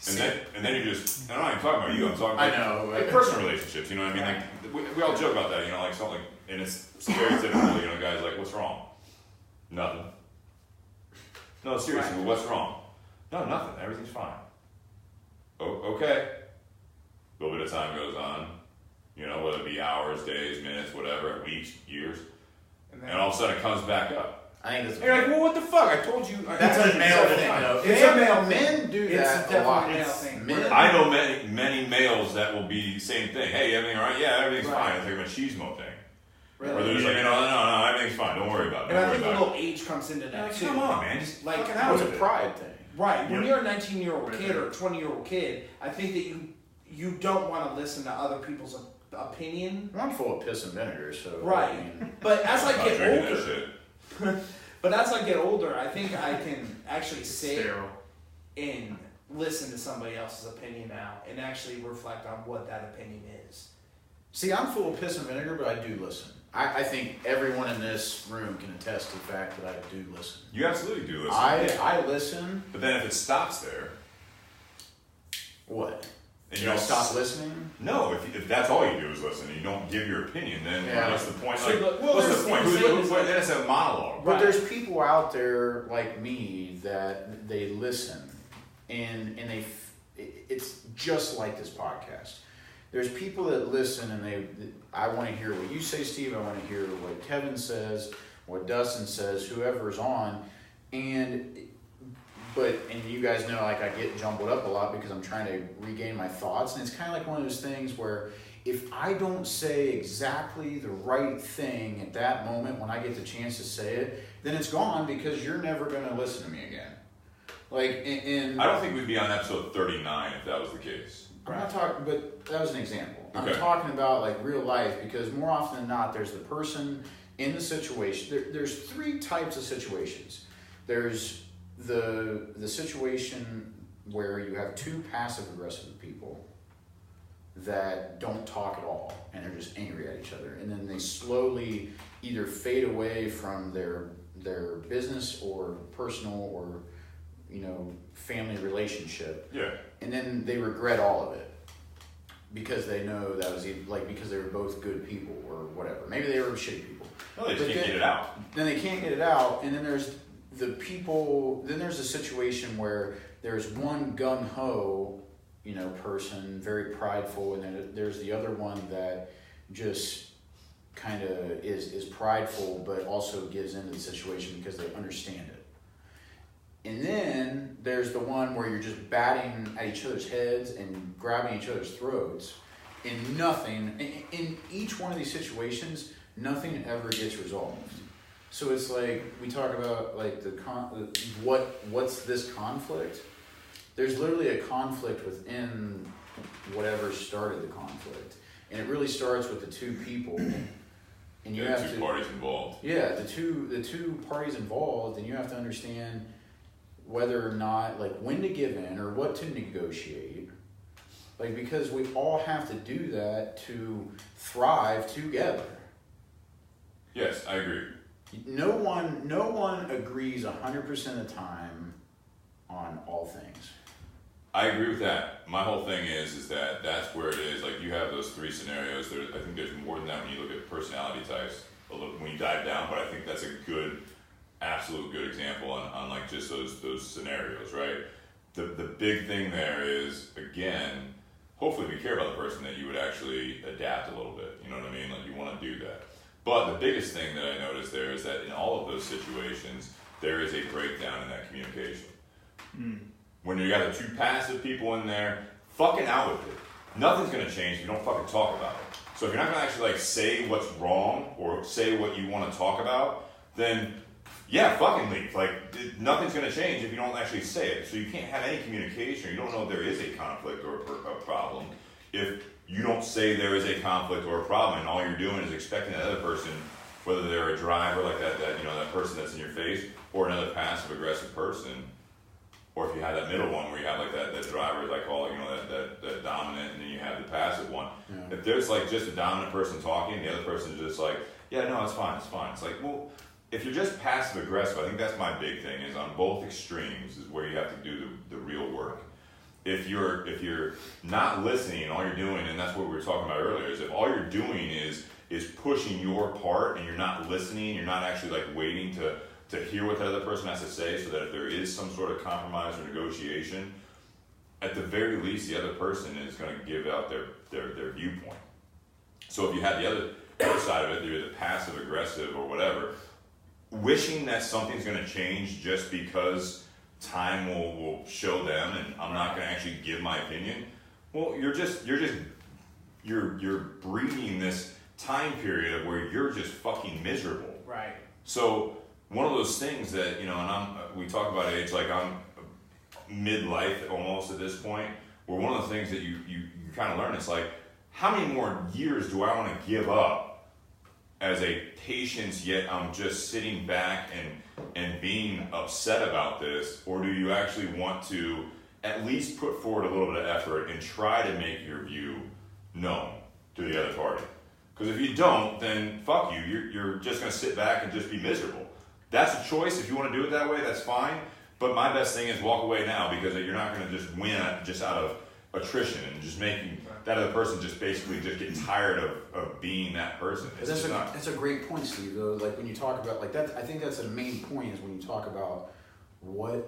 Speaker 1: And then you just, and I'm not even talking about you, I'm talking about like personal relationships, you know what I mean? Like, we all joke about that, like something, and it's stereotypical, guys like, what's wrong? Nothing. No, seriously, well, what's wrong? No, nothing, everything's fine. Oh, okay. a little bit of time goes on, you know, whether it be hours, days, minutes, whatever, weeks, years, and all of a sudden it comes back up.
Speaker 3: I think that's.
Speaker 4: You're like, well, what the fuck? I told you.
Speaker 3: That's a male thing, though.
Speaker 4: It's a male
Speaker 3: Men do that a lot.
Speaker 4: Male thing.
Speaker 3: Men.
Speaker 1: I know many males that will be the same thing. Hey, everything all right? Yeah, everything's fine. It's like a machismo thing.
Speaker 4: Really?
Speaker 1: Or they're just like, no, everything's fine. Don't worry about it.
Speaker 4: And I think a little age comes into that
Speaker 1: Like,
Speaker 4: too.
Speaker 1: come on, man. Just
Speaker 4: like,
Speaker 1: fucking out
Speaker 3: It's
Speaker 1: with
Speaker 3: a
Speaker 1: it.
Speaker 3: pride thing.
Speaker 4: Right. When
Speaker 2: Yep.
Speaker 4: you're a 19-year-old
Speaker 2: Right
Speaker 4: kid
Speaker 2: there.
Speaker 4: or a 20-year-old kid, I think that you don't want to listen to other people's opinion.
Speaker 3: Well, I'm full of piss and vinegar, so.
Speaker 4: Right.
Speaker 3: I mean,
Speaker 4: But as I
Speaker 1: I'm not
Speaker 4: get
Speaker 1: drinking that
Speaker 4: older,
Speaker 1: shit.
Speaker 4: but as I get older, I think I can actually
Speaker 2: It's
Speaker 4: sit
Speaker 2: sterile.
Speaker 4: and listen to somebody else's opinion now and actually reflect on what that opinion is.
Speaker 3: see, I'm full of piss and vinegar, but I do listen. I think everyone in this room can attest to the fact that I do listen.
Speaker 1: You absolutely do listen.
Speaker 3: I listen.
Speaker 1: But then if it stops there,
Speaker 3: What?
Speaker 1: and
Speaker 3: You don't
Speaker 1: don't
Speaker 3: stop listening?
Speaker 1: No, if that's all you do is listen and you don't give your opinion, then
Speaker 3: Yeah.
Speaker 1: what's the point?
Speaker 4: So
Speaker 1: Like,
Speaker 4: well,
Speaker 1: what's
Speaker 4: there's
Speaker 1: the point?
Speaker 4: things
Speaker 1: Then it's a monologue.
Speaker 3: But
Speaker 4: Right.
Speaker 3: there's people out there like me that they listen, and it's just like this podcast. There's people that listen, and I want to hear what you say, Steve. I want to hear what Kevin says, what Dustin says, whoever's on, and you guys know, like, I get jumbled up a lot because I'm trying to regain my thoughts, and it's kind of like one of those things where if I don't say exactly the right thing at that moment when I get the chance to say it, then it's gone because you're never going to listen to me again. Like,
Speaker 1: I don't think we'd be on episode 39 if that was the case.
Speaker 3: I'm not talking, but that was an example.
Speaker 1: Okay.
Speaker 3: I'm talking about like real life because more often than not, there's the person in the situation. There's three types of situations. There's the situation where you have two passive aggressive people that don't talk at all and they're just angry at each other, and then they slowly either fade away from their business or personal or family relationship.
Speaker 1: Yeah.
Speaker 3: And then they regret all of it because they know that was because they were both good people or whatever. Maybe they were shitty people.
Speaker 1: No, they just
Speaker 3: But
Speaker 1: can't get it out.
Speaker 3: Then they can't get it out, and then there's the people. Then there's a situation where there's one gung ho, person, very prideful, and then there's the other one that just kind of is prideful, but also gives into the situation because they understand it. And then there's the one where you're just batting at each other's heads and grabbing each other's throats, and nothing, in each one of these situations, nothing ever gets resolved. So it's like, we talk about like what's this conflict? There's literally a conflict within whatever started the conflict. And it really starts with the two people. And you have
Speaker 1: two parties involved.
Speaker 3: Yeah, the two parties involved, and you have to understand whether or not, like, when to give in or what to negotiate. Like, because we all have to do that to thrive together.
Speaker 1: Yes, I agree.
Speaker 3: No one agrees 100% of the time on all things.
Speaker 1: I agree with that. My whole thing is that that's where it is. Like, you have those three scenarios. I think there's more than that when you look at personality types, when you dive down, but I think that's a good, absolute good example on like just those scenarios, right? The big thing there is, again, hopefully if you care about the person, that you would actually adapt a little bit. You know what I mean? Like, you want to do that. But the biggest thing that I noticed there is that in all of those situations, there is a breakdown in that communication. When you got the two passive people in there, fucking out with it. Nothing's gonna change if you don't fucking talk about it. So if you're not gonna actually like say what's wrong or say what you want to talk about, then yeah, fucking leave. Like, nothing's gonna change if you don't actually say it. So you can't have any communication. You don't know if there is a conflict or a problem if you don't say there is a conflict or a problem, and all you're doing is expecting that other person, whether they're a driver like that person that's in your face, or another passive aggressive person. Or if you have that middle one where you have like that driver, as I call it, that dominant, and then you have the passive one. Yeah. If there's like just a dominant person talking, the other person's just like, yeah, no, it's fine. It's like, well, if you're just passive aggressive, I think that's my big thing, is on both extremes is where you have to do the real work. If you're not listening and all you're doing, and that's what we were talking about earlier, is if all you're doing is pushing your part and you're not listening, you're not actually like waiting to hear what the other person has to say, so that if there is some sort of compromise or negotiation, at the very least, the other person is going to give out their viewpoint. So if you have the other side of it, you're either passive aggressive or whatever, wishing that something's going to change just because time will show them and I'm not going to actually give my opinion. Well, you're breeding this time period where you're just fucking miserable.
Speaker 4: Right.
Speaker 1: So one of those things that, and we talk about age, like I'm midlife almost at this point, where one of the things that you kind of learn, it's like, how many more years do I want to give up as a patience, yet I'm just sitting back and being upset about this, or do you actually want to at least put forward a little bit of effort and try to make your view known to the other party? Because if you don't, then fuck you. You're just going to sit back and just be miserable. That's a choice. If you want to do it that way, that's fine. But my best thing is walk away now, because you're not going to just win just out of attrition and just making that other person just basically just get tired of being that person.
Speaker 3: That's a great point, Steve. Though, like when you talk about like that, I think that's the main point is when you talk about what's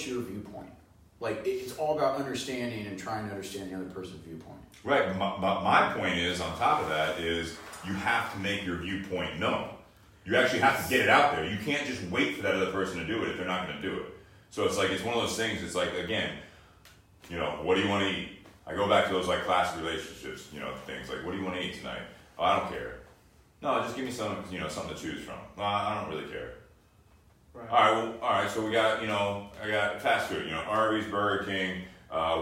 Speaker 3: your viewpoint. Like it's all about understanding and trying to understand the other person's viewpoint.
Speaker 1: Right. My point is, on top of that, is you have to make your viewpoint known. You actually have to get it out there. You can't just wait for that other person to do it if they're not going to do it. So it's like, it's one of those things, it's like, again, what do you want to eat? I go back to those like classic relationships, things like, what do you want to eat tonight? Oh, I don't care. No, just give me something to choose from. I don't really care.
Speaker 4: Right.
Speaker 1: All right, so we got, I got fast food, Arby's, Burger King,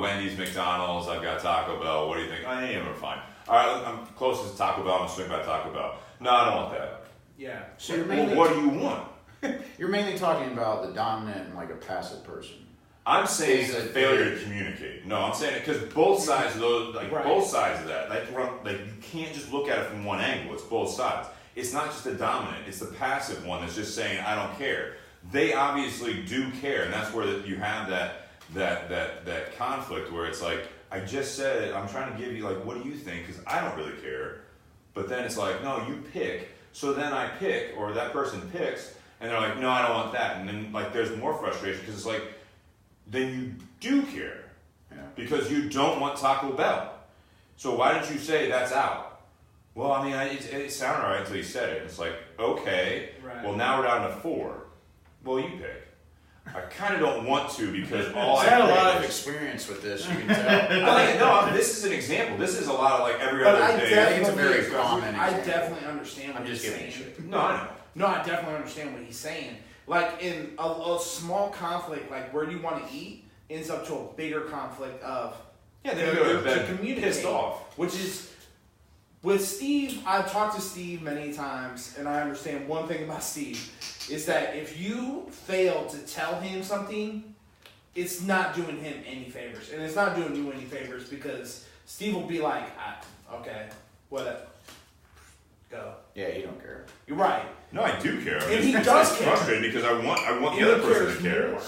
Speaker 1: Wendy's, McDonald's, I've got Taco Bell. What do you think? Any of them are fine. All right, I'm closest to Taco Bell, I'm going to swing by Taco Bell. No, I don't want that.
Speaker 4: Yeah.
Speaker 3: So you're mainly,
Speaker 1: what do you want?
Speaker 3: You're mainly talking about the dominant and like a passive person.
Speaker 1: I'm saying it's a failure to communicate. No, I'm saying it because both sides of those, both sides of that, like you can't just look at it from one angle. It's both sides. It's not just the dominant; it's the passive one that's just saying, "I don't care." They obviously do care, and that's where you have that conflict where it's like, I just said, I'm trying to give you like, what do you think? Because I don't really care. But then it's like, no, you pick. So then I pick, or that person picks, and they're like, no, I don't want that. And then like there's more frustration because it's like, then you do care.
Speaker 3: Yeah.
Speaker 1: Because you don't want Taco Bell. So why didn't you say that's out? Well, I mean, it sounded all right until you said it. It's like, okay,
Speaker 4: right.
Speaker 1: Well, now we're down to 4. Well, you pick. I kind of don't want to because all
Speaker 3: I had a lot of experience with this. You can tell.
Speaker 1: No, this is an example. This is a lot of like every other day.
Speaker 3: I think it's a very common
Speaker 4: I
Speaker 3: example.
Speaker 4: definitely understand what
Speaker 3: I'm
Speaker 4: he's
Speaker 3: just giving
Speaker 4: saying.
Speaker 3: shit.
Speaker 1: No, I know.
Speaker 4: No, I definitely understand what he's saying. Like in a small conflict, like where you want to eat, ends up to a bigger conflict of
Speaker 1: they go to bed
Speaker 4: communicate,
Speaker 1: pissed off.
Speaker 4: Which is with Steve. I've talked to Steve many times, and I understand one thing about Steve is that if you fail to tell him something, it's not doing him any favors, and it's not doing you any favors because Steve will be like, "Okay, what? Go."
Speaker 3: Yeah, you don't care.
Speaker 4: You're right.
Speaker 1: No, I do care.
Speaker 4: And he does care.
Speaker 1: Frustrated because I want the other person to care.
Speaker 4: More.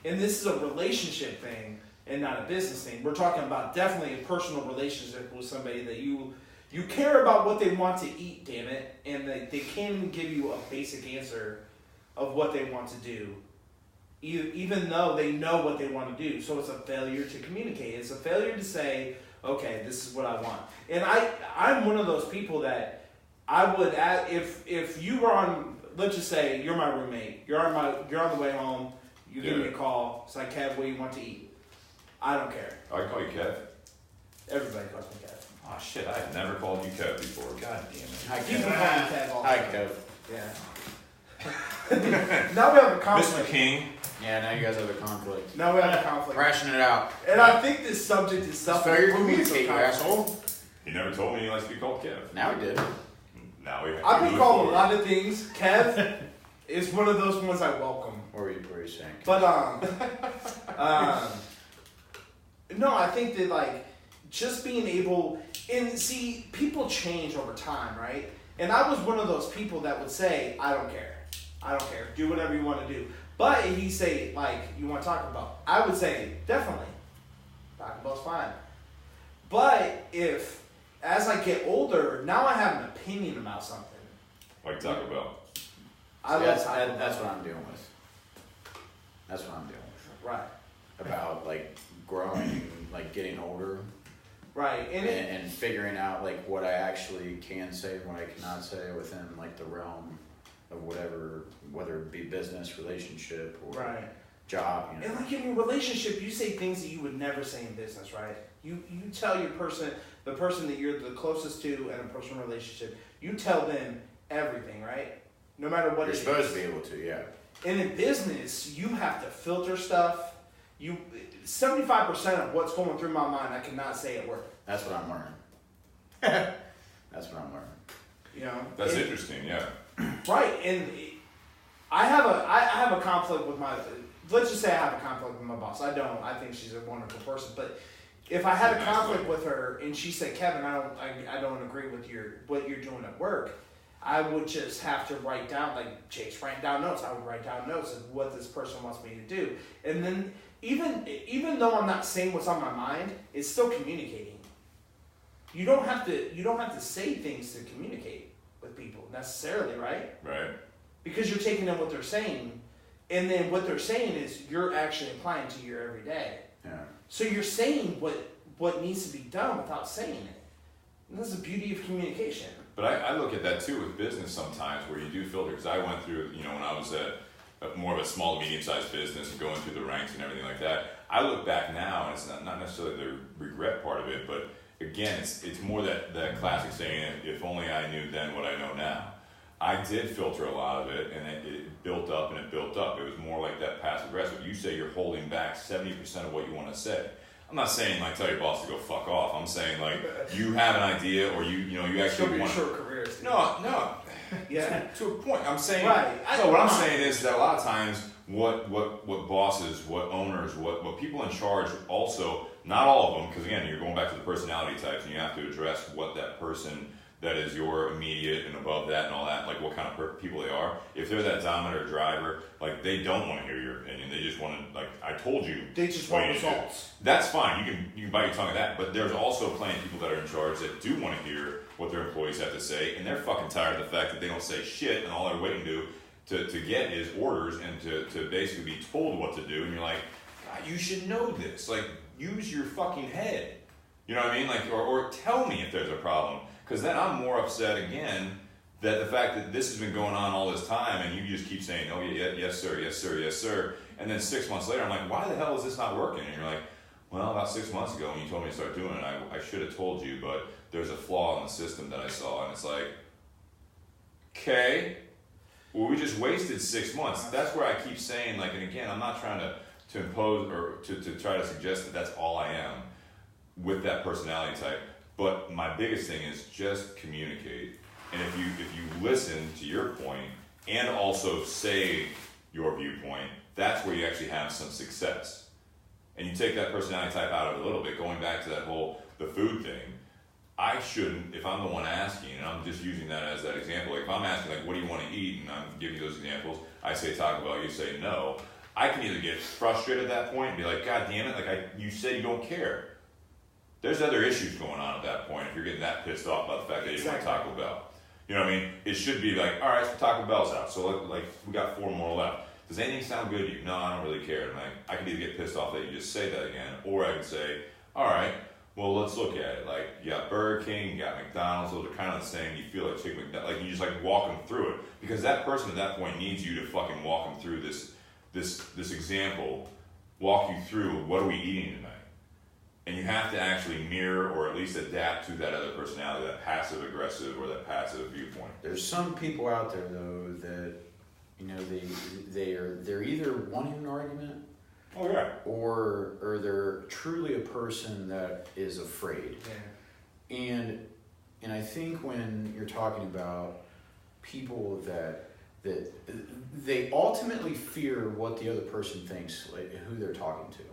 Speaker 4: And this is a relationship thing and not a business thing. We're talking about definitely a personal relationship with somebody that you care about what they want to eat, damn it, and they can't even give you a basic answer of what they want to do, even though they know what they want to do. So it's a failure to communicate. It's a failure to say, okay, this is what I want. And I'm one of those people that I would add, if you were on, let's just say you're my roommate, you're on the way home, you give me a call, it's like, Kev, what do you want to eat? I don't care.
Speaker 1: I call you Kev.
Speaker 4: Everybody calls me Kev.
Speaker 1: Oh shit, I had never called you Kev before. God damn it.
Speaker 3: Hi,
Speaker 4: You
Speaker 3: Kev.
Speaker 4: can call me Kev all the
Speaker 3: Hi,
Speaker 4: time.
Speaker 3: Kev.
Speaker 4: Yeah. Now we have a
Speaker 1: Mr.
Speaker 4: conflict.
Speaker 1: King.
Speaker 3: Yeah, now you guys have a conflict.
Speaker 4: Now we have a conflict.
Speaker 3: Ration it out.
Speaker 4: And I think this subject is
Speaker 3: Failure to communicate, you
Speaker 4: conflict.
Speaker 3: asshole.
Speaker 1: He never told me he likes to be called Kev.
Speaker 3: Now he did.
Speaker 1: Now we have
Speaker 4: I've
Speaker 1: to
Speaker 4: been
Speaker 1: do
Speaker 4: called
Speaker 1: it
Speaker 4: a
Speaker 1: for
Speaker 4: lot of things. Kev is one of those ones I welcome.
Speaker 3: What were you saying?
Speaker 4: But no, I think that like just being able and see people change over time, right? And I was one of those people that would say, I don't care. Do whatever you want to do. But if he say like you want to talk about, I would say definitely. Taco Bell's fine. But if as I get older, now I have an opinion about something.
Speaker 1: Like Taco Bell.
Speaker 3: That's what I'm dealing with. That's what I'm dealing with.
Speaker 4: Right.
Speaker 3: About like growing, like getting older.
Speaker 4: Right.
Speaker 3: And figuring out like what I actually can say and what I cannot say within like the realm of whatever, whether it be business, relationship, or
Speaker 4: right.
Speaker 3: job. You know?
Speaker 4: And like in your relationship, you say things that you would never say in business, right? You tell the person that you're the closest to in a personal relationship, you tell them everything, right? No matter what
Speaker 3: you're supposed to be able to, yeah. And
Speaker 4: in business, you have to filter stuff. 75% of what's going through my mind, I cannot say at work.
Speaker 3: That's what I'm learning. That's what I'm learning.
Speaker 4: You know,
Speaker 1: that's interesting, yeah.
Speaker 4: Right, and I have a conflict with my. Let's just say I have a conflict with my boss. I don't. I think she's a wonderful person, but if I had a conflict with her and she said, "Kevin, I don't agree with what you're doing at work," I would just have to write down, like Jake's writing down notes. I would write down notes of what this person wants me to do, and then even though I'm not saying what's on my mind, it's still communicating. You don't have to say things to communicate with people necessarily, right?
Speaker 1: Right.
Speaker 4: Because you're taking in what they're saying, and then what they're saying is you're actually applying to your everyday.
Speaker 3: Yeah.
Speaker 4: So you're saying what needs to be done without saying it. And this is the beauty of communication.
Speaker 1: But I look at that too with business sometimes, where you do filter. Because I went through, when I was at more of a small to medium-sized business and going through the ranks and everything like that. I look back now, and it's not necessarily the regret part of it, but again, it's more that classic saying, if only I knew then what I know now. I did filter a lot of it, and it built up and it built up. It was more like that passive aggressive. You say you're holding back 70% of what you want to say. I'm not saying like tell your boss to go fuck off. I'm saying like you have an idea, or you actually want
Speaker 4: short careers.
Speaker 1: No.
Speaker 4: Yeah.
Speaker 1: To a point. I'm saying
Speaker 4: right.
Speaker 1: What I'm saying is that a lot of times what bosses, what owners, what people in charge also, not all of them, because again, you're going back to the personality types, and you have to address what that person that is your immediate and above that and all that, like what kind of people they are. If they're that dominant or driver, like they don't want to hear your opinion. They just want to, like I told you.
Speaker 4: They just want results.
Speaker 1: That's fine. You can bite your tongue at that. But there's also plenty of people that are in charge that do want to hear what their employees have to say, and they're fucking tired of the fact that they don't say shit, and all they're waiting to get is orders and to basically be told what to do. And you're like, God, you should know this. Like, use your fucking head. You know what I mean? Like, or tell me if there's a problem. Because then I'm more upset again that the fact that this has been going on all this time, and you just keep saying, oh yeah, yes sir, yes sir, yes sir. And then 6 months later, I'm like, why the hell is this not working? And you're like, well, about 6 months ago when you told me to start doing it, I should have told you, but there's a flaw in the system that I saw. And it's like, okay, well, we just wasted 6 months. That's where I keep saying, like, and again, I'm not trying to impose or to try to suggest that that's all I am with that personality type. But my biggest thing is just communicate. And if you listen to your point and also say your viewpoint, that's where you actually have some success. And you take that personality type out of it a little bit, going back to that whole, the food thing. I shouldn't, if I'm the one asking, and I'm just using that as that example, like if I'm asking, like, what do you want to eat? And I'm giving you those examples, I say Taco Bell, you say no. I can either get frustrated at that point and be like, God damn it, like you said you don't care. There's other issues going on at that point if you're getting that pissed off about the fact that you want Taco Bell. You know what I mean? It should be like, all right, so Taco Bell's out. So like we got 4 more left. Does anything sound good to you? No, I don't really care. And I could either get pissed off that you just say that again, or I could say, all right, well, let's look at it. Like, you got Burger King, you got McDonald's, those are kind of the same. You feel like chicken McDonald's, like you just like walk them through it. Because that person at that point needs you to fucking walk them through this example, walk you through what are we eating tonight. And you have to actually mirror or at least adapt to that other personality, that passive aggressive or that passive viewpoint.
Speaker 3: There's some people out there though that, they're either wanting an argument,
Speaker 1: oh yeah,
Speaker 3: or they're truly a person that is afraid.
Speaker 4: Yeah.
Speaker 3: And I think when you're talking about people that they ultimately fear what the other person thinks, like who they're talking to.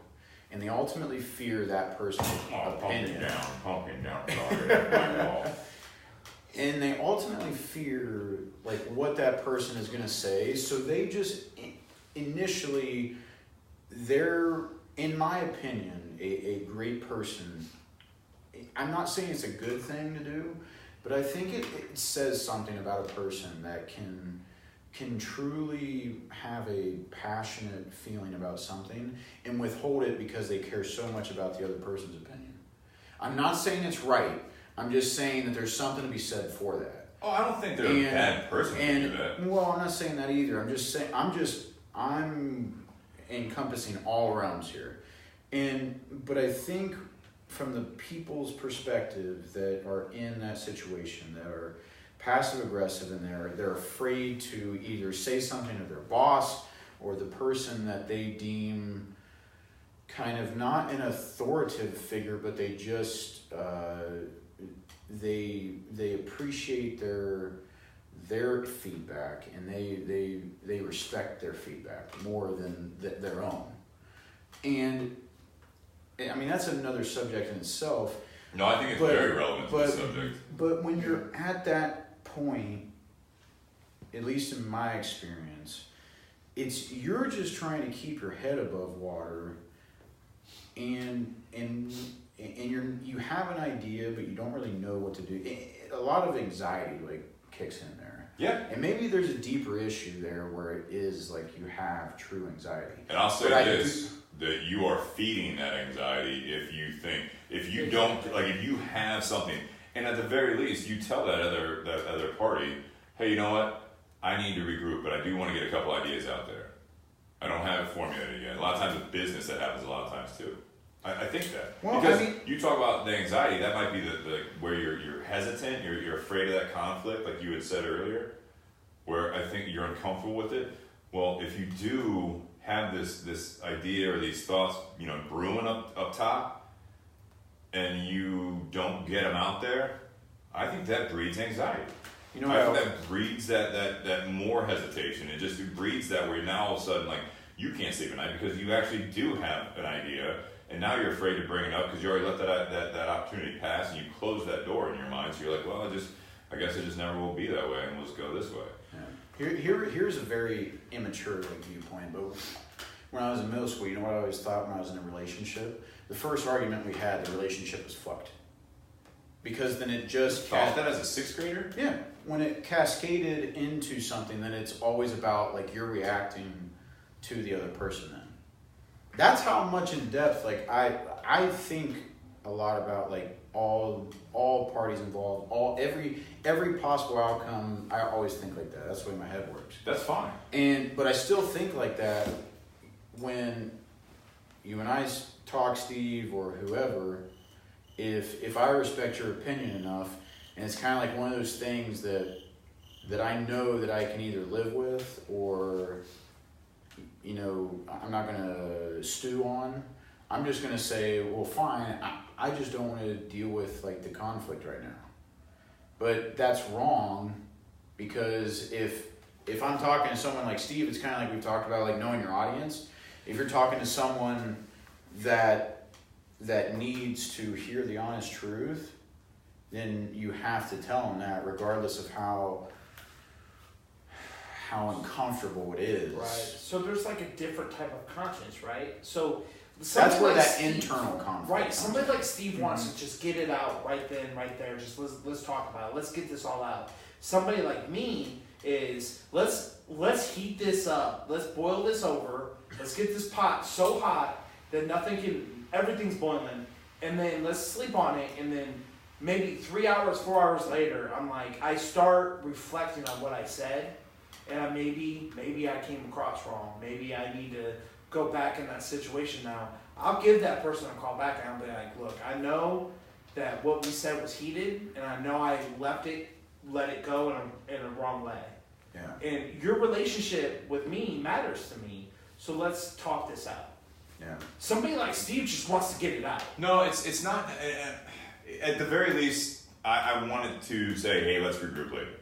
Speaker 3: And they ultimately fear that person's opinion.
Speaker 1: Pumping down, sorry.
Speaker 3: And they ultimately fear like what that person is going to say. So they just initially, they're, in my opinion, a great person. I'm not saying it's a good thing to do, but I think it says something about a person that can can truly have a passionate feeling about something and withhold it because they care so much about the other person's opinion. I'm not saying it's right. I'm just saying that there's something to be said for that.
Speaker 1: Oh, I don't think they're a bad person to do that.
Speaker 3: Well, I'm not saying that either. I'm just saying, I'm encompassing all realms here. But I think from the people's perspective that are in that situation, that are passive aggressive and they're afraid to either say something to their boss or the person that they deem kind of not an authoritative figure, but they just they appreciate their feedback and they respect their feedback more than their own. And I mean, that's another subject in itself.
Speaker 1: No, I think it's very relevant to the subject.
Speaker 3: But when you're at that point, at least in my experience, you're just trying to keep your head above water, and you have an idea, but you don't really know what to do. A lot of anxiety kicks in there.
Speaker 1: Yeah.
Speaker 3: And maybe there's a deeper issue there where it is like you have true anxiety.
Speaker 1: And I'll say that you are feeding that anxiety if you have something, and at the very least you tell that other party, hey, you know what, I need to regroup, but I do want to get a couple ideas out there. I don't have it formulated yet. A lot of times with business that happens a lot of times too. I think that. Well, because you talk about the anxiety, that might be the where you're hesitant, you're afraid of that conflict, like you had said earlier, where I think you're uncomfortable with it. Well, if you do have this idea or these thoughts, brewing up top, and you don't get them out there, I think that breeds anxiety. I think that breeds that more hesitation. It just breeds that where now all of a sudden, like, you can't sleep at night because you actually do have an idea, and now you're afraid to bring it up because you already let that opportunity pass, and you close that door in your mind. So you're like, well, I guess it just never will be that way, and we'll just go this way.
Speaker 3: Yeah. Here's a very immature viewpoint, but when I was in middle school, you know what I always thought when I was in a relationship? The first argument we had, the relationship was fucked. Because then it just...
Speaker 1: Thought that as a sixth grader?
Speaker 3: Yeah. When it cascaded into something, then it's always about, like, you're reacting to the other person then. That's how much in depth, like, I think a lot about, like, all parties involved, every possible outcome. I always think like that. That's the way my head works.
Speaker 1: That's fine.
Speaker 3: But I still think like that when you and I talk, Steve, or whoever. If I respect your opinion enough, and it's kind of like one of those things that I know that I can either live with or, I'm not going to stew on. I'm just going to say, well, fine, I just don't want to deal with, like, the conflict right now. But that's wrong, because if I'm talking to someone like Steve, it's kind of like we've talked about, like, knowing your audience. If you're talking to someone that needs to hear the honest truth, then you have to tell them that regardless of how uncomfortable it is.
Speaker 4: Right. So there's like a different type of conscience, right? So
Speaker 3: that's where that internal conflict.
Speaker 4: Right. Somebody like Steve wants to just get it out right then, right there. Just let's talk about it. Let's get this all out. Somebody like me is let's heat this up. Let's boil this over. Let's get this pot so hot that everything's boiling, and then let's sleep on it, and then maybe 3 hours, 4 hours later, I'm like, I start reflecting on what I said, and maybe I came across wrong. Maybe I need to go back in that situation now. I'll give that person a call back, and I'll be like, look, I know that what we said was heated, and I know I let it go in a wrong way.
Speaker 3: Yeah.
Speaker 4: And your relationship with me matters to me, so let's talk this out.
Speaker 3: Yeah.
Speaker 4: Somebody like Steve just wants to get it out.
Speaker 1: No, it's not. At the very least, I wanted to say, hey, let's regroup later.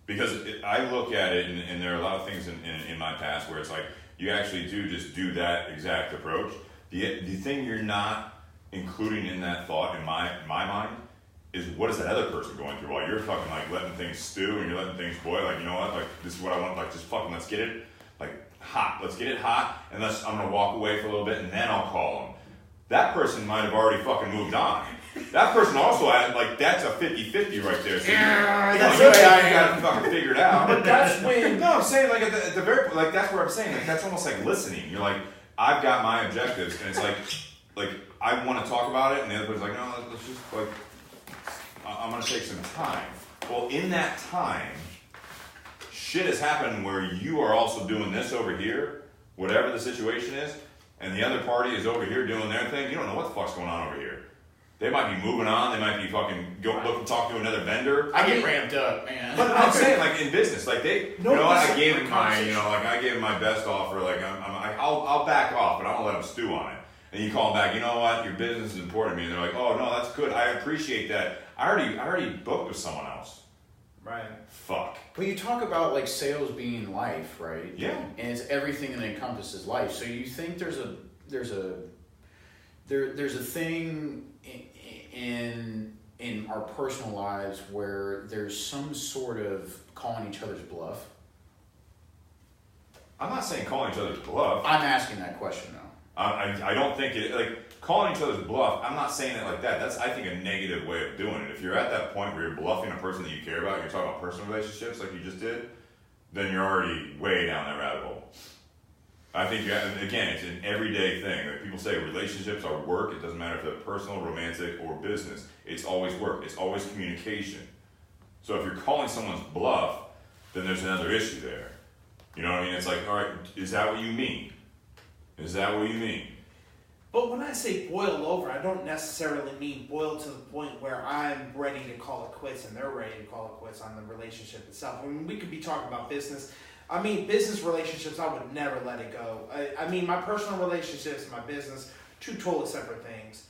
Speaker 1: Because I look at it, and there are a lot of things in my past where it's like, you actually do that exact approach. The thing you're not including in that thought, in my mind, is what is that other person going through while you're fucking, like, letting things stew and you're letting things boil. Like, you know what? Like, this is what I want. Like, just fucking let's get it, like, hot. Let's get it hot, and I'm gonna walk away for a little bit, and then I'll call them. That person might have already fucking moved on. that person also had, like, that's a 50-50 right there. So
Speaker 3: that's
Speaker 1: you
Speaker 3: the way I
Speaker 1: got to fucking figure it out.
Speaker 4: But that's when...
Speaker 1: No, I'm saying, like, at the very, like, that's where I'm saying, like, that's almost like listening. You're like, I've got my objectives, and it's like, I want to talk about it, and the other person's like, no, let's just, like, I'm going to take some time. Well, in that time, shit has happened where you are also doing this over here, whatever the situation is, and the other party is over here doing their thing. You don't know what the fuck's going on over here. They might be moving on. They might be fucking looking, talk to another vendor.
Speaker 3: I get ramped up, man.
Speaker 1: But I'm saying, like, in business, like, you know what? I gave him my best offer. Like, I'll back off, but I won't let them stew on it. And you call them back. You know what? Your business is important to me. And they're like, oh no, that's good. I appreciate that. I already booked with someone else.
Speaker 4: Right.
Speaker 1: Fuck.
Speaker 3: But you talk about like sales being life, right?
Speaker 1: Yeah.
Speaker 3: And it's everything that encompasses life. So you think there's a thing in our personal lives where there's some sort of calling each other's bluff?
Speaker 1: I'm not saying calling each other's bluff.
Speaker 3: I'm asking that question though.
Speaker 1: I don't think it, like, calling each other's bluff, I'm not saying it like that. That's, I think, a negative way of doing it. If you're at that point where you're bluffing a person that you care about, you're talking about personal relationships like you just did, then you're already way down that rabbit hole. I think, again, it's an everyday thing. Like people say relationships are work. It doesn't matter if they're personal, romantic, or business. It's always work. It's always communication. So if you're calling someone's bluff, then there's another issue there. You know what I mean? It's like, all right, is that what you mean? Is that what you mean?
Speaker 4: But when I say boil over, I don't necessarily mean boil to the point where I'm ready to call it quits and they're ready to call it quits on the relationship itself. I mean, we could be talking about business. I mean, business relationships, I would never let it go. I mean, my personal relationships and my business, two totally separate things.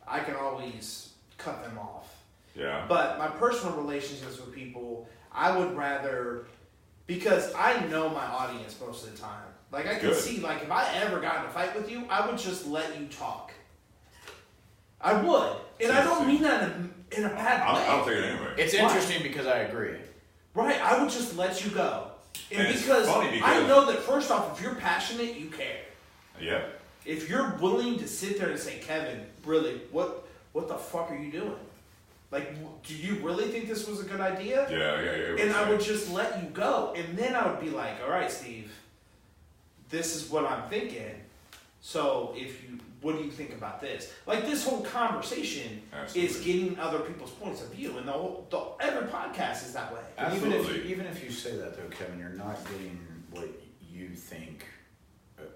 Speaker 4: I can always cut them off.
Speaker 1: Yeah.
Speaker 4: But my personal relationships with people, I would rather, because I know my audience most of the time. Like, I can see, like, if I ever got in a fight with you, I would just let you talk. I would. And I don't mean that in a bad way.
Speaker 1: I don't take it anyway.
Speaker 3: It's interesting because I agree.
Speaker 4: Right, I would just let you go. And
Speaker 1: it's
Speaker 4: because
Speaker 1: funny because
Speaker 4: I know that, first off, if you're passionate, you care.
Speaker 1: Yeah.
Speaker 4: If you're willing to sit there and say, Kevin, really, what the fuck are you doing? Like, do you really think this was a good idea?
Speaker 1: Yeah.
Speaker 4: And I would just let you go. And then I would be like, all right, Steve, this is what I'm thinking. So what do you think about this? Like, this whole conversation is getting other people's points of view, and every podcast is that way.
Speaker 1: Absolutely.
Speaker 3: Even if you say that though, Kevin, you're not getting what you think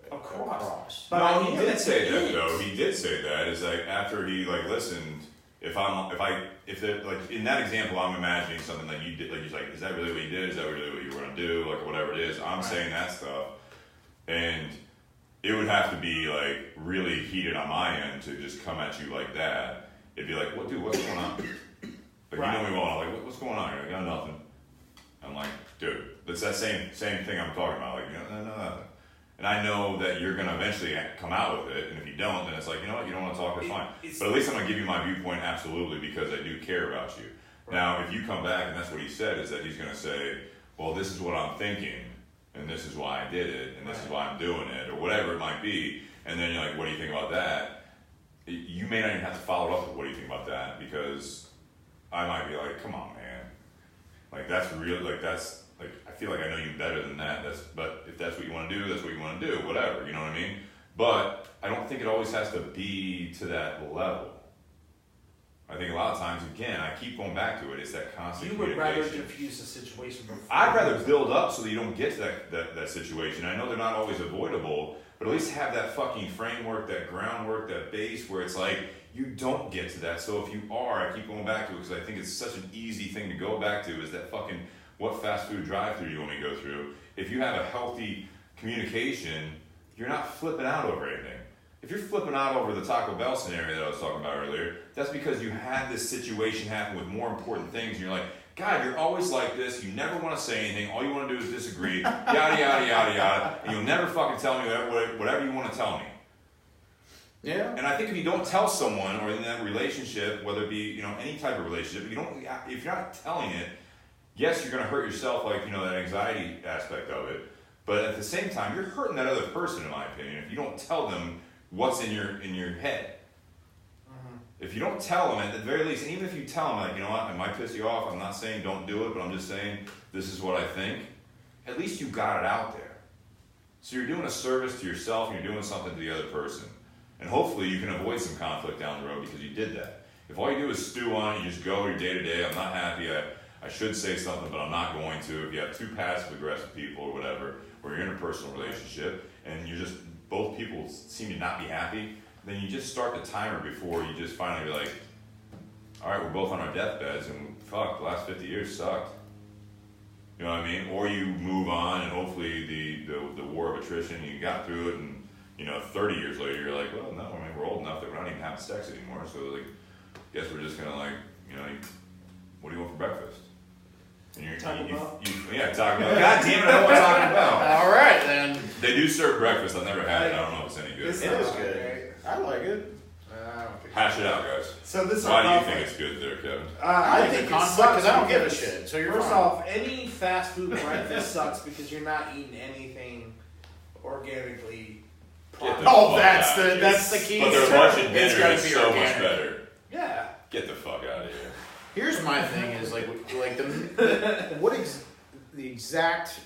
Speaker 3: across.
Speaker 1: But he did say that though. He did say that. Is like after he like listened. If in that example, I'm imagining something like you did. Like he's like, is that really what you did? Is that really what you were gonna do? Like whatever it is. I'm saying that stuff. And it would have to be like really heated on my end to just come at you like that. It'd be like, what, dude, what's going on? Like, you know me well. I'm like, what's going on? You're like, got nothing. I'm like, dude, it's that same thing I'm talking about. Like, no, nothing. And I know that you're gonna eventually come out with it. And if you don't, then it's like, you know what? You don't want to talk. That's fine. But at least I'm gonna give you my viewpoint absolutely because I do care about you. Right. Now, if you come back and that's what he said, is that he's gonna say, well, this is what I'm thinking. And this is why I did it, and this is why I'm doing it, or whatever it might be. And then you're like, what do you think about that? You may not even have to follow up with what do you think about that, because I might be like, come on, man. Like, that's real, like, that's, like, I feel like I know you better than that. But if that's what you want to do, that's what you want to do, whatever, you know what I mean? But I don't think it always has to be to that level. I think a lot of times, again, I keep going back to it. It's that constant communication.
Speaker 4: You would rather diffuse the situation before.
Speaker 1: I'd rather build up so that you don't get to that situation. I know they're not always avoidable, but at least have that fucking framework, that groundwork, that base where it's like, you don't get to that. So if you are, I keep going back to it because I think it's such an easy thing to go back to is that fucking, what fast food drive-thru you want me to go through? If you have a healthy communication, you're not flipping out over anything. If you're flipping out over the Taco Bell scenario that I was talking about earlier, that's because you had this situation happen with more important things, and you're like, God, you're always like this, you never want to say anything, all you want to do is disagree, yada, yada, yada, yada, and you'll never fucking tell me whatever you want to tell me.
Speaker 3: Yeah.
Speaker 1: And I think if you don't tell someone, or in that relationship, whether it be, any type of relationship, if you're not telling it, yes, you're going to hurt yourself, like, that anxiety aspect of it, but at the same time, you're hurting that other person, in my opinion, if you don't tell them what's in your head. if you don't tell them, at the very least, and even if you tell them, like, you know what, it might piss you off, I'm not saying don't do it, but I'm just saying this is what I think, at least you got it out there. So you're doing a service to yourself and you're doing something to the other person. And hopefully you can avoid some conflict down the road because you did that. If all you do is stew on it, you just go your day to day, I'm not happy, I should say something, but I'm not going to. If you have two passive aggressive people or whatever, or you're in a personal relationship, and you just, both people seem to not be happy, then you just start the timer before you just finally be like, all right, we're both on our deathbeds, and fuck, the last 50 years sucked. You know what I mean? Or you move on, and hopefully the war of attrition, you got through it, and 30 years later, you're like, well, no, I mean, we're old enough that we're not even having sex anymore, so like, guess we're just gonna like, what do you want for breakfast? And you're
Speaker 4: Taco Bell?
Speaker 1: Yeah, Taco Bell. God damn it, I know what Taco Bell.
Speaker 3: All right, then.
Speaker 1: They do serve breakfast. I've never had it. I don't know if it's any good.
Speaker 3: It is good. I like it.
Speaker 1: Hash it out, guys.
Speaker 4: So this
Speaker 1: Why do you think it's good there, Kevin?
Speaker 4: I think it sucks
Speaker 3: because I don't give a shit. So you're
Speaker 4: first
Speaker 3: fine.
Speaker 4: off, any fast food breakfast sucks because you're not eating anything organically.
Speaker 3: Oh, that's the key.
Speaker 1: But their lunch and
Speaker 3: It's
Speaker 1: dinner
Speaker 3: gotta
Speaker 1: is
Speaker 3: be
Speaker 1: so
Speaker 3: organic.
Speaker 1: much better.
Speaker 4: Yeah.
Speaker 1: Get the fuck out of here.
Speaker 3: Here's my thing: is the exact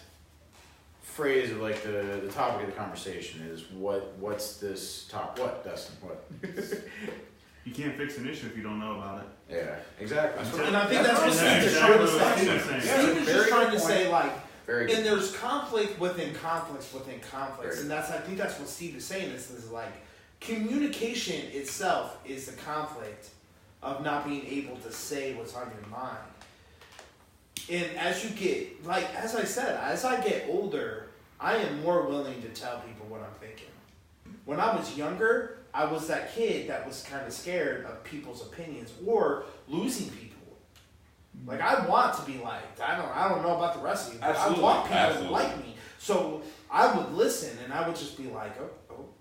Speaker 3: phrase of like the topic of the conversation is what's this top? What, Dustin? What?
Speaker 2: You can't fix an issue if you don't know about it.
Speaker 3: Yeah, exactly.
Speaker 4: And I think that's what Steve's trying to say. Steve is just trying to say, like, and there's conflict within conflicts within conflicts, and I think that's what Steve is saying. Is like communication itself is the conflict of not being able to say what's on your mind. And as you get, like, as I said, as I get older, I am more willing to tell people what I'm thinking. When I was younger, I was that kid that was kind of scared of people's opinions or losing people. Like, I want to be liked. I don't know about the rest of you, but
Speaker 1: Absolutely.
Speaker 4: I want people
Speaker 1: Absolutely.
Speaker 4: to like me. So I would listen, and I would just be like,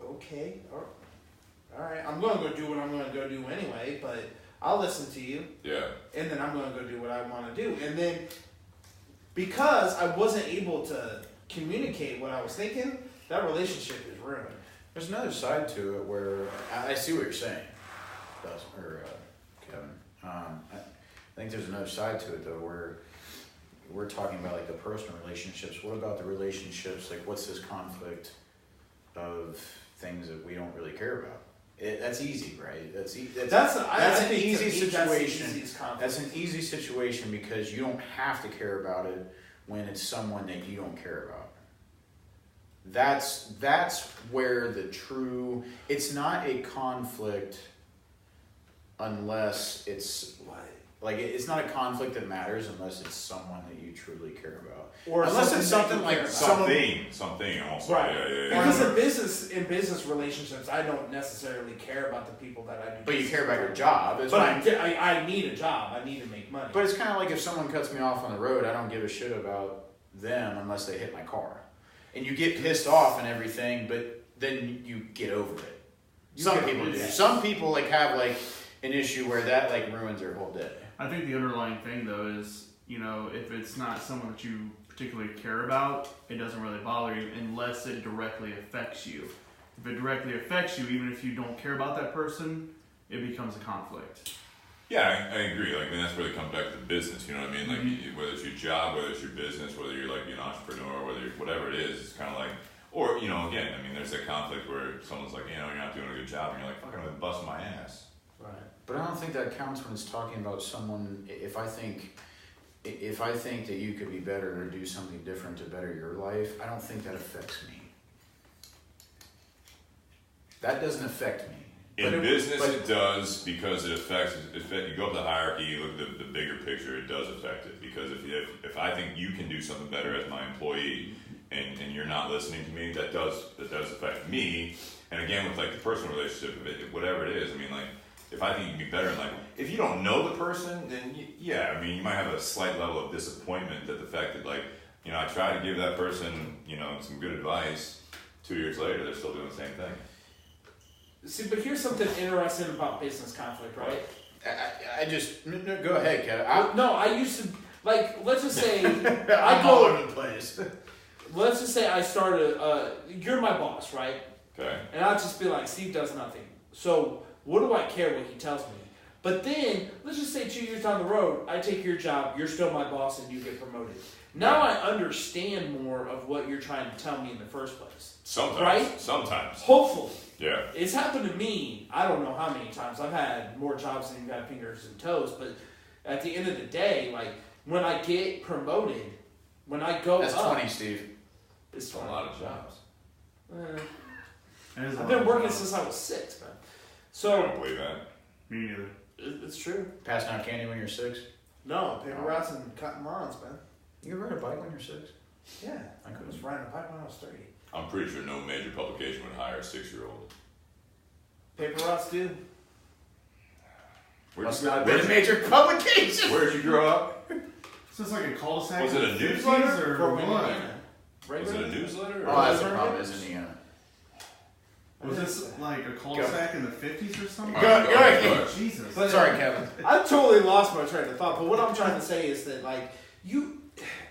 Speaker 4: okay, all right, I'm going to go do what I'm going to go do anyway, but I'll listen to you.
Speaker 1: Yeah.
Speaker 4: And then I'm going to go do what I want to do. And then because I wasn't able to communicate what I was thinking, that relationship is ruined.
Speaker 3: There's another side to it where I see what you're saying, Kevin. I think there's another side to it though, where we're talking about like the personal relationships. What about the relationships? Like, what's this conflict of things that we don't really care about? That's easy, right? That's an easy situation. That's an easy situation because you don't have to care about it when it's someone that you don't care about. That's where the true. It's not a conflict unless it's like it's not a conflict that matters unless it's someone that you truly care about.
Speaker 4: Or
Speaker 3: unless it's something like
Speaker 1: something also.
Speaker 4: Right.
Speaker 1: Yeah.
Speaker 4: Because in business relationships, I don't necessarily care about the people that I do.
Speaker 3: But you care about your job.
Speaker 4: But I need a job. I need to make money.
Speaker 3: But it's kind of like if someone cuts me off on the road, I don't give a shit about them unless they hit my car. And you get pissed off and everything, but then you get over it. Some people do. Some people like have like an issue where that like ruins their whole day.
Speaker 2: I think the underlying thing though is, if it's not someone that you particularly care about, it doesn't really bother you unless it directly affects you. If it directly affects you, even if you don't care about that person, it becomes a conflict.
Speaker 1: Yeah, I agree. Like, that's where it comes back to the business. You know what I mean? Like, whether it's your job, whether it's your business, whether you're like an entrepreneur, whatever it is, it's kind of like, or again, I mean, there's that conflict where someone's like, you're not doing a good job, and you're like, fuck, I'm gonna bust my ass.
Speaker 4: Right.
Speaker 3: But I don't think that counts when it's talking about someone. If I think that you could be better or do something different to better your life, I don't think that affects me. That doesn't affect me.
Speaker 1: In business, it does, because it affects. You go up the hierarchy, you look at the bigger picture. It does affect it, because if I think you can do something better as my employee, and you're not listening to me, that does affect me. And again, with like the personal relationship, whatever it is, I mean, like, if I think you can be better, and like, if you don't know the person, then I mean, you might have a slight level of disappointment at the fact that, like, I tried to give that person, some good advice. 2 years later, they're still doing the same thing.
Speaker 4: See, but here's something interesting about business conflict, right?
Speaker 3: I just go ahead, Kevin.
Speaker 4: I used to, like, let's just say
Speaker 3: I'm all over the place.
Speaker 4: Let's just say I started. You're my boss, right?
Speaker 1: Okay.
Speaker 4: And I'll just be like, Steve does nothing. So what do I care what he tells me? But then, let's just say 2 years down the road, I take your job, you're still my boss, and you get promoted. Now I understand more of what you're trying to tell me in the first place.
Speaker 1: Sometimes.
Speaker 4: Right?
Speaker 1: Sometimes.
Speaker 4: Hopefully.
Speaker 1: Yeah.
Speaker 4: It's happened to me, I don't know how many times. I've had more jobs than you've had fingers and toes, but at the end of the day, like, when I get promoted, when I go
Speaker 3: That's
Speaker 4: up...
Speaker 3: 20, Steve.
Speaker 4: It's
Speaker 1: a lot of jobs.
Speaker 4: I've been working since I was 6, man.
Speaker 1: I
Speaker 4: So,
Speaker 1: don't believe that.
Speaker 2: Me neither.
Speaker 4: it's true.
Speaker 3: Passing out candy when you're 6.
Speaker 4: No, paper routes and cotton lawns, man.
Speaker 3: You ever ride a bike when you're 6?
Speaker 4: Yeah,
Speaker 3: I
Speaker 4: I
Speaker 3: couldn't.
Speaker 4: was riding a bike when I was 30.
Speaker 1: I'm pretty sure no major publication would hire a 6-year-old.
Speaker 4: Paper routes do.
Speaker 3: Must not been a major publication.
Speaker 1: Where'd you grow up?
Speaker 2: So it's like a cul-de-sac.
Speaker 1: Was it a
Speaker 2: in the 50s
Speaker 1: newsletter?
Speaker 2: or
Speaker 4: For
Speaker 2: what?
Speaker 4: Indiana.
Speaker 1: Was it a newsletter?
Speaker 3: Oh, that's
Speaker 4: the
Speaker 3: the problem, is Indiana.
Speaker 2: Was this like a cul-de-sac in the 50s or something?
Speaker 3: Go ahead.
Speaker 2: Jesus.
Speaker 4: But-
Speaker 3: Sorry, Kevin.
Speaker 4: I totally lost my train of thought, but what I'm trying to say is that, like, you,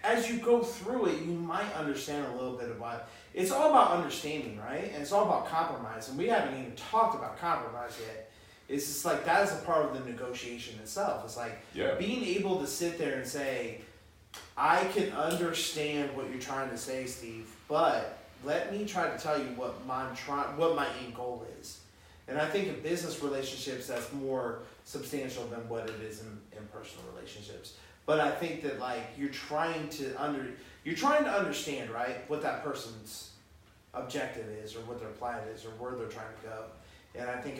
Speaker 4: as you go through it, you might understand a little bit about. It's all about understanding, right? And it's all about compromise, and we haven't even talked about compromise yet. It's just like that is a part of the negotiation itself. It's like being able to sit there and say, I can understand what you're trying to say, Steve, but let me try to tell you what my end goal is. And I think in business relationships, that's more substantial than what it is in personal relationships. But I think that, like, you're trying to understand, right, what that person's objective is, or what their plan is, or where they're trying to go. And I think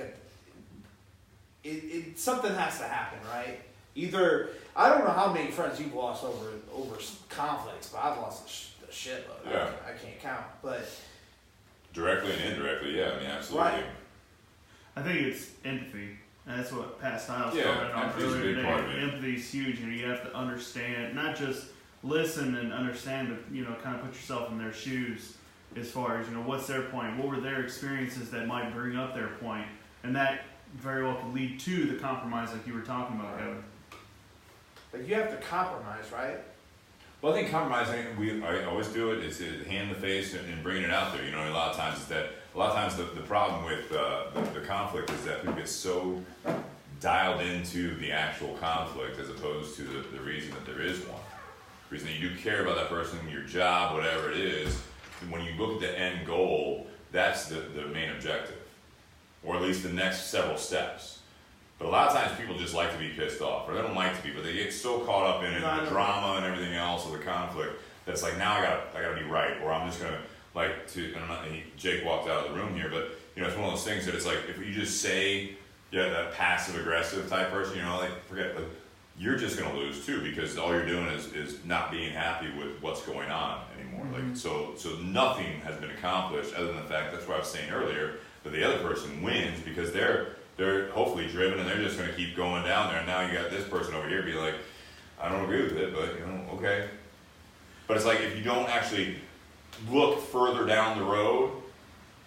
Speaker 4: it something has to happen, right? Either, I don't know how many friends you've lost over conflicts, but I've lost a shitload.
Speaker 1: Yeah.
Speaker 4: I can't count, but
Speaker 1: Directly and indirectly, yeah, I mean, absolutely.
Speaker 4: Right.
Speaker 2: I think it's empathy. And that's what Pat Styles
Speaker 1: Yeah,
Speaker 2: commented on
Speaker 1: empathy's a
Speaker 2: earlier
Speaker 1: big part of
Speaker 2: today.
Speaker 1: it.
Speaker 2: Empathy is huge, and you have to understand, not just listen and understand, but, you know, kind of put yourself in their shoes as far as, you know, what's their point, what were their experiences that might bring up their point, and that very well could lead to the compromise like you were talking about, Kevin.
Speaker 4: like you have to compromise, right?
Speaker 1: Well, I think compromising, I always do it, is to hand in the face and bringing it out there. You know, a lot of times the problem with the conflict is that people get so dialed into the actual conflict as opposed to the reason that there is one. The reason that you do care about that person, your job, whatever it is. And when you look at the end goal, that's the main objective, or at least the next several steps. But a lot of times people just like to be pissed off, or they don't like to be, but they get so caught up in it, the drama and everything else of the conflict, that it's like, now I gotta be right, or I'm just gonna, like, Jake walked out of the room here, but, you know, it's one of those things that it's like, if you just say, that passive aggressive type person, you know, like, forget, like, you're just gonna lose too, because all you're doing is not being happy with what's going on anymore.
Speaker 2: Mm-hmm.
Speaker 1: Like, so nothing has been accomplished other than the fact, that's what I was saying earlier, that the other person wins because they're hopefully driven and they're just going to keep going down there. And now you got this person over here be like, I don't agree with it, but, you know, okay. But it's like, if you don't actually look further down the road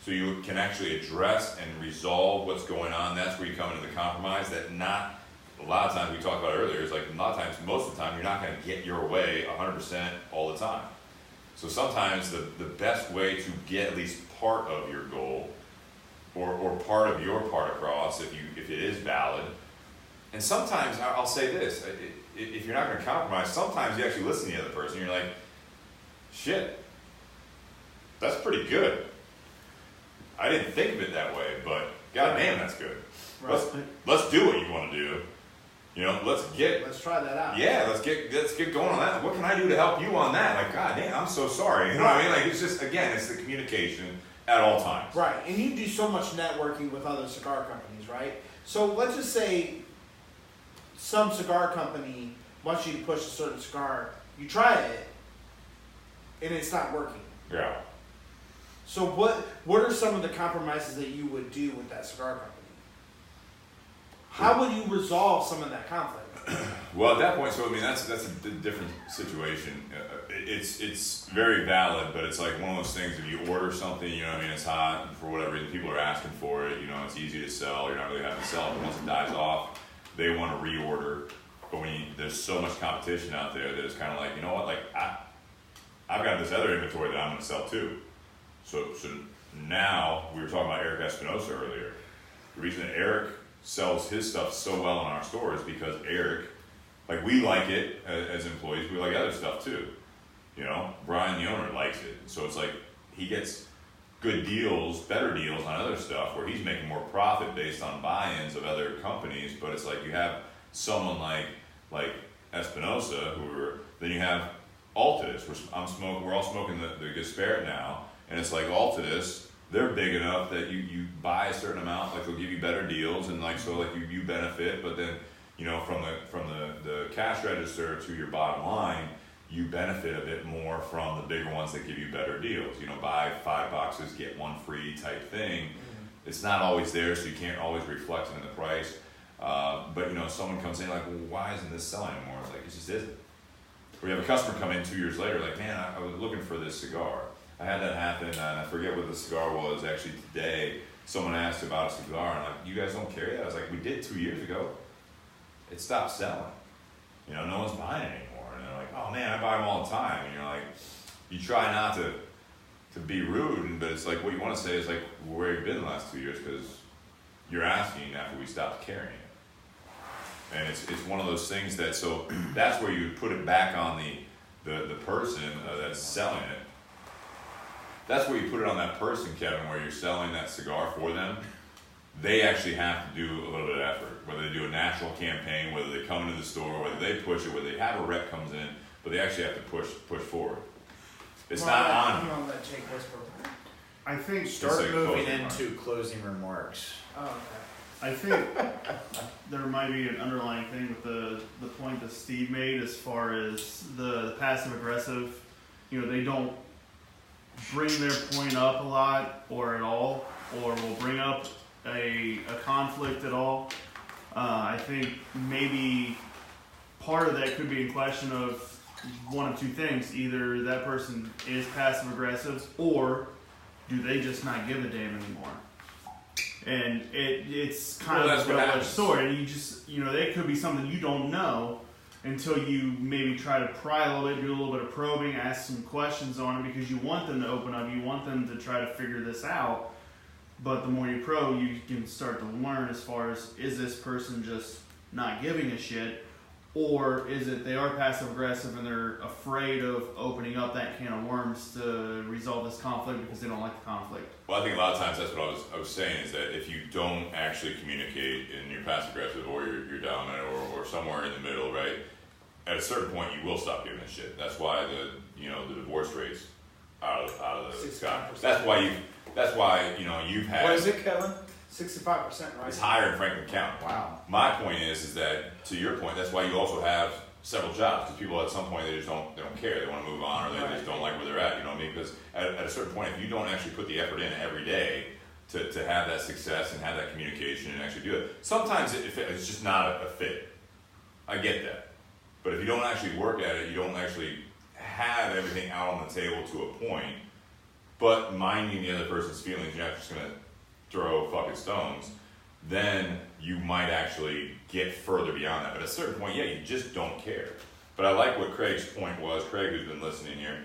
Speaker 1: so you can actually address and resolve what's going on, that's where you come into the compromise. That not, a lot of times we talked about earlier, is like, a lot of times, most of the time, you're not going to get your way 100% all the time. So sometimes the best way to get at least part of your goal, or part of your part across, if it is valid. And sometimes, I'll say this, if you're not going to compromise, sometimes you actually listen to the other person, and you're like, shit, that's pretty good. I didn't think of it that way, but goddamn, that's good.
Speaker 4: Right.
Speaker 1: Let's do what you want to do. You know, let's
Speaker 4: try that out.
Speaker 1: Yeah, let's get going on that. What can I do to help you on that? Like, goddamn, I'm so sorry. You know what I mean? Like, it's just, again, it's the communication at all times.
Speaker 4: Right, and you do so much networking with other cigar companies, right? So let's just say some cigar company wants you to push a certain cigar, you try it, and it's not working.
Speaker 1: Yeah.
Speaker 4: So what are some of the compromises that you would do with that cigar company? How would you resolve some of that conflict?
Speaker 1: Well, at that point, so I mean, that's a different situation. It's very valid, but it's like one of those things. If you order something, you know, what I mean, it's hot for whatever reason, people are asking for it. You know, it's easy to sell. You're not really having to sell it. But once it dies off, they want to reorder. But there's so much competition out there that it's kind of like, you know what? Like I've got this other inventory that I'm going to sell too. So now we were talking about Eric Epinosa earlier. The reason that Eric sells his stuff so well in our stores because Eric, like we like it as employees, we like other stuff too. You know, Brian, the owner, likes it. So it's like he gets good deals, better deals on other stuff where he's making more profit based on buy-ins of other companies. But it's like you have someone like Epinosa, then you have Altadis. We're all smoking the Gasparret now, and it's like Altadis. They're big enough that you buy a certain amount, like they'll give you better deals, and like so like you benefit. But then from the cash register to your bottom line, you benefit a bit more from the bigger ones that give you better deals. Buy 5 boxes, get 1 free type thing. Mm-hmm. It's not always there, so you can't always reflect it in the price. But someone comes in like, well, why isn't this selling anymore? It's like it just isn't. Or you have a customer come in 2 years later, like, man, I was looking for this cigar. I had that happen, and I forget what the cigar was actually today. Someone asked about a cigar, and I'm like, you guys don't carry that? I was like, we did 2 years ago. It stopped selling. No one's buying it anymore. And they're like, oh man, I buy them all the time. And you're like, you try not to be rude, but it's like what you want to say is like, where have you been the last 2 years? Because you're asking after we stopped carrying it. And it's one of those things that, so that's where you put it back on the person that's selling it. That's where you put it on that person, Kevin, where you're selling that cigar for them. They actually have to do a little bit of effort, whether they do a national campaign, whether they come into the store, whether they push it, whether they have a rep comes in, but they actually have to push forward. It's not on.
Speaker 4: I'm gonna let Jake whisper.
Speaker 2: I think
Speaker 3: start moving into closing remarks.
Speaker 4: Oh, okay.
Speaker 2: I think there might be an underlying thing with the point that Steve made as far as the passive aggressive. They don't bring their point up a lot or at all, or will bring up a conflict at all. I think maybe part of that could be in question of one of two things. Either that person is passive aggressive, or do they just not give a damn anymore? And it's kind of a double-edged sword. And you just, that could be something you don't know until you maybe try to pry a little bit, do a little bit of probing, ask some questions on it because you want them to open up, you want them to try to figure this out. But the more you probe, you can start to learn as far as, is this person just not giving a shit, or is it they are passive aggressive and they're afraid of opening up that can of worms to resolve this conflict because they don't like the conflict?
Speaker 1: Well, I think a lot of times that's what I was saying is that if you don't actually communicate and you're passive aggressive or you're dominant or somewhere in the middle, right? At a certain point, you will stop giving a shit. That's why the divorce rates out of the sky. That's why you've had.
Speaker 4: What is it, Kevin? 65%, right?
Speaker 1: It's higher in Franklin County.
Speaker 3: Wow.
Speaker 1: My point is that to your point, that's why you also have several jobs because people at some point they don't care. They want to move on or they just don't like where they're at. You know what I mean? Because at a certain point, if you don't actually put the effort in every day to have that success and have that communication and actually do it, sometimes it's just not a fit. I get that. But if you don't actually work at it, you don't actually have everything out on the table to a point, but minding the other person's feelings, you're not just going to throw fucking stones, then you might actually get further beyond that. But at a certain point, you just don't care. But I like what Craig's point was. Craig, who's been listening here,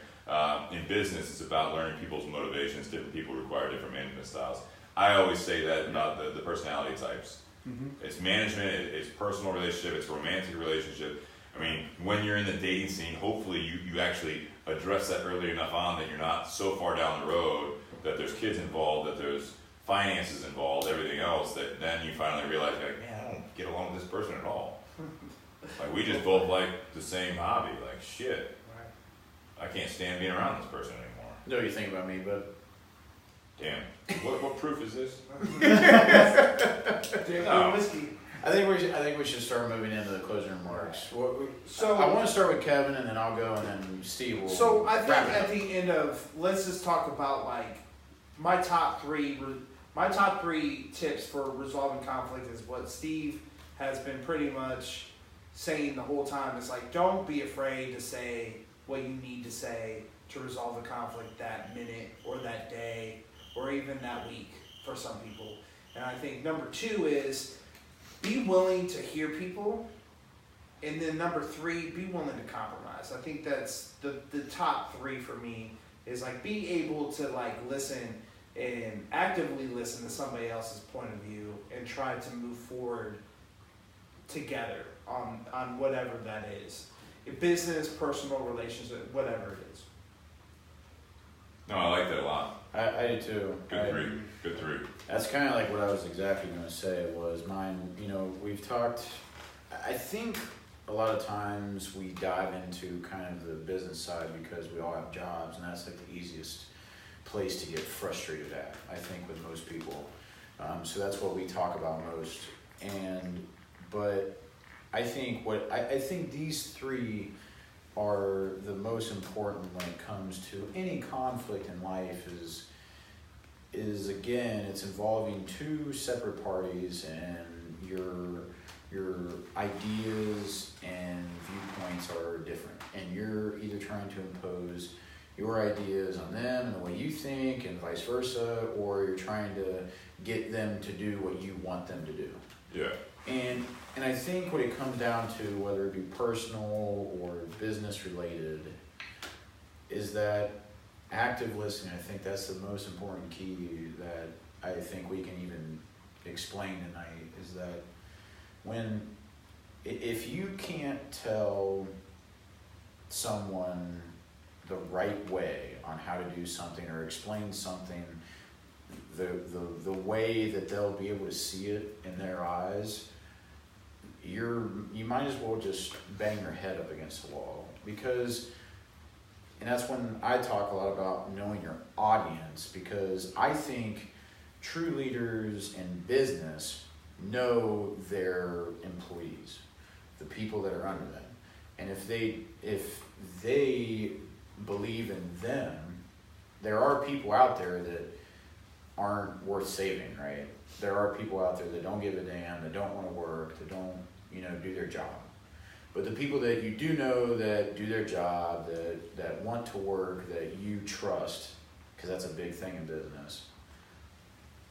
Speaker 1: in business, it's about learning people's motivations. Different people require different management styles. I always say that about the personality types. Mm-hmm. It's management, it's personal relationship, it's romantic relationship. I mean, when you're in the dating scene, hopefully you actually address that early enough on that you're not so far down the road that there's kids involved, that there's finances involved, everything else, that then you finally realize, like, man, I don't get along with this person at all. Like, we just both like the same hobby. Like, shit. I can't stand being around this person anymore.
Speaker 3: No, you think about me, but...
Speaker 1: Damn. What proof is this?
Speaker 4: Damn whiskey.
Speaker 3: I think we should start moving into the closing remarks.
Speaker 4: So
Speaker 3: I want to start with Kevin, and then I'll go, and then Steve will.
Speaker 4: So I think
Speaker 3: wrap it
Speaker 4: at
Speaker 3: up.
Speaker 4: the end of, let's just talk about like my top three tips for resolving conflict is what Steve has been pretty much saying the whole time. It's like, don't be afraid to say what you need to say to resolve a conflict that minute or that day or even that week for some people. And I think number 2 is be willing to hear people. And then number 3, be willing to compromise. I think that's the top 3 for me is like be able to like listen and actively listen to somebody else's point of view and try to move forward together on whatever that is. Business, personal relationship, whatever it is.
Speaker 1: No, I like that a lot.
Speaker 3: I do too.
Speaker 1: Good three.
Speaker 3: That's kind of like what I was exactly going to say was mine. You know, we've talked, I think a lot of times we dive into kind of the business side because we all have jobs, and that's like the easiest place to get frustrated at, I think, with most people. So that's what we talk about most. But I think I think these three are the most important when it comes to any conflict in life is again, it's involving two separate parties, and your ideas and viewpoints are different, and you're either trying to impose your ideas on them and the way you think and vice versa, or you're trying to get them to do what you want them to do.
Speaker 1: Yeah.
Speaker 3: And I think what it comes down to, whether it be personal or business related, is that active listening. I think that's the most important key that I think we can even explain tonight, is that if you can't tell someone the right way on how to do something, or explain something the way that they'll be able to see it in their eyes, you might as well just bang your head up against the wall. And that's when I talk a lot about knowing your audience, because I think true leaders in business know their employees, the people that are under them. And if they believe in them, there are people out there that aren't worth saving, right? There are people out there that don't give a damn, that don't want to work, that don't, do their job. But the people that you do know that do their job, that want to work, that you trust, because that's a big thing in business,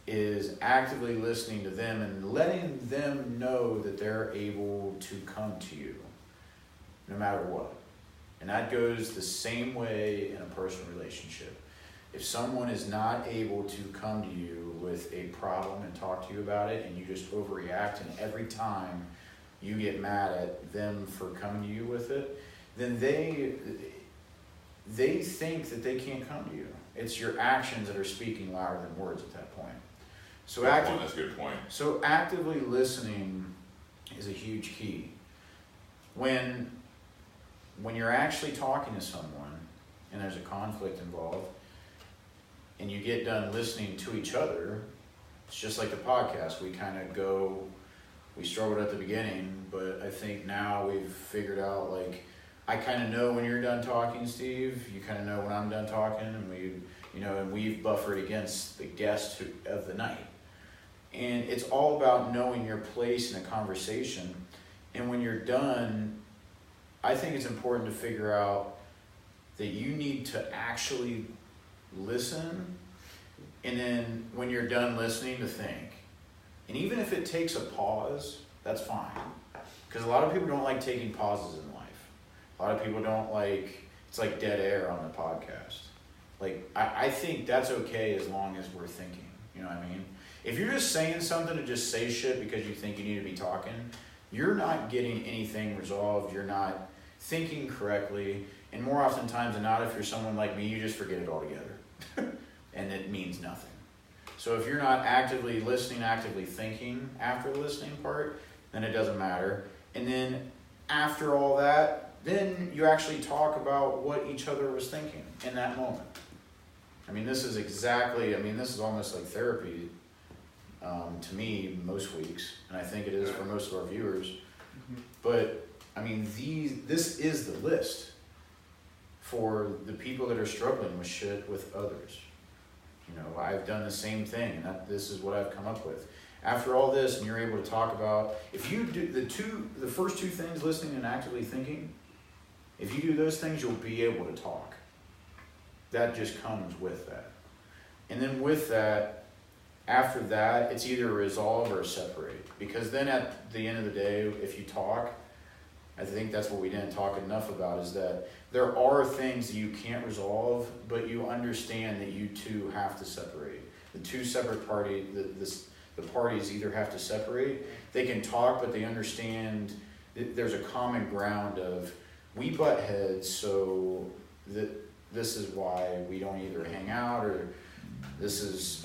Speaker 3: is actively listening to them and letting them know that they're able to come to you no matter what. And that goes the same way in a personal relationship. If someone is not able to come to you with a problem and talk to you about it, and you just overreact, and every time you get mad at them for coming to you with it, then they think that they can't come to you. It's your actions that are speaking louder than words at that point. So
Speaker 1: That's a good point.
Speaker 3: So actively listening is a huge key. When you're actually talking to someone and there's a conflict involved, and you get done listening to each other, it's just like the podcast. We struggled at the beginning, but I think now we've figured out, I kind of know when you're done talking, Steve, you kind of know when I'm done talking, and we've buffered against the guest of the night. And it's all about knowing your place in a conversation. And when you're done, I think it's important to figure out that you need to actually listen, and then when you're done listening, to think. And even if it takes a pause, that's fine. Because a lot of people don't like taking pauses in life. A lot of people don't it's like dead air on the podcast. I think that's okay as long as we're thinking. You know what I mean? If you're just saying something to just say shit because you think you need to be talking, you're not getting anything resolved. You're not thinking correctly. And more often times than not, if you're someone like me, you just forget it altogether. And it means nothing. So if you're not actively listening, actively thinking after the listening part, then it doesn't matter. And then after all that, then you actually talk about what each other was thinking in that moment. This is almost like therapy to me most weeks, and I think it is for most of our viewers. Mm-hmm. But this is the list for the people that are struggling with shit with others. I've done the same thing, and this is what I've come up with. After all this, and you're able to talk about, if you do the first two things, listening and actively thinking, if you do those things, you'll be able to talk. That just comes with that. And then with that, after that, it's either resolve or separate. Because then at the end of the day, if you talk, I think that's what we didn't talk enough about, is that there are things that you can't resolve, but you understand that you two have to separate. the two separate parties, the parties either have to separate. They can talk, but they understand that there's a common ground of we butt heads, so this is why we don't either hang out, or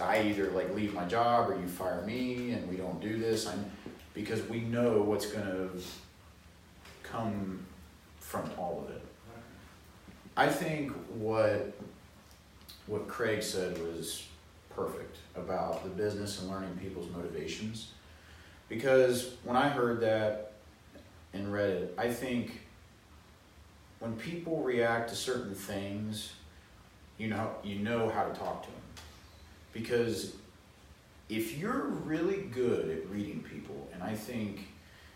Speaker 3: I either like leave my job or you fire me and we don't do this. Because we know what's gonna come from all of it. I think what Craig said was perfect about the business and learning people's motivations. Because when I heard that and read it, I think when people react to certain things, you know how to talk to them. Because if you're really good at reading people, and I think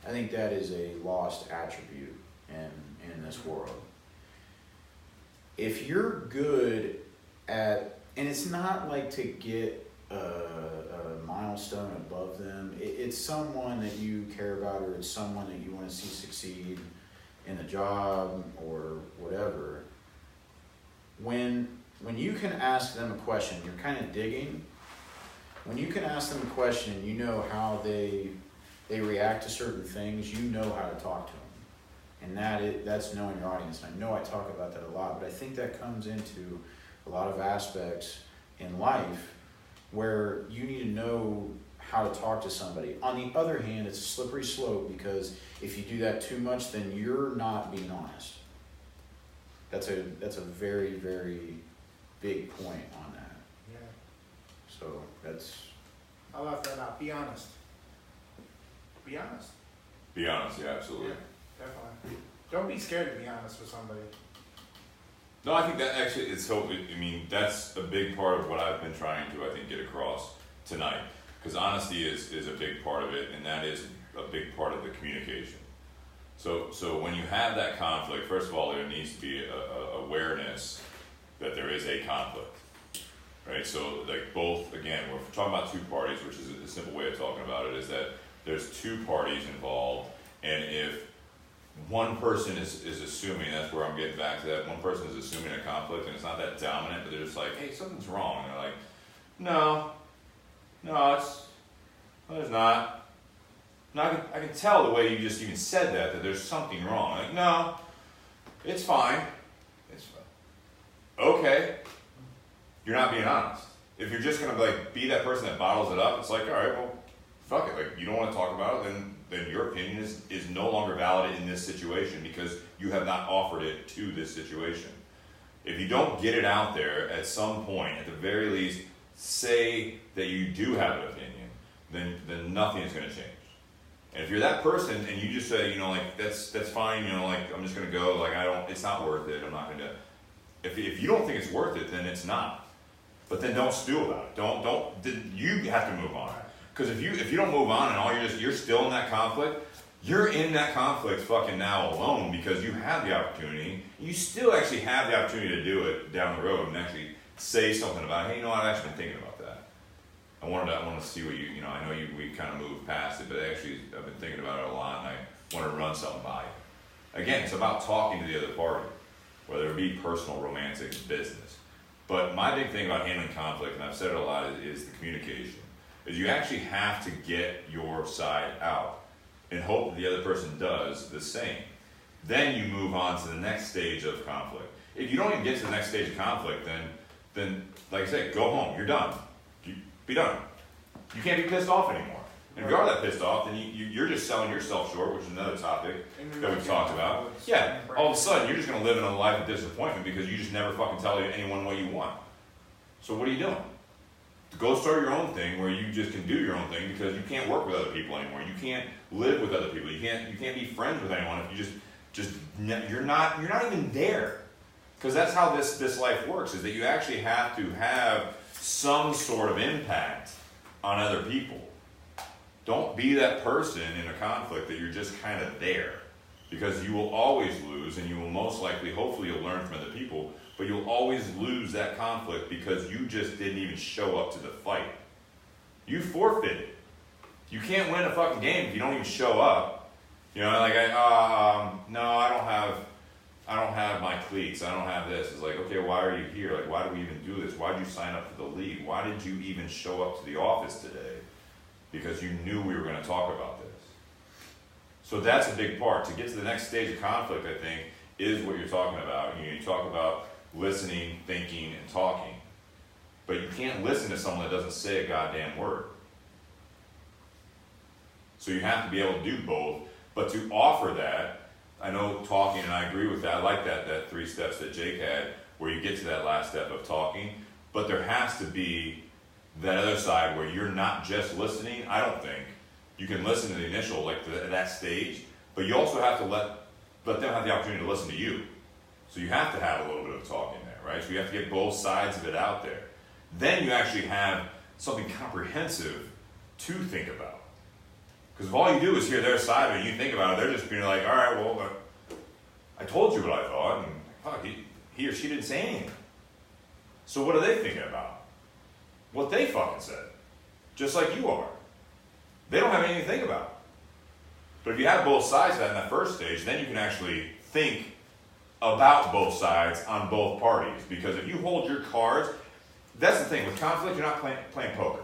Speaker 3: that is a lost attribute in this world. If you're good at, and it's not like to get a milestone above them, it's someone that you care about, or it's someone that you want to see succeed in a job or whatever. When you can ask them a question, you're kind of digging. When you can ask them a question, you know how they react to certain things, you know how to talk to them. And that's knowing your audience. And I know I talk about that a lot, but I think that comes into a lot of aspects in life where you need to know how to talk to somebody. On the other hand, it's a slippery slope, because if you do that too much, then you're not being honest. That's a very, very big point on that.
Speaker 4: Yeah.
Speaker 3: So that's...
Speaker 4: I left that out. Be honest. Be honest.
Speaker 1: Be honest, yeah, absolutely.
Speaker 4: Yeah, definitely. Don't be scared to be honest with somebody.
Speaker 1: No, I think that actually that's a big part of what I've been trying to, I think, get across tonight. Because honesty is a big part of it, and that is a big part of the communication. So when you have that conflict, first of all, there needs to be a awareness that there is a conflict, right? So like both, again, we're talking about two parties, which is a simple way of talking about it, is that there's two parties involved, and if one person is assuming, that's where I'm getting back to that, one person is assuming a conflict, and it's not that dominant, but they're just like, hey, something's wrong. And they're like, no, there's not. No, I can tell the way you just even said that there's something wrong. Like, no, it's fine. It's fine. Okay. You're not being honest. If you're just going to like be that person that bottles it up, it's like, all right, well, fuck it. Like, you don't want to talk about it, then your opinion is no longer valid in this situation because you have not offered it to this situation. If you don't get it out there at some point, at the very least, say that you do have an opinion, then nothing is going to change. And if you're that person and you just say, like, that's fine, like, I'm just going to go, like, it's not worth it, I'm not going to, if you don't think it's worth it, then it's not. But then don't stew about it. You have to move on. Because if you don't move on and you're still in that conflict, you're in that conflict fucking now alone because you have the opportunity. You still actually have the opportunity to do it down the road and actually say something about, hey, I've actually been thinking about that. I wanted to see what I know we kind of moved past it, but actually I've been thinking about it a lot, and I want to run something by you. Again, it's about talking to the other party, whether it be personal, romantic, business. But my big thing about handling conflict, and I've said it a lot, is the communication. Is you actually have to get your side out and hope that the other person does the same. Then you move on to the next stage of conflict. If you don't even get to the next stage of conflict, then like I said, go home. You're done. Be done. You can't be pissed off anymore. And if you are that pissed off, then you're just selling yourself short, which is another topic that we've talked about. Yeah, all of a sudden you're just going to live in a life of disappointment because you just never fucking tell anyone what you want. So what are you doing? Go start your own thing where you just can do your own thing because you can't work with other people anymore. You can't live with other people. You can't be friends with anyone if you you're not even there. Because that's how this life works, is that you actually have to have some sort of impact on other people. Don't be that person in a conflict that you're just kind of there, because you will always lose, and you will most likely, hopefully you'll learn from other people, but you'll always lose that conflict because you just didn't even show up to the fight. You forfeited. You can't win a fucking game if you don't even show up. Like, no, I don't have my cleats. I don't have this. It's like, okay, why are you here? Like, why do we even do this? Why did you sign up for the league? Why did you even show up to the office today? Because you knew we were going to talk about this. So that's a big part. To get to the next stage of conflict, I think, is what you're talking about. You talk about listening, thinking, and talking. But you can't listen to someone that doesn't say a goddamn word. So you have to be able to do both. But to offer that, I know talking, and I agree with that. I like that 3 steps that Jake had, where you get to that last step of talking. But there has to be that other side where you're not just listening. I don't think you can listen to the initial, like that stage, but you also have to let them have the opportunity to listen to you. So you have to have a little bit of talking there, right? So you have to get both sides of it out there. Then you actually have something comprehensive to think about. Because if all you do is hear their side of it and you think about it, they're just being like, all right, well, I told you what I thought, and fuck, he or she didn't say anything. So what are they thinking about? What they fucking said. Just like you are. They don't have anything to think about. But if you have both sides of that in that first stage, then you can actually think about both sides on both parties. Because if you hold your cards, that's the thing. With conflict, you're not playing poker.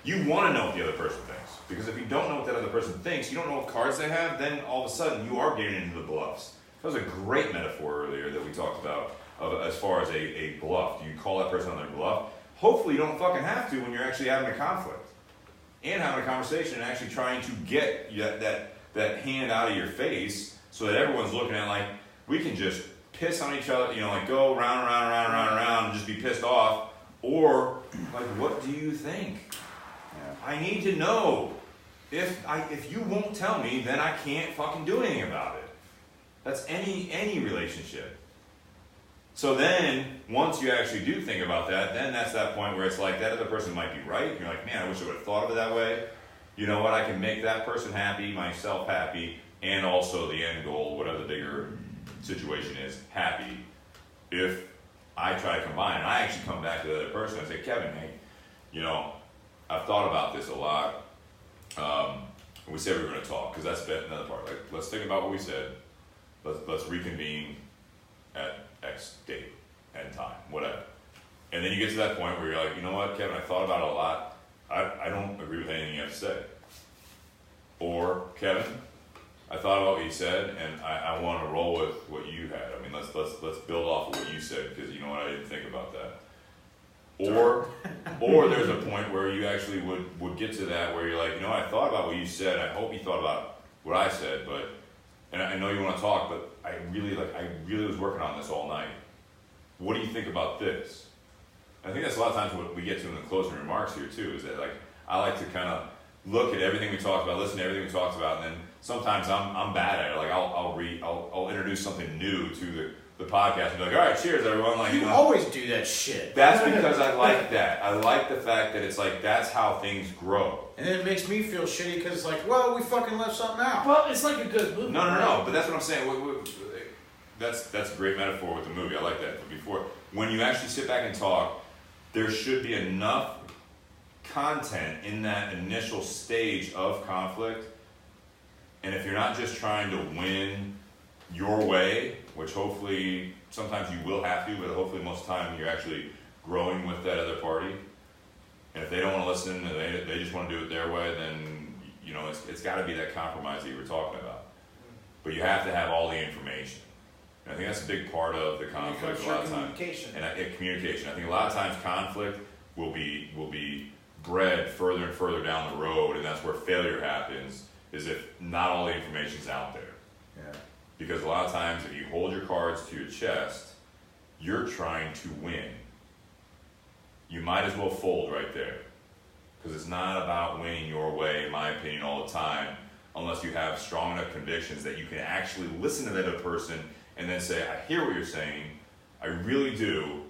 Speaker 1: You want to know what the other person thinks. Because if you don't know what that other person thinks, you don't know what cards they have, then all of a sudden you are getting into the bluffs. That was a great metaphor earlier that we talked about as far as a bluff. Do you call that person on their bluff? Hopefully you don't fucking have to when you're actually having a conflict. And having a conversation and actually trying to get that hand out of your face so that everyone's looking at like, we can just piss on each other, like go round and just be pissed off. Or like, what do you think? Yeah. I need to know. If you won't tell me, then I can't fucking do anything about it. That's any relationship. So then, once you actually do think about that, then that's that point where it's like, that other person might be right. You're like, man, I wish I would have thought of it that way. You know what? I can make that person happy, myself happy, and also the end goal, whatever the bigger situation is, happy. If I try to combine, and I actually come back to the other person and say, Kevin, hey, I've thought about this a lot. And we said we were going to talk, because that's another part. Like, let's think about what we said. Let's reconvene at X date and time, whatever. And then you get to that point where you're like, you know what, Kevin, I thought about it a lot. I don't agree with anything you have to say. Or, Kevin, I thought about what you said, and I want to roll with what you had. I mean, let's build off of what you said, because you know what, I didn't think about that. Or there's a point where you actually would get to that where you're like, I thought about what you said. I hope you thought about what I said, and I know you want to talk, but I really was working on this all night. What do you think about this? I think that's a lot of times what we get to in the closing remarks here too, is that like, I like to kind of look at everything we talked about, listen to everything we talked about, and then sometimes I'm bad at it. Like I'll introduce something new to the podcast and be like, all right, cheers everyone. Like,
Speaker 3: you always do that shit.
Speaker 1: That's because I like that. I like the fact that it's like, that's how things grow.
Speaker 3: And then it makes me feel shitty because it's like, well, we fucking left something out.
Speaker 4: Well, it's like a good movie.
Speaker 1: No, but that's what I'm saying. That's a great metaphor with the movie. I like that. But before, when you actually sit back and talk, there should be enough content in that initial stage of conflict. And if you're not just trying to win your way, which hopefully sometimes you will have to, but hopefully most of the time you're actually growing with that other party. And if they don't want to listen and they just want to do it their way, then it's got to be that compromise that you were talking about. But you have to have all the information. And I think that's a big part of the conflict a lot of times.
Speaker 4: Communication.
Speaker 1: And communication. I think a lot of times conflict will be bred further and further down the road, and that's where failure happens, is if not all the information's out there.
Speaker 3: Yeah.
Speaker 1: Because a lot of times if you hold your cards to your chest, you're trying to win. You might as well fold right there. Because it's not about winning your way, in my opinion, all the time, unless you have strong enough convictions that you can actually listen to that other person and then say, I hear what you're saying, I really do,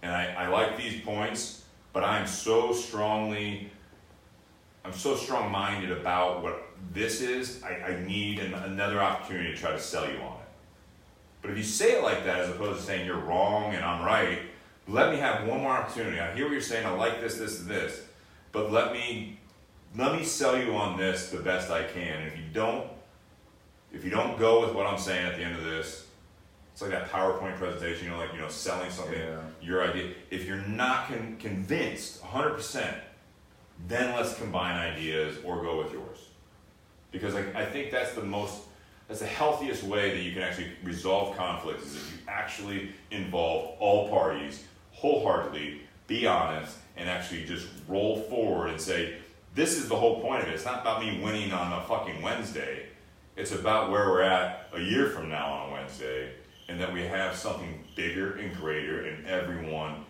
Speaker 1: and I like these points, but I'm so strong-minded about what this is, I need another opportunity to try to sell you on it. But if you say it like that, as opposed to saying you're wrong and I'm right, let me have one more opportunity. I hear what you're saying, I like this, and this, but let me sell you on this the best I can. And if you don't go with what I'm saying at the end of this, It's like that PowerPoint presentation, selling something, your idea. If you're not convinced 100%, then let's combine ideas or go with yours. Because I think that's the healthiest way that you can actually resolve conflict is if you actually involve all parties wholeheartedly, be honest, and actually just roll forward and say, this is the whole point of it. It's not about me winning on a fucking Wednesday. It's about where we're at a year from now on a Wednesday, and that we have something bigger and greater, and everyone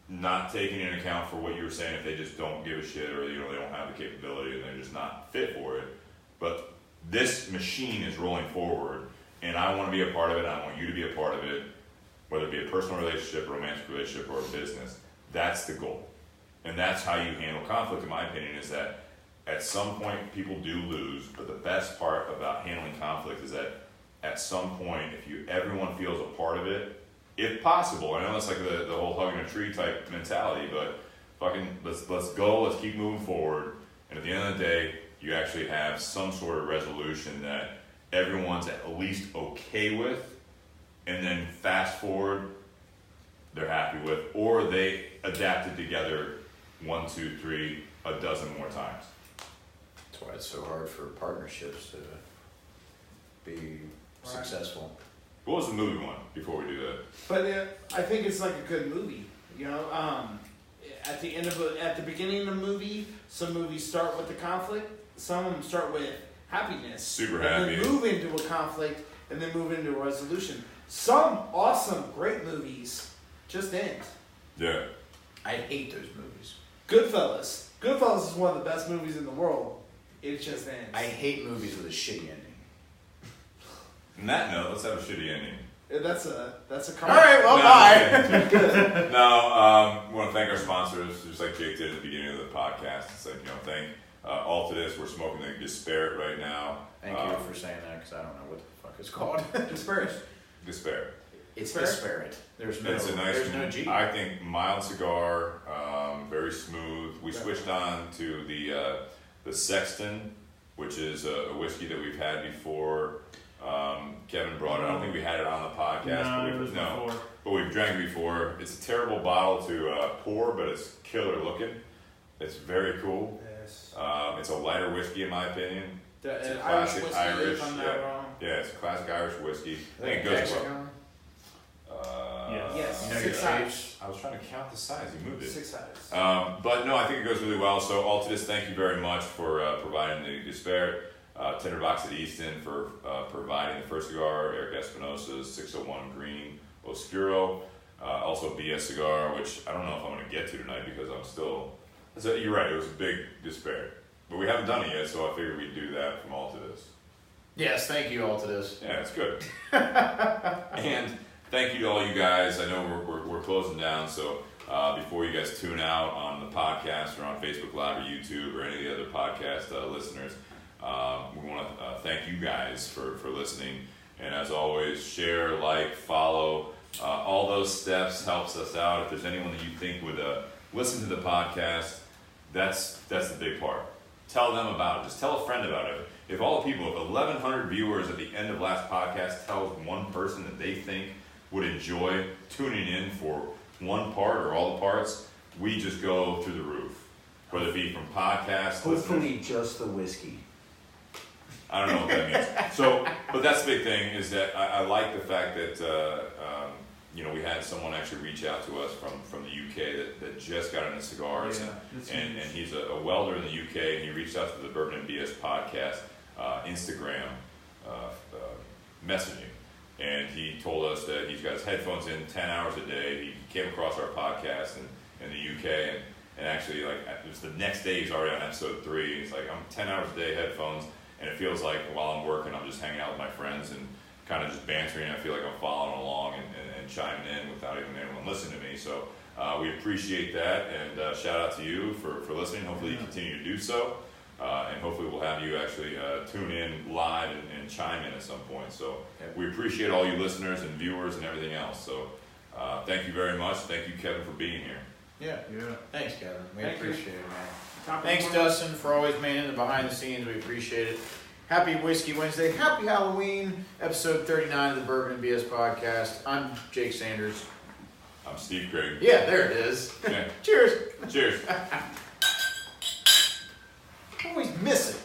Speaker 1: not taking into account for what you were saying if they just don't give a shit or they don't have the capability and they're just not fit for it. But this machine is rolling forward, and I want to be a part of it. I want you to be a part of it, whether it be a personal relationship, romantic relationship, or a business. That's the goal. And that's how you handle conflict, in my opinion, is that at some point people do lose, but the best part about handling conflict is that at some point, if everyone feels a part of it, if possible, I know that's like the whole hugging a tree type mentality, but fucking let's go, let's keep moving forward, and at the end of the day, you actually have some sort of resolution that everyone's at least okay with, and then fast forward, they're happy with, or they adapted together 1, 2, 3, a dozen more times.
Speaker 3: That's why it's so hard for partnerships to be successful.
Speaker 1: What was the movie one before we do that?
Speaker 4: But I think it's like a good movie. At the beginning of the movie, some movies start with the conflict. Some of them start with happiness.
Speaker 1: Super
Speaker 4: and
Speaker 1: happy.
Speaker 4: then move into a conflict and then move into a resolution. Some awesome, great movies just end.
Speaker 1: Yeah.
Speaker 3: I hate those movies.
Speaker 4: Goodfellas. Goodfellas is one of the best movies in the world. It just ends.
Speaker 3: I hate movies with a shitty ending.
Speaker 1: On that note, let's have a shitty ending.
Speaker 4: That's a
Speaker 3: All right, well, bye.
Speaker 1: No, we want to thank our sponsors, just like Jake did at the beginning of the podcast. It's like, thank Altadis. We're smoking the Disparate right now.
Speaker 3: Thank you for saying that, because I don't know what the fuck it's called.
Speaker 4: Disparate.
Speaker 1: Disparate.
Speaker 3: It's disparate. There's no G.
Speaker 1: I think mild cigar, very smooth. We switched on to the Sexton, which is a whiskey that we've had before. Kevin brought it. I don't think we had it on the podcast, but we've drank it before. It's a terrible bottle to pour, but it's killer looking. It's very cool.
Speaker 4: Yes.
Speaker 1: It's a lighter whiskey in my opinion.
Speaker 4: It's
Speaker 1: a
Speaker 4: classic
Speaker 1: classic
Speaker 4: Irish.
Speaker 1: Irish. Yeah, it's a classic Irish whiskey. I think it goes well.
Speaker 4: Yes.
Speaker 3: 6 sides.
Speaker 1: I was trying to count the size. You moved it.
Speaker 4: 6 sides.
Speaker 1: But no, I think it goes really well. So Altadis, thank you very much for providing the Disparate. Tinder Box at Easton for providing the first cigar. Eric Espinosa's 601 Green Oscuro. Also BS cigar, which I don't know if I'm going to get to tonight because I'm still... you're right, it was a big Disparate. But we haven't done it yet, so I figured we'd do that from Altadis.
Speaker 3: Yes, thank you, Altadis.
Speaker 1: Yeah, it's good. And thank you to all you guys. I know we're closing down, so before you guys tune out on the podcast or on Facebook Live or YouTube or any of the other podcast listeners, we want to thank you guys for listening. And as always, share, like, follow. All those steps helps us out. If there's anyone that you think would listen to the podcast, that's the big part. Tell them about it. Just tell a friend about it. If 1,100 viewers at the end of last podcast tells one person that they think would enjoy tuning in for one part or all the parts, we just go through the roof. Whether it be from podcasts,
Speaker 3: Hopefully just the whiskey.
Speaker 1: I don't know what that means. So, but that's the big thing is that I like the fact that we had someone actually reach out to us from the UK that just got into cigars, and he's a welder in the UK, and he reached out to the Bourbon and BS podcast Instagram messaging, and he told us that he's got his headphones in 10 hours a day. He came across our podcast in the UK, and actually it was the next day he's already on episode 3. He's like, I'm 10 hours a day headphones. And it feels like while I'm working, I'm just hanging out with my friends and kind of just bantering. I feel like I'm following along and chiming in without even anyone listening to me. So we appreciate that, and shout out to you for listening. Hopefully you continue to do so, and hopefully we'll have you actually tune in live and chime in at some point. So we appreciate all you listeners and viewers and everything else. So thank you very much. Thank you, Kevin, for being here.
Speaker 3: Yeah. Thanks, Kevin. We appreciate it, man.
Speaker 4: Top
Speaker 3: Thanks,
Speaker 4: one.
Speaker 3: Dustin, for always manning the behind the scenes. We appreciate it. Happy Whiskey Wednesday. Happy Halloween. Episode 39 of the Bourbon and BS podcast. I'm Jake Sanders.
Speaker 1: I'm Steve Craig.
Speaker 3: Yeah, there it is.
Speaker 1: Okay.
Speaker 3: Cheers.
Speaker 1: Cheers.
Speaker 3: Always miss it.